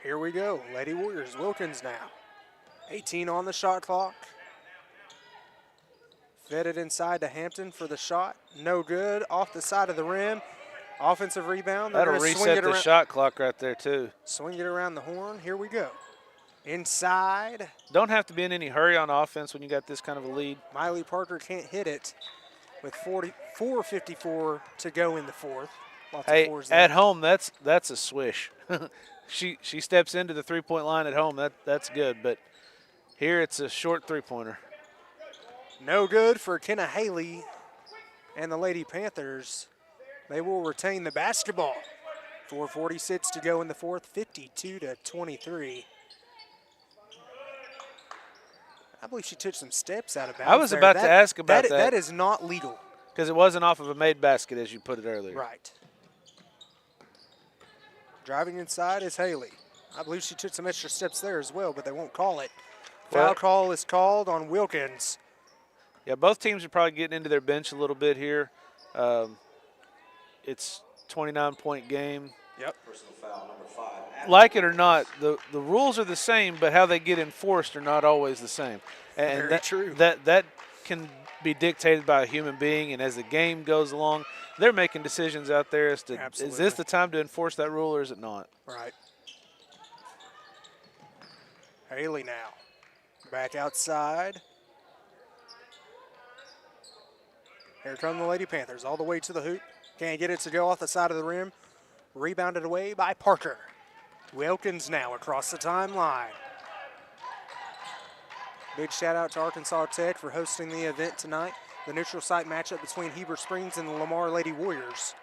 Here we go, Lady Warriors, Wilkins now. 18 on the shot clock. Fed it inside to Hampton for the shot. No good, off the side of the rim. Offensive rebound. They're That'll gonna swing reset it the around, shot clock right there, too. swing it around the horn. Here we go. Inside. Don't have to be in any hurry on offense when you got this kind of a lead. Miley Parker can't hit it with 4:54 to go in the fourth. Lots of Hey, fours there. at home, that's a swish. she steps into the three-point line at home. That's good, but here it's a short three-pointer. No good for Kenna Haley and the Lady Panthers. They will retain the basketball. 4:46 to go in the fourth, 52-23. I believe she took some steps out of bounds. I was there. about to ask about that. That is not legal. Because it wasn't off of a made basket, as you put it earlier. Right. Driving inside is Haley. I believe she took some extra steps there as well, but they won't call it. Well- Foul call is called on Wilkins. Yeah, both teams are probably getting into their bench a little bit here. It's 29-point game. Yep. Personal foul number 5. Like it or not, the rules are the same, but how they get enforced are not always the same. And Very true. That can be dictated by a human being, and as the game goes along, they're making decisions out there as to, is Absolutely. this the time to enforce that rule or is it not? Right. Haley now. Back outside. Here come the Lady Panthers all the way to the hoop. Can't get it to go off the side of the rim. Rebounded away by Parker. Wilkins now across the timeline. Big shout out to Arkansas Tech for hosting the event tonight. The neutral site matchup between Heber Springs and the Lamar Lady Warriors.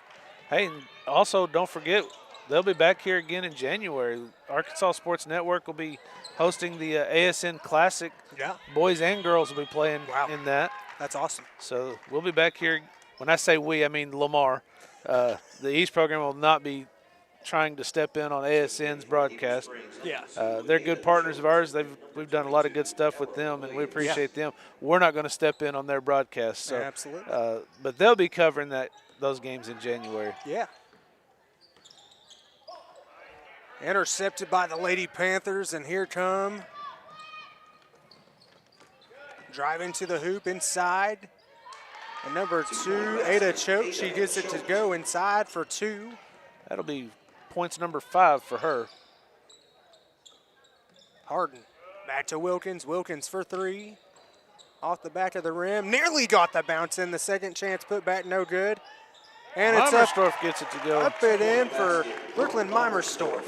Hey, and also don't forget, they'll be back here again in January. Arkansas Sports Network will be hosting the ASN Classic. Yeah. Boys and girls will be playing in that. That's awesome. So we'll be back here. When I say we, I mean Lamar. The East program will not be trying to step in on ASN's broadcast. Yeah. They're good partners of ours. We've done a lot of good stuff with them, and we appreciate them. We're not going to step in on their broadcast. So, Yeah, absolutely. but they'll be covering those games in January. Yeah. Intercepted by the Lady Panthers, and here come. Driving to the hoop inside. And number 2, Ada Choate, she gets it to go inside for 2. That'll be points number 5 for her. Harden back to Wilkins. Wilkins for 3. off the back of the rim. Nearly got the bounce in. The second chance put back, no good. And it's up, Meimersdorf gets it to go. up and in for Brooklyn Meimersdorf.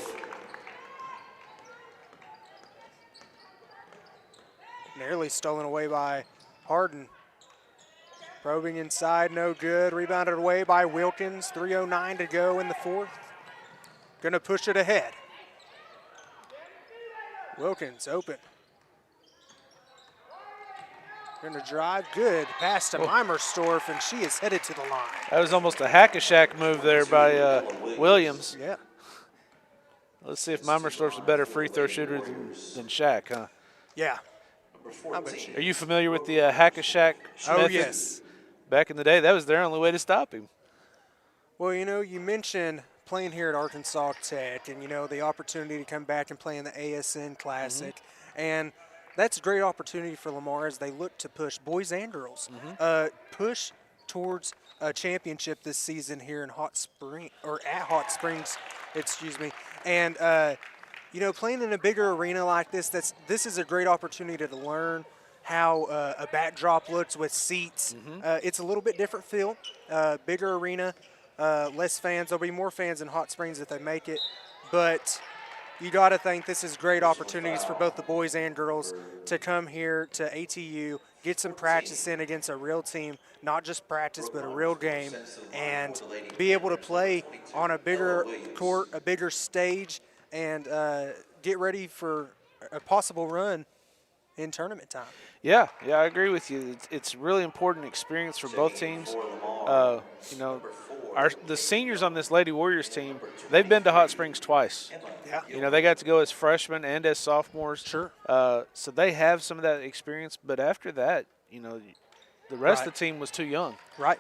Nearly stolen away by Harden. Probing inside, no good. Rebounded away by Wilkins. 3:09 to go in the fourth. Gonna push it ahead. Wilkins open. Gonna drive, good. Pass to Meimersdorf, and she is headed to the line. That was almost a hack-a-shack move there by Williams. Yeah. Let's see if Meimersdorf's a better free throw shooter than Shaq, huh? Yeah. I bet you. Are you familiar with the hack-a-shack Oh, method? yes. Back in the day, that was their only way to stop him. Well, you know, you mentioned playing here at Arkansas Tech and, you know, the opportunity to come back and play in the ASN Classic. And that's a great opportunity for Lamar as they look to push boys and girls, push towards a championship this season here in Hot Springs, excuse me. And, you know, playing in a bigger arena like this, this is a great opportunity to learn how a backdrop looks with seats. It's a little bit different feel, bigger arena, less fans. There'll be more fans in Hot Springs if they make it, but you got to think this is great opportunities for both the boys and girls to come here to ATU, get some practice in against a real team, not just practice, but a real game, and be able to play on a bigger court, a bigger stage, and get ready for a possible run in tournament time. Yeah, I agree with you. It's really important experience for both teams. You know, the seniors on this Lady Warriors team, they've been to Hot Springs twice. Yeah. You know, they got to go as freshmen and as sophomores. Sure. So they have some of that experience. But after that, you know, the rest of the team was too young. Right.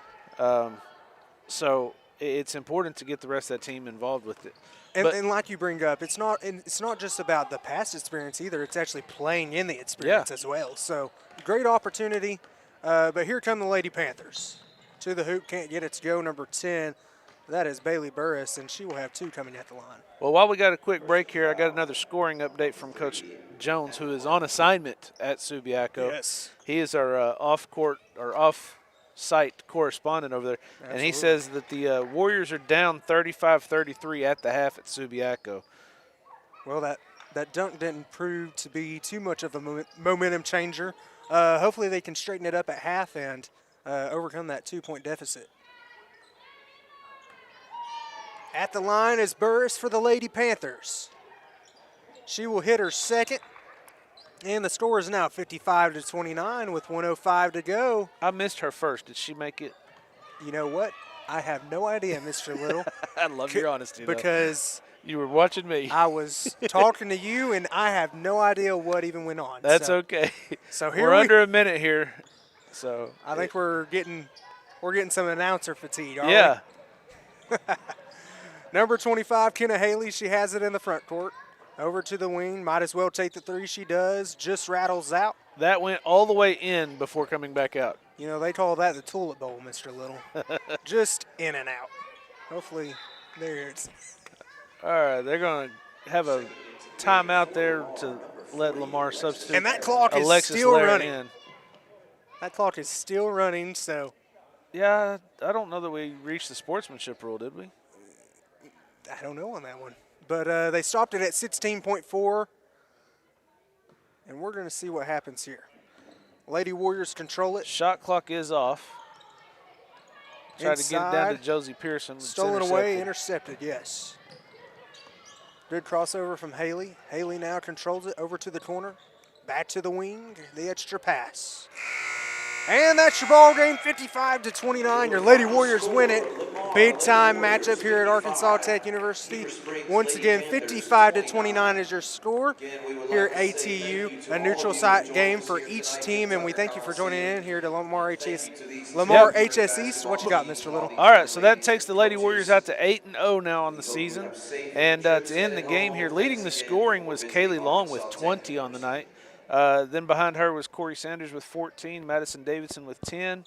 So it's important to get the rest of that team involved with it. And like you bring up, it's not just about the past experience either. It's actually playing in the experience as well. So great opportunity. But here come the Lady Panthers. To the hoop, can't get it to go. Number 10, that is Bailey Burris, and she will have 2 coming at the line. Well, while we got a quick break here, I got another scoring update from Coach Jones, who is on assignment at Subiaco. Yes. He is our off-court or off-site correspondent over there. Absolutely. And he says that the Warriors are down 35-33 at the half at Subiaco. Well, that dunk didn't prove to be too much of a momentum changer. Hopefully they can straighten it up at half and overcome that 2-point deficit. At the line is Burris for the Lady Panthers. She will hit her second, and the score is now 55-29 with 1:05 to go. I missed her first. Did she make it? You know what? I have no idea, Mr. Little. I love your honesty, though. Because You were watching me. I was talking to you, and I have no idea what even went on. That's okay. So here we're under a minute here. So I think we're getting some announcer fatigue. Aren't yeah. we? Number 25, Kenna Haley. She has it in the front court. Over to the wing. Might as well take the three. She does. Just rattles out. That went all the way in before coming back out. You know, they call that the Tulip Bowl, Mr. Little. Just in and out. Hopefully, there it is. All right, they're going to have a timeout there to let Lamar substitute. And that clock is Alexis still Laird running. in. That clock is still running, so Yeah, I don't know that we reached the sportsmanship rule, did we? I don't know on that one. But they stopped it at 16.4, and we're going to see what happens here. Lady Warriors control it. Shot clock is off. Tried to get it down Inside. to Josie Pearson. It's Stolen away, intercepted. intercepted, yes. Good crossover from Haley. Haley now controls it over to the corner. Back to the wing, the extra pass. And that's your ball game, 55-29. Your Lady Warriors win it. Big time matchup here at Arkansas Tech University. Once again, 55-29 is your score here at ATU. A neutral site game for each team, and we thank you for joining in here to Lamar HS East. What you got, Mr. Little? All right, so that takes the Lady Warriors out to 8-0 now on the season. And to end the game here, leading the scoring was Kaylee Long with 20 on the night. Then behind her was Corey Sanders with 14, Madison Davidson with 10,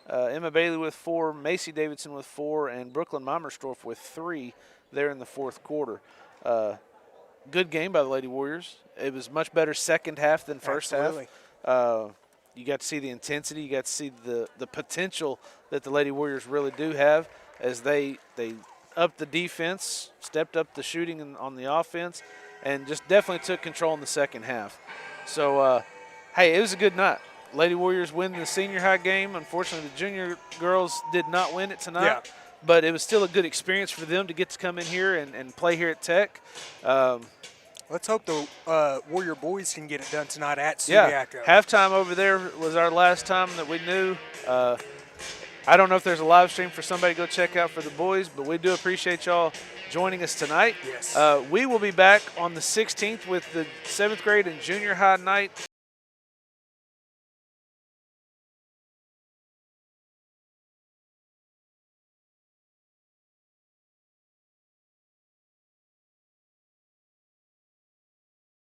Emma Bailey with 4, Macy Davidson with 4, and Brooklyn Meimersdorf with 3 there in the fourth quarter. Good game by the Lady Warriors. It was much better second half than first Absolutely. half. you got to see the intensity. You got to see the potential that the Lady Warriors really do have as they upped the defense, stepped up the shooting on the offense, and just definitely took control in the second half. So, hey, it was a good night. Lady Warriors win the senior high game. Unfortunately, the junior girls did not win it tonight. Yeah. But it was still a good experience for them to get to come in here and play here at Tech. Let's hope the Warrior boys can get it done tonight at Yeah, Subiaco. halftime over there was our last time that we knew. I don't know if there's a live stream for somebody to go check out for the boys, but we do appreciate y'all joining us tonight. Yes. We will be back on the 16th with the 7th grade and junior high night.